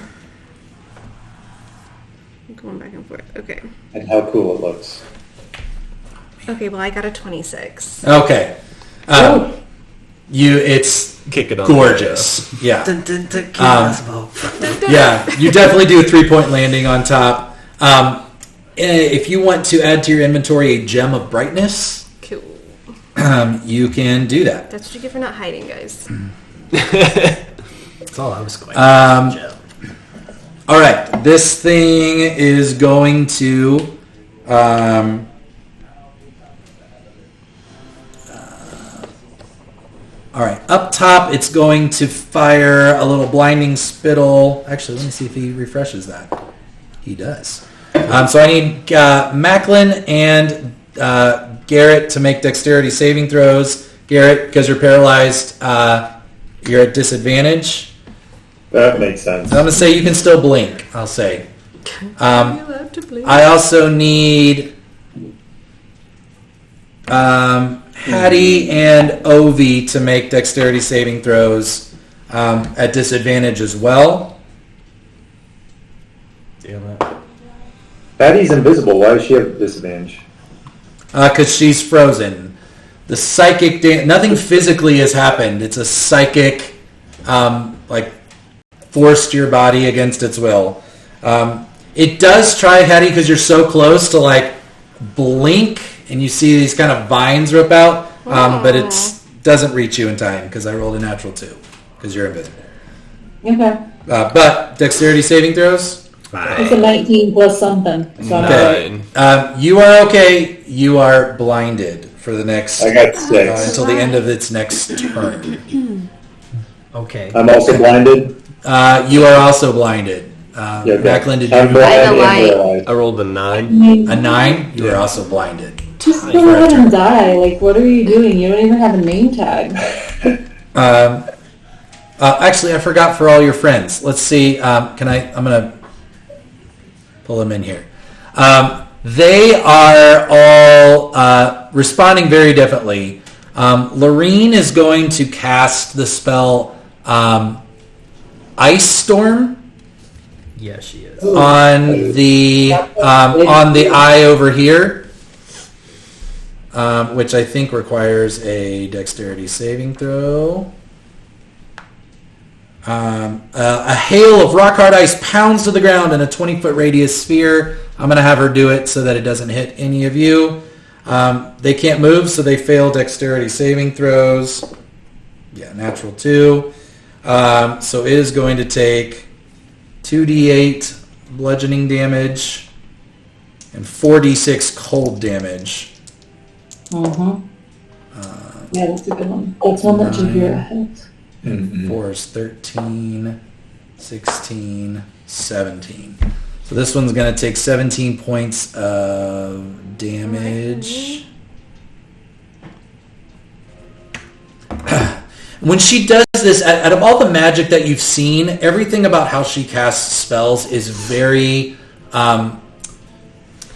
Speaker 8: I'm going back and forth. Okay.
Speaker 6: And how cool it looks.
Speaker 8: Okay, well, I got a 26.
Speaker 1: Okay. It's
Speaker 4: Kick it on.
Speaker 1: gorgeous. Yeah.
Speaker 9: Possible.
Speaker 1: Yeah, you definitely do a 3-point landing on top. If you want to add to your inventory a gem of brightness,
Speaker 8: Cool.
Speaker 1: you can do that.
Speaker 8: That's what you get for not hiding, guys.
Speaker 3: That's all I was going.
Speaker 1: All right, this thing is going to. All right, up top, it's going to fire a little blinding spittle. Actually, let me see if he refreshes that. He does. So I need Macklin and Garrett to make dexterity saving throws. Garrett, because you're paralyzed, you're at disadvantage.
Speaker 6: That makes sense.
Speaker 1: So I'm going to say you can still blink, I'll say.
Speaker 8: allowed to blink?
Speaker 1: I also need Hattie and Ovi to make dexterity saving throws at disadvantage as well.
Speaker 4: Damn it.
Speaker 6: Patty's invisible. Why does she have disadvantage?
Speaker 1: Because she's frozen. The psychic, nothing physically has happened. It's a psychic, like, forced your body against its will. It does try, Hattie, because you're so close to, like, blink, and you see these kind of vines rip out, but it doesn't reach you in time, because I rolled a natural 2, because you're invisible.
Speaker 2: Okay.
Speaker 1: But dexterity saving throws?
Speaker 2: It's a 19 plus something. So I'm
Speaker 1: Okay.
Speaker 4: Nine.
Speaker 1: You are okay. You are blinded for the next...
Speaker 6: I got 6.
Speaker 1: until the end of its next turn.
Speaker 3: Okay.
Speaker 6: I'm also blinded.
Speaker 1: You are also blinded.
Speaker 6: Yeah, okay.
Speaker 1: Macklin, did
Speaker 6: I'm
Speaker 1: you
Speaker 6: blind
Speaker 5: I
Speaker 6: and
Speaker 5: light.
Speaker 6: paralyzed.
Speaker 4: I rolled a 9.
Speaker 1: a 9? You are also blinded.
Speaker 2: Just go ahead and die. Like, what are you doing? You don't even have a name tag.
Speaker 1: Actually, I forgot for all your friends. Let's see. I'm going to pull them in here. They are all responding very differently. Lorene is going to cast the spell Ice Storm
Speaker 3: Yeah, she is.
Speaker 1: on the eye over here, which I think requires a dexterity saving throw. A hail of rock hard ice pounds to the ground in a 20-foot radius sphere. I'm going to have her do it so that it doesn't hit any of you. They can't move, so they fail dexterity saving throws. Yeah, natural 2. So it is going to take 2d8 bludgeoning damage and 4d6 cold damage.
Speaker 2: Yeah, that's a good one. That's one that Jahira has.
Speaker 1: And 4 is 13, 16, 17. So this one's going to take 17 points of damage. When she does this, out of all the magic that you've seen, everything about how she casts spells is very...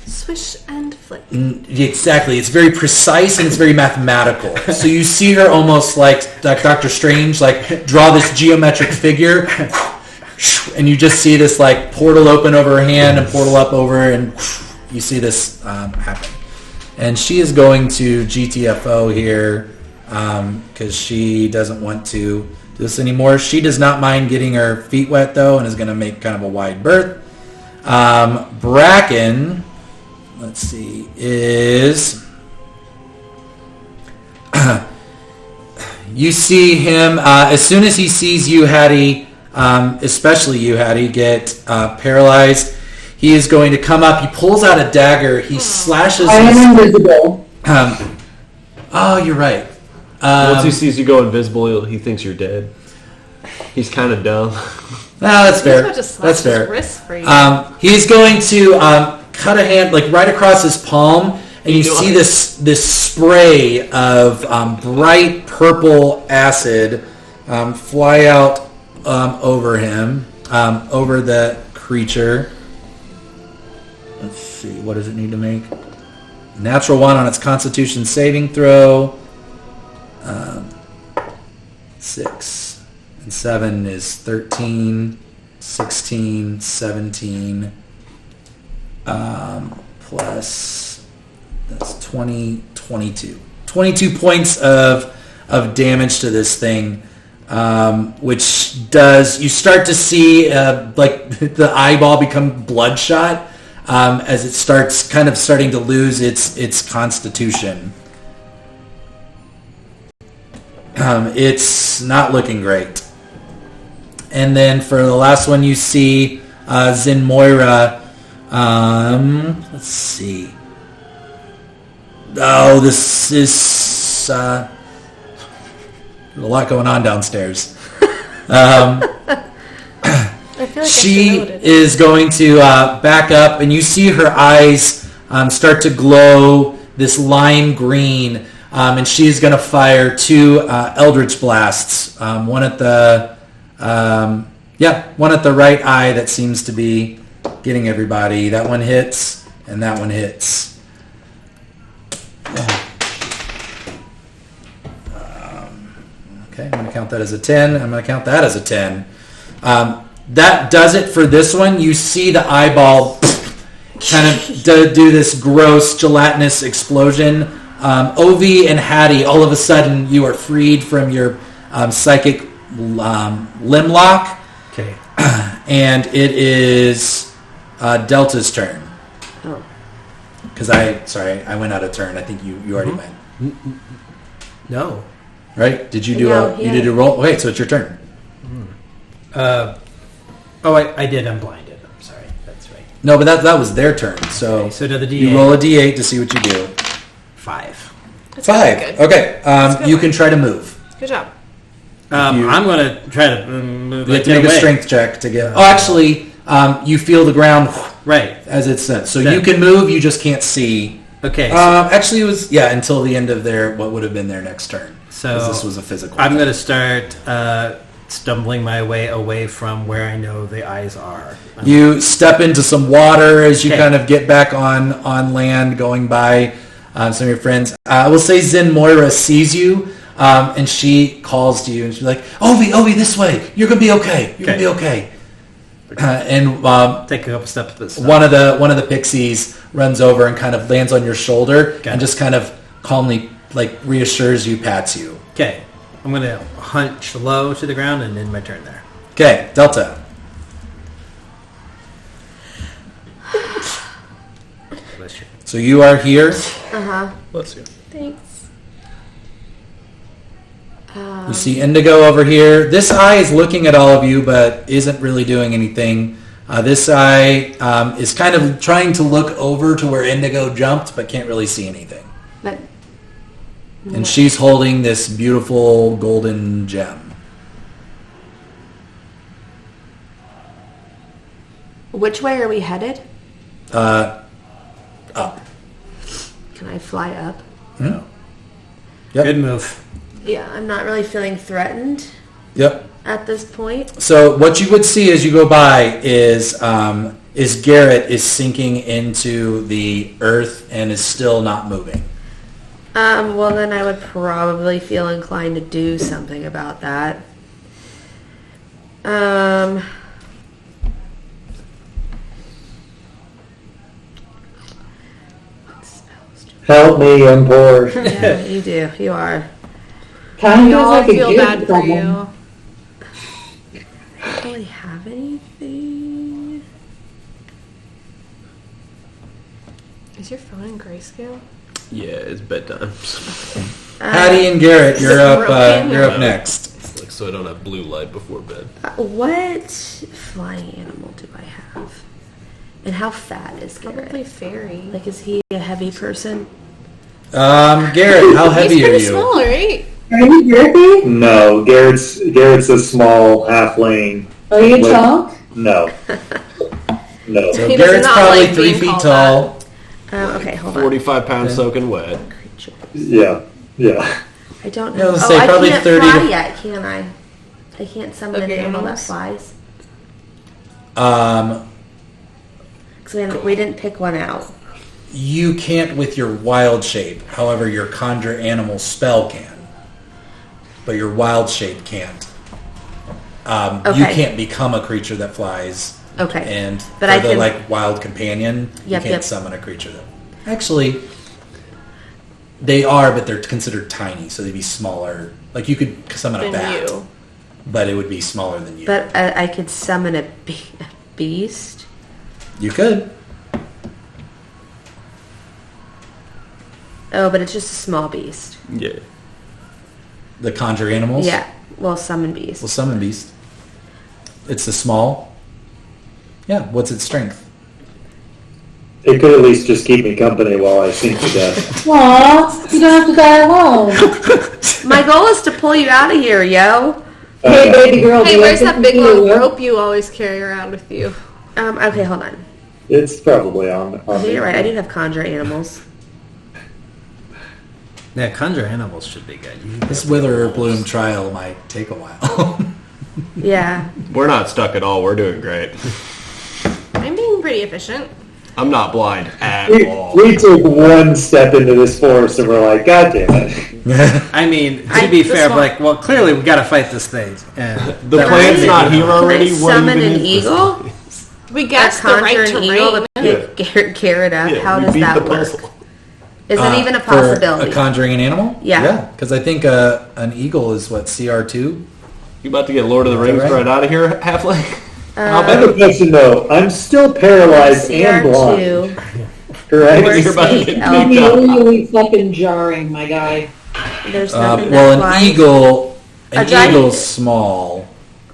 Speaker 8: Swish and flick.
Speaker 1: Exactly. It's very precise and it's very mathematical. So you see her almost like Dr. Strange, like draw this geometric figure, and you just see this like portal open over her hand and portal up over, and you see this happen. And she is going to GTFO here because she doesn't want to do this anymore. She does not mind getting her feet wet though, and is going to make kind of a wide berth. Bracken, let's see, is you see him as soon as he sees you, Hattie, especially you, Hattie, get paralyzed. He is going to come up. He pulls out a dagger. He slashes.
Speaker 2: I am invisible.
Speaker 1: Oh, you're right.
Speaker 4: Once he sees you go invisible, he thinks you're dead. He's kind of dumb.
Speaker 1: That's
Speaker 8: He's
Speaker 1: fair.
Speaker 8: about to slash
Speaker 1: That's
Speaker 8: his
Speaker 1: fair.
Speaker 8: wrist for you.
Speaker 1: He's going to cut a hand like right across his palm, and you see this spray of bright purple acid fly out over him, over the creature. Let's see, what does it need to make? Natural 1 on its Constitution saving throw. 6 and 7 is 13, 16, 17, plus that's 20, 22. 22 points of damage to this thing, which does, you start to see like the eyeball become bloodshot as it starting to lose its constitution. It's not looking great. And then for the last one, you see Zin Moira. Let's see. Oh, this is a lot going on downstairs.
Speaker 8: I feel like
Speaker 1: She
Speaker 8: I should know
Speaker 1: is going to back up, and you see her eyes start to glow this lime green, and she's going to fire 2 Eldritch Blasts. One at the right eye that seems to be getting everybody. That one hits, and that one hits. Okay, I'm going to count that as a 10. I'm going to count that as a 10. That does it for this one. You see the eyeball kind of do this gross gelatinous explosion. Ovi and Hattie, all of a sudden you are freed from your psychic limb lock.
Speaker 3: Okay.
Speaker 1: And it is Delta's turn.
Speaker 5: Oh.
Speaker 1: Because I went out of turn. I think you already went.
Speaker 3: No.
Speaker 1: Right? Did you do
Speaker 5: No,
Speaker 1: you did a roll? Okay, so it's your turn.
Speaker 3: I did. I'm blinded. I'm sorry. That's right.
Speaker 1: No, but that was their turn. So,
Speaker 3: Okay, so to the D8.
Speaker 1: you roll a d8 to see what you do.
Speaker 3: 5.
Speaker 1: 5.
Speaker 8: good.
Speaker 1: Okay.
Speaker 8: good
Speaker 1: You
Speaker 8: one.
Speaker 1: can try to move.
Speaker 8: Good job.
Speaker 1: You-
Speaker 3: I'm going to try to move.
Speaker 1: You have to
Speaker 3: get
Speaker 1: make a
Speaker 3: away.
Speaker 1: strength check to get. Oh, actually, you feel the ground
Speaker 3: Right.
Speaker 1: as it's sent. So
Speaker 3: Yeah.
Speaker 1: you can move. You just can't see.
Speaker 3: Okay.
Speaker 1: Actually, it was until the end of what would have been their next turn.
Speaker 3: So
Speaker 1: 'Cause this was a physical.
Speaker 3: I'm
Speaker 1: thing.
Speaker 3: going to start stumbling my way away from where I know the eyes are.
Speaker 1: You step into some water as you
Speaker 3: Okay.
Speaker 1: kind of get back on land, going by some of your friends. I will say Zin Moira sees you, and she calls to you, and she's like, Ovi, this way. You're going to be okay. You're going to be okay. And
Speaker 3: Take a couple steps to the side.
Speaker 1: one of the pixies runs over and kind of lands on your shoulder
Speaker 3: Got
Speaker 1: and
Speaker 3: it.
Speaker 1: just kind of calmly reassures you, pats you.
Speaker 3: Okay. I'm going to hunch low to the ground and end my turn there.
Speaker 1: Okay, Delta.
Speaker 3: Bless you.
Speaker 1: So you are here.
Speaker 4: Bless you.
Speaker 8: Thanks.
Speaker 1: You see Indigo over here. This eye is looking at all of you, but isn't really doing anything. This eye is kind of trying to look over to where Indigo jumped, but can't really see anything.
Speaker 5: But
Speaker 1: And she's holding this beautiful golden gem.
Speaker 5: which way are we headed?
Speaker 1: Up.
Speaker 5: Can I fly up?
Speaker 1: Yep.
Speaker 3: Good move.
Speaker 5: Yeah, I'm not really feeling threatened
Speaker 1: Yep.
Speaker 5: at this point.
Speaker 1: So what you would see as you go by is Garrett is sinking into the earth and is still not moving.
Speaker 5: Well, then I would probably feel inclined to do something about that. What spells do
Speaker 6: Help me, I'm poor.
Speaker 5: Yeah, you do. You are.
Speaker 2: Kind
Speaker 8: We
Speaker 2: of
Speaker 8: all
Speaker 2: like a
Speaker 8: feel
Speaker 2: gift
Speaker 8: bad for
Speaker 2: from
Speaker 8: you.
Speaker 2: them.
Speaker 5: I don't really have anything.
Speaker 8: Is your phone in grayscale?
Speaker 4: Yeah, it's bedtime.
Speaker 1: Patty and Garrett, you're up.
Speaker 8: broken?
Speaker 1: You're up next.
Speaker 4: It's like so I don't have blue light before bed.
Speaker 5: What flying animal do I have? And how fat is Garrett?
Speaker 8: Probably fairy.
Speaker 5: Like, is he a heavy person?
Speaker 1: Garrett, how heavy
Speaker 8: He's
Speaker 1: are
Speaker 8: pretty
Speaker 1: you?
Speaker 8: small, right?
Speaker 2: Are you girthy?
Speaker 6: No, Garrett's a small halfling.
Speaker 2: Are you tall?
Speaker 6: No. No.
Speaker 1: So
Speaker 8: He does
Speaker 1: Garrett's
Speaker 8: not
Speaker 1: probably
Speaker 8: like
Speaker 1: 3
Speaker 8: being
Speaker 1: feet
Speaker 8: called
Speaker 1: tall.
Speaker 5: Okay, hold on.
Speaker 4: 45 pounds soaking wet.
Speaker 6: Yeah. Yeah.
Speaker 5: I don't
Speaker 1: Yeah,
Speaker 5: know.
Speaker 1: let's
Speaker 5: Oh,
Speaker 1: say
Speaker 5: I
Speaker 1: probably
Speaker 5: can't
Speaker 1: 30
Speaker 5: fly
Speaker 1: to-
Speaker 5: yet, can I? I can't summon an
Speaker 8: Okay,
Speaker 5: animal that
Speaker 8: animals.
Speaker 5: flies.
Speaker 1: Um,
Speaker 5: Because we didn't pick one out.
Speaker 1: you can't with your wild shape. However, your conjure animal spell can. But your wild shape can't. You
Speaker 5: Okay.
Speaker 1: can't become a creature that flies.
Speaker 5: Okay.
Speaker 1: And
Speaker 5: But
Speaker 1: for
Speaker 5: I
Speaker 1: the
Speaker 5: can-
Speaker 1: like wild companion, you
Speaker 5: Yep,
Speaker 1: can't
Speaker 5: yep.
Speaker 1: summon a creature that. Actually, they are, but they're considered tiny, so they'd be smaller. Like you could summon a
Speaker 8: Than
Speaker 1: bat,
Speaker 8: you.
Speaker 1: but it would be smaller than you.
Speaker 5: But I could summon a beast.
Speaker 1: You could.
Speaker 5: Oh, but it's just a small beast.
Speaker 4: Yeah.
Speaker 1: The conjure animals.
Speaker 5: Yeah. Well, summon beast.
Speaker 1: Well, summon beast. It's the small. Yeah. What's its strength?
Speaker 6: It could at least just keep me company while I sink to death.
Speaker 2: Aw, you don't have to die alone.
Speaker 5: My goal is to pull you out of here, yo.
Speaker 2: Hey, baby girl.
Speaker 8: Hey,
Speaker 2: do you
Speaker 8: where's
Speaker 2: have
Speaker 8: that big
Speaker 2: something to
Speaker 8: long
Speaker 2: do?
Speaker 8: rope you always carry around with you?
Speaker 5: Okay, hold on.
Speaker 6: It's probably on me.
Speaker 5: You're right. I do have conjure animals.
Speaker 3: Yeah, conjure animals should be good.
Speaker 1: This wither or bloom trial might take a while.
Speaker 5: Yeah.
Speaker 4: We're not stuck at all. We're doing great.
Speaker 8: I'm being pretty efficient.
Speaker 4: I'm not blind at all.
Speaker 6: We took one step into this forest and we're like, God damn it.
Speaker 3: I mean, to be fair, like, well, clearly we got to fight this thing. And
Speaker 4: The
Speaker 3: that
Speaker 4: plan's
Speaker 3: was-
Speaker 4: not here
Speaker 5: Can I
Speaker 4: already. What
Speaker 5: summon
Speaker 4: even
Speaker 5: an
Speaker 4: is this?
Speaker 5: eagle?
Speaker 8: We guessed the
Speaker 5: Conjure
Speaker 8: right
Speaker 5: an eagle to
Speaker 8: terrain.
Speaker 5: pick Garrett up.
Speaker 4: Yeah,
Speaker 5: How
Speaker 4: we
Speaker 5: does
Speaker 4: beat
Speaker 5: that
Speaker 4: the
Speaker 5: work?
Speaker 4: puzzle.
Speaker 5: Is it even a
Speaker 1: For
Speaker 5: possibility?
Speaker 1: a conjuring an animal?
Speaker 5: Yeah.
Speaker 1: Yeah, because I think an eagle is what, CR2?
Speaker 4: You about to get Lord of the Rings
Speaker 1: Right.
Speaker 4: right out of here, Halfling?
Speaker 6: I have a question though. I'm still paralyzed and blind.
Speaker 5: CR2.
Speaker 6: Correct?
Speaker 5: Or
Speaker 4: You're about to
Speaker 5: snake,
Speaker 4: get
Speaker 5: elk.
Speaker 4: picked up.
Speaker 2: Really fucking jarring, my guy.
Speaker 5: There's nothing
Speaker 1: Well,
Speaker 5: that
Speaker 1: an
Speaker 5: flies.
Speaker 1: eagle,
Speaker 5: A
Speaker 1: an
Speaker 5: giant-
Speaker 1: eagle's small,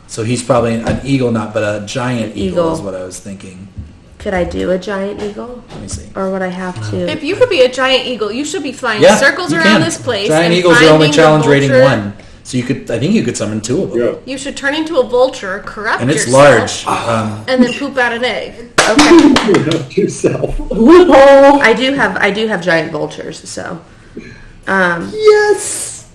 Speaker 1: so he's probably an eagle, not, but a giant eagle
Speaker 5: Eagle.
Speaker 1: is what I was thinking.
Speaker 5: Could I do a giant eagle?
Speaker 1: Let me see.
Speaker 5: Or would I have to?
Speaker 8: If you could be a giant eagle, you should be flying
Speaker 1: Yeah,
Speaker 8: circles
Speaker 1: you
Speaker 8: around
Speaker 1: can.
Speaker 8: this place.
Speaker 1: Giant
Speaker 8: and
Speaker 1: eagles are only
Speaker 8: finding the
Speaker 1: challenge rating
Speaker 8: vulture.
Speaker 1: 1, so you could. I think you could summon 2 of them,
Speaker 6: Yeah.
Speaker 8: You should turn into a vulture, corrupt
Speaker 1: and it's
Speaker 8: yourself,
Speaker 1: large.
Speaker 8: and then poop out an egg.
Speaker 5: Okay.
Speaker 6: Note yourself.
Speaker 2: Loophole.
Speaker 5: I do have giant vultures, so.
Speaker 1: Yes.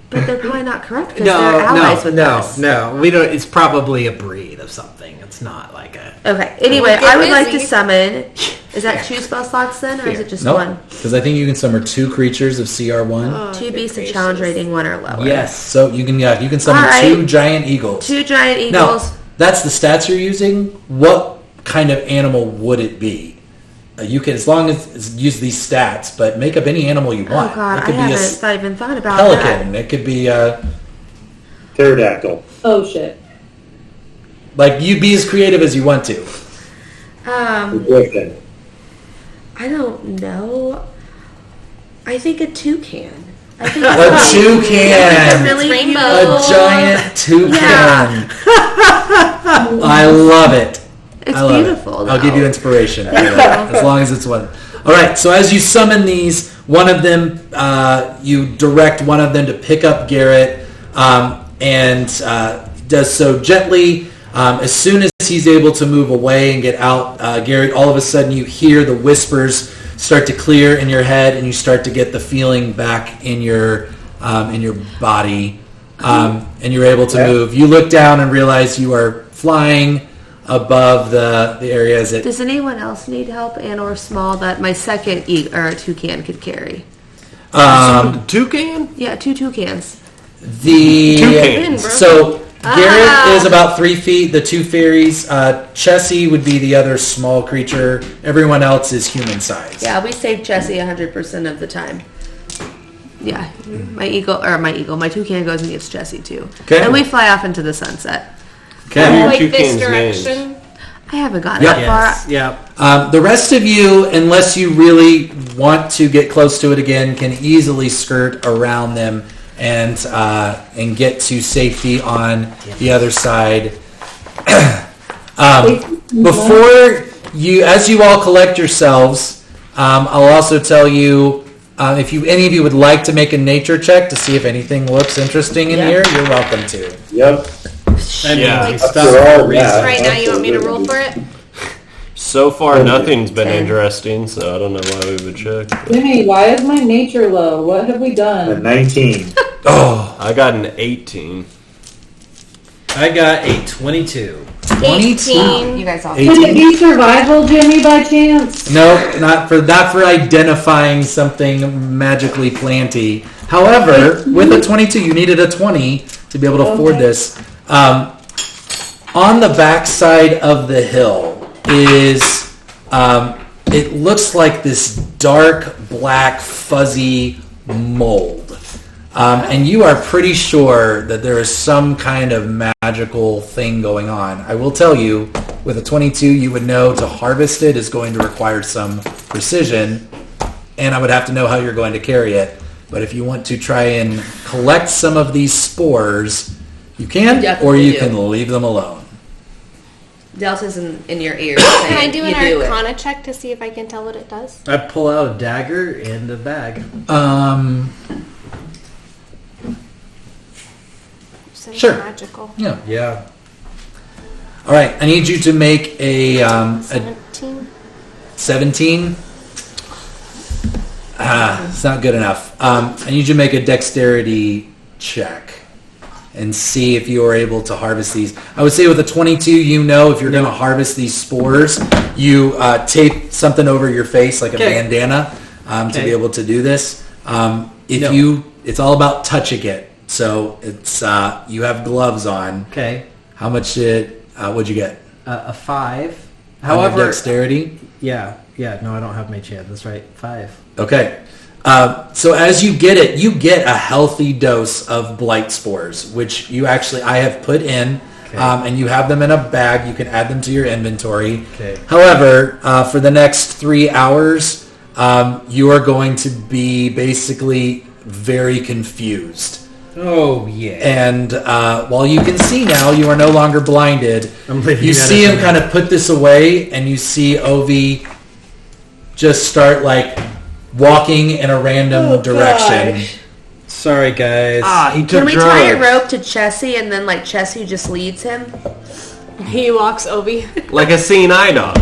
Speaker 5: But they're probably not corrupt because
Speaker 3: No,
Speaker 5: they're allies with
Speaker 3: no,
Speaker 5: us.
Speaker 3: no. We don't. It's probably a breed of something. It's not like a.
Speaker 5: Okay. Anyway,
Speaker 8: Get
Speaker 5: I would like to
Speaker 8: busy.
Speaker 5: summon. Is that 2 spell slots then, or is it just
Speaker 1: No,
Speaker 5: one?
Speaker 1: because I think you can summon 2 creatures of CR1.
Speaker 8: Oh,
Speaker 5: 2
Speaker 8: good
Speaker 5: beasts of
Speaker 8: gracious.
Speaker 5: challenge rating 1 or lower.
Speaker 3: Yes.
Speaker 1: So you can summon
Speaker 5: All right.
Speaker 1: 2 giant eagles.
Speaker 5: 2 giant
Speaker 1: Now,
Speaker 5: eagles.
Speaker 1: that's the stats you're using. What kind of animal would it be? You can, as long as use these stats, but make up any animal you want.
Speaker 5: Oh God,
Speaker 1: it
Speaker 5: I
Speaker 1: could be a
Speaker 5: haven't even thought about that.
Speaker 1: pelican. It could be
Speaker 6: Pterodactyl.
Speaker 2: Oh shit.
Speaker 1: like you be as creative as you want to.
Speaker 6: Griffin.
Speaker 5: I don't know. I think a toucan. I think
Speaker 1: A toucan.
Speaker 5: really
Speaker 8: It's rainbow.
Speaker 1: A
Speaker 5: beautiful.
Speaker 1: giant toucan.
Speaker 5: Yeah.
Speaker 1: I love it.
Speaker 5: It's
Speaker 1: I love
Speaker 5: beautiful.
Speaker 1: It. I'll give you
Speaker 5: though.
Speaker 1: inspiration for that, as long as it's one. All right. So as you summon these, one of them, you direct one of them to pick up Garrett, and does so gently. As soon as he's able to move away and get out, Garrett, all of a sudden you hear the whispers start to clear in your head, and you start to get the feeling back in your body, and you're able to move. You look down and realize you are flying above the area. As it
Speaker 5: Does anyone else need help and or small that my second toucan could carry?
Speaker 4: Toucan?
Speaker 5: Yeah, 2 toucans.
Speaker 4: Toucans.
Speaker 1: So Garrett is about 3 feet. The 2 fairies. Chessie would be the other small creature. Everyone else is human size.
Speaker 5: Yeah, we save Jessie 100% of the time. Yeah, my toucan goes and gets Jessie too.
Speaker 1: Okay.
Speaker 5: And we fly off into the sunset.
Speaker 1: Okay.
Speaker 8: Like this
Speaker 4: toucan's
Speaker 8: direction.
Speaker 5: I haven't gotten
Speaker 1: Yep.
Speaker 5: that far.
Speaker 3: Yes. Yep.
Speaker 1: The rest of you, unless you really want to get close to it again, can easily skirt around them and get to safety on the other side. Before you, as you all collect yourselves, I'll also tell you if any of you would like to make a nature check to see if anything looks interesting in
Speaker 5: Yeah.
Speaker 1: here, you're welcome to.
Speaker 6: Yep.
Speaker 3: I mean,
Speaker 4: Yeah.
Speaker 3: we
Speaker 6: After
Speaker 3: stopped for
Speaker 6: all
Speaker 3: a reason.
Speaker 6: that,
Speaker 8: Right now, you want me to roll for it?
Speaker 4: So far, nothing's been
Speaker 5: 10.
Speaker 4: interesting, so I don't know why we would check.
Speaker 2: Jimmy, why is my nature low? What have we
Speaker 6: A
Speaker 2: done?
Speaker 6: 19.
Speaker 1: Oh,
Speaker 4: I got an 18.
Speaker 3: I got a 22.
Speaker 1: 22.
Speaker 5: You guys all.
Speaker 1: 18.
Speaker 2: Could it be survival, Jimmy, by chance?
Speaker 1: No, not for identifying something magically planty. However, with a 22, you needed a 20 to be able to afford
Speaker 2: Okay.
Speaker 1: this. On the backside of the hill is, it looks like this dark, black, fuzzy mold. And you are pretty sure that there is some kind of magical thing going on. I will tell you, with a 22, you would know to harvest it is going to require some precision, and I would have to know how you're going to carry it. But if you want to try and collect some of these spores, you can,
Speaker 5: You
Speaker 1: or
Speaker 5: definitely
Speaker 1: you
Speaker 5: do.
Speaker 1: can leave them alone.
Speaker 5: Delta's in your ear.
Speaker 8: Can I do an
Speaker 5: you do it.
Speaker 8: Arcana check to see if I can tell what it does?
Speaker 3: I pull out a dagger and a bag.
Speaker 8: Since
Speaker 1: Sure.
Speaker 8: Magical.
Speaker 1: Yeah.
Speaker 3: Yeah.
Speaker 1: All right, I need you to make a
Speaker 8: 17.
Speaker 1: 17. It's not good enough. I need you to make a dexterity check and see if you are able to harvest these. I would say with a 22, you know if you're going to harvest these spores, you tape something over your face like a
Speaker 3: Okay.
Speaker 1: bandana to
Speaker 3: Okay.
Speaker 1: be able to do this. If
Speaker 3: No.
Speaker 1: it's all about touching it. So it's you have gloves on.
Speaker 3: Okay.
Speaker 1: How much would you get?
Speaker 3: A 5.
Speaker 1: On your
Speaker 3: However,
Speaker 1: dexterity.
Speaker 3: yeah. No, I don't have mage hand. That's right. 5.
Speaker 1: Okay. So as you get it, you get a healthy dose of blight spores, which I have put in,
Speaker 3: Okay.
Speaker 1: and you have them in a bag. You can add them to your inventory.
Speaker 3: Okay.
Speaker 1: However, for the next 3 hours, you are going to be basically very confused.
Speaker 3: Oh, yeah.
Speaker 1: And while you can see now, you are no longer blinded.
Speaker 3: I'm leaving
Speaker 1: You
Speaker 3: that
Speaker 1: see
Speaker 3: as
Speaker 1: him
Speaker 3: a-
Speaker 1: kind of put this away, and you see Ovi just start like walking in a random direction.
Speaker 2: gosh.
Speaker 3: Sorry, guys.
Speaker 4: He
Speaker 5: Can we tie a rope to Chessie and then like Chessie just leads him?
Speaker 8: He walks Obi.
Speaker 4: Like a seeing eye dog.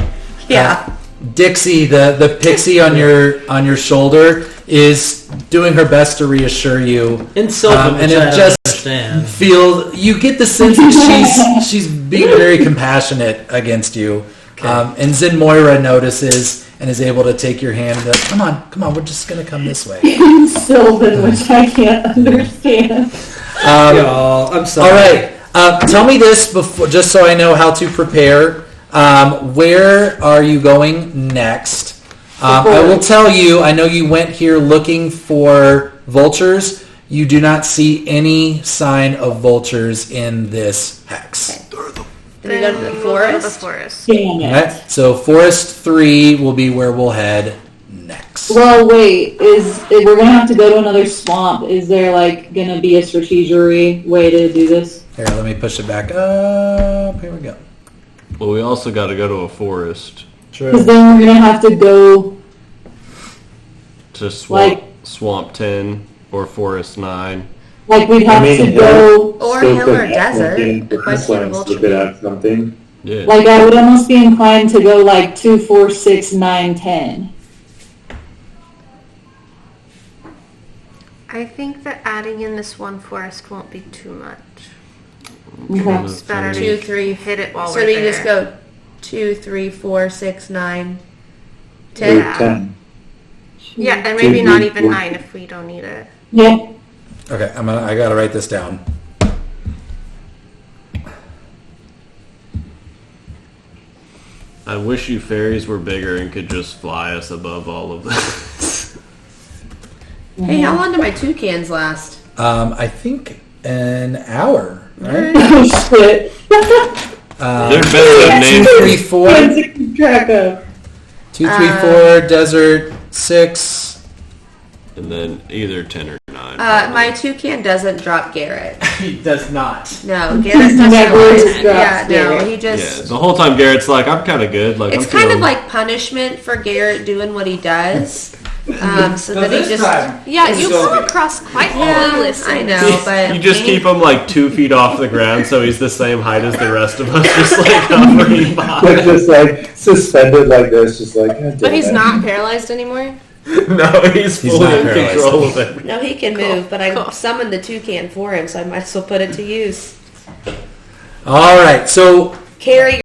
Speaker 5: Yeah.
Speaker 1: Dixie, the pixie on your shoulder, is doing her best to reassure you.
Speaker 3: In Sylvan,
Speaker 1: and
Speaker 3: which I
Speaker 1: it
Speaker 3: don't
Speaker 1: just
Speaker 3: understand.
Speaker 1: you get the sense that she's being very compassionate against you. And Zen Moira notices and is able to take your hand and goes, come on, we're just going to come this way.
Speaker 2: In Sylvan, which I can't understand.
Speaker 3: Y'all, I'm sorry.
Speaker 1: All right. Tell me this before, just so I know how to prepare. Where are you going next? I will tell you, I know you went here looking for vultures. You do not see any sign of vultures in this hex.
Speaker 5: Then we go to the
Speaker 8: The
Speaker 5: forest.
Speaker 8: forest.
Speaker 2: Damn it.
Speaker 1: Okay? So Forest 3 will be where we'll head next.
Speaker 2: Well, wait. We're gonna have to go to another swamp? Is there like gonna be a strategery way to do this?
Speaker 1: Here, let me push it back up. Here we go.
Speaker 4: Well, we also got to go to a forest
Speaker 2: Because then we're gonna have to go.
Speaker 4: to swamp,
Speaker 2: Like-
Speaker 4: swamp 10 or forest 9.
Speaker 2: Like we'd have to
Speaker 6: hill-
Speaker 2: go.
Speaker 5: Or
Speaker 6: still
Speaker 5: hill
Speaker 6: could
Speaker 5: or
Speaker 6: add
Speaker 5: desert.
Speaker 6: something.
Speaker 5: The question of
Speaker 6: Flanks
Speaker 5: vulture.
Speaker 6: could add something.
Speaker 4: Yeah.
Speaker 2: Like I would almost be inclined to go like 2, 4, 6, 9, 10.
Speaker 8: I think that adding in this one forest won't be too much.
Speaker 2: Okay.
Speaker 8: It's better
Speaker 5: 2,
Speaker 8: to
Speaker 5: 3.
Speaker 8: hit it while
Speaker 5: So
Speaker 8: we're
Speaker 5: we
Speaker 8: there.
Speaker 5: just go 2, 3, 4, 6, 9,
Speaker 6: Or
Speaker 5: 10.
Speaker 8: Yeah.
Speaker 6: 10.
Speaker 8: Yeah, and maybe not even
Speaker 6: Two,
Speaker 8: 9 if we don't need it.
Speaker 2: Yeah.
Speaker 1: Okay, I gotta write this down.
Speaker 4: I wish you fairies were bigger and could just fly us above all of this.
Speaker 5: Hey, how long do my toucans last?
Speaker 1: I think an hour. Right?
Speaker 2: Oh shit.
Speaker 4: They're better than
Speaker 1: 2,
Speaker 4: names.
Speaker 1: 3, 4.
Speaker 2: Hard to keep track of.
Speaker 1: 2, 3, 4, desert, 6.
Speaker 4: And then either 10 or 9.
Speaker 5: My toucan doesn't drop Garrett.
Speaker 3: He does not.
Speaker 5: No, Garrett doesn't.
Speaker 2: Never drops
Speaker 5: Yeah, no,
Speaker 2: Garrett.
Speaker 5: he
Speaker 4: Yeah,
Speaker 5: just.
Speaker 4: the whole time Garrett's like, I'm kind of good. Like,
Speaker 5: It's
Speaker 4: I'm
Speaker 5: kind of
Speaker 4: feeling-
Speaker 5: like punishment for Garrett doing what he does. So then he just
Speaker 8: Yeah, you come across quite clueless.
Speaker 5: I know, but
Speaker 4: You just keep him like 2 feet off the ground, so he's the same height as the rest of us, just like hovering by.
Speaker 6: Like just like suspended like this, just like. God
Speaker 8: But
Speaker 6: damn
Speaker 8: he's
Speaker 6: it.
Speaker 8: not paralyzed anymore.
Speaker 4: No, he's fully
Speaker 1: not
Speaker 4: in
Speaker 1: paralyzed.
Speaker 4: control of it.
Speaker 5: no, he can move. But I
Speaker 8: Cool.
Speaker 5: summoned the toucan for him, so I might as well put it to use.
Speaker 1: All right, so
Speaker 5: Carry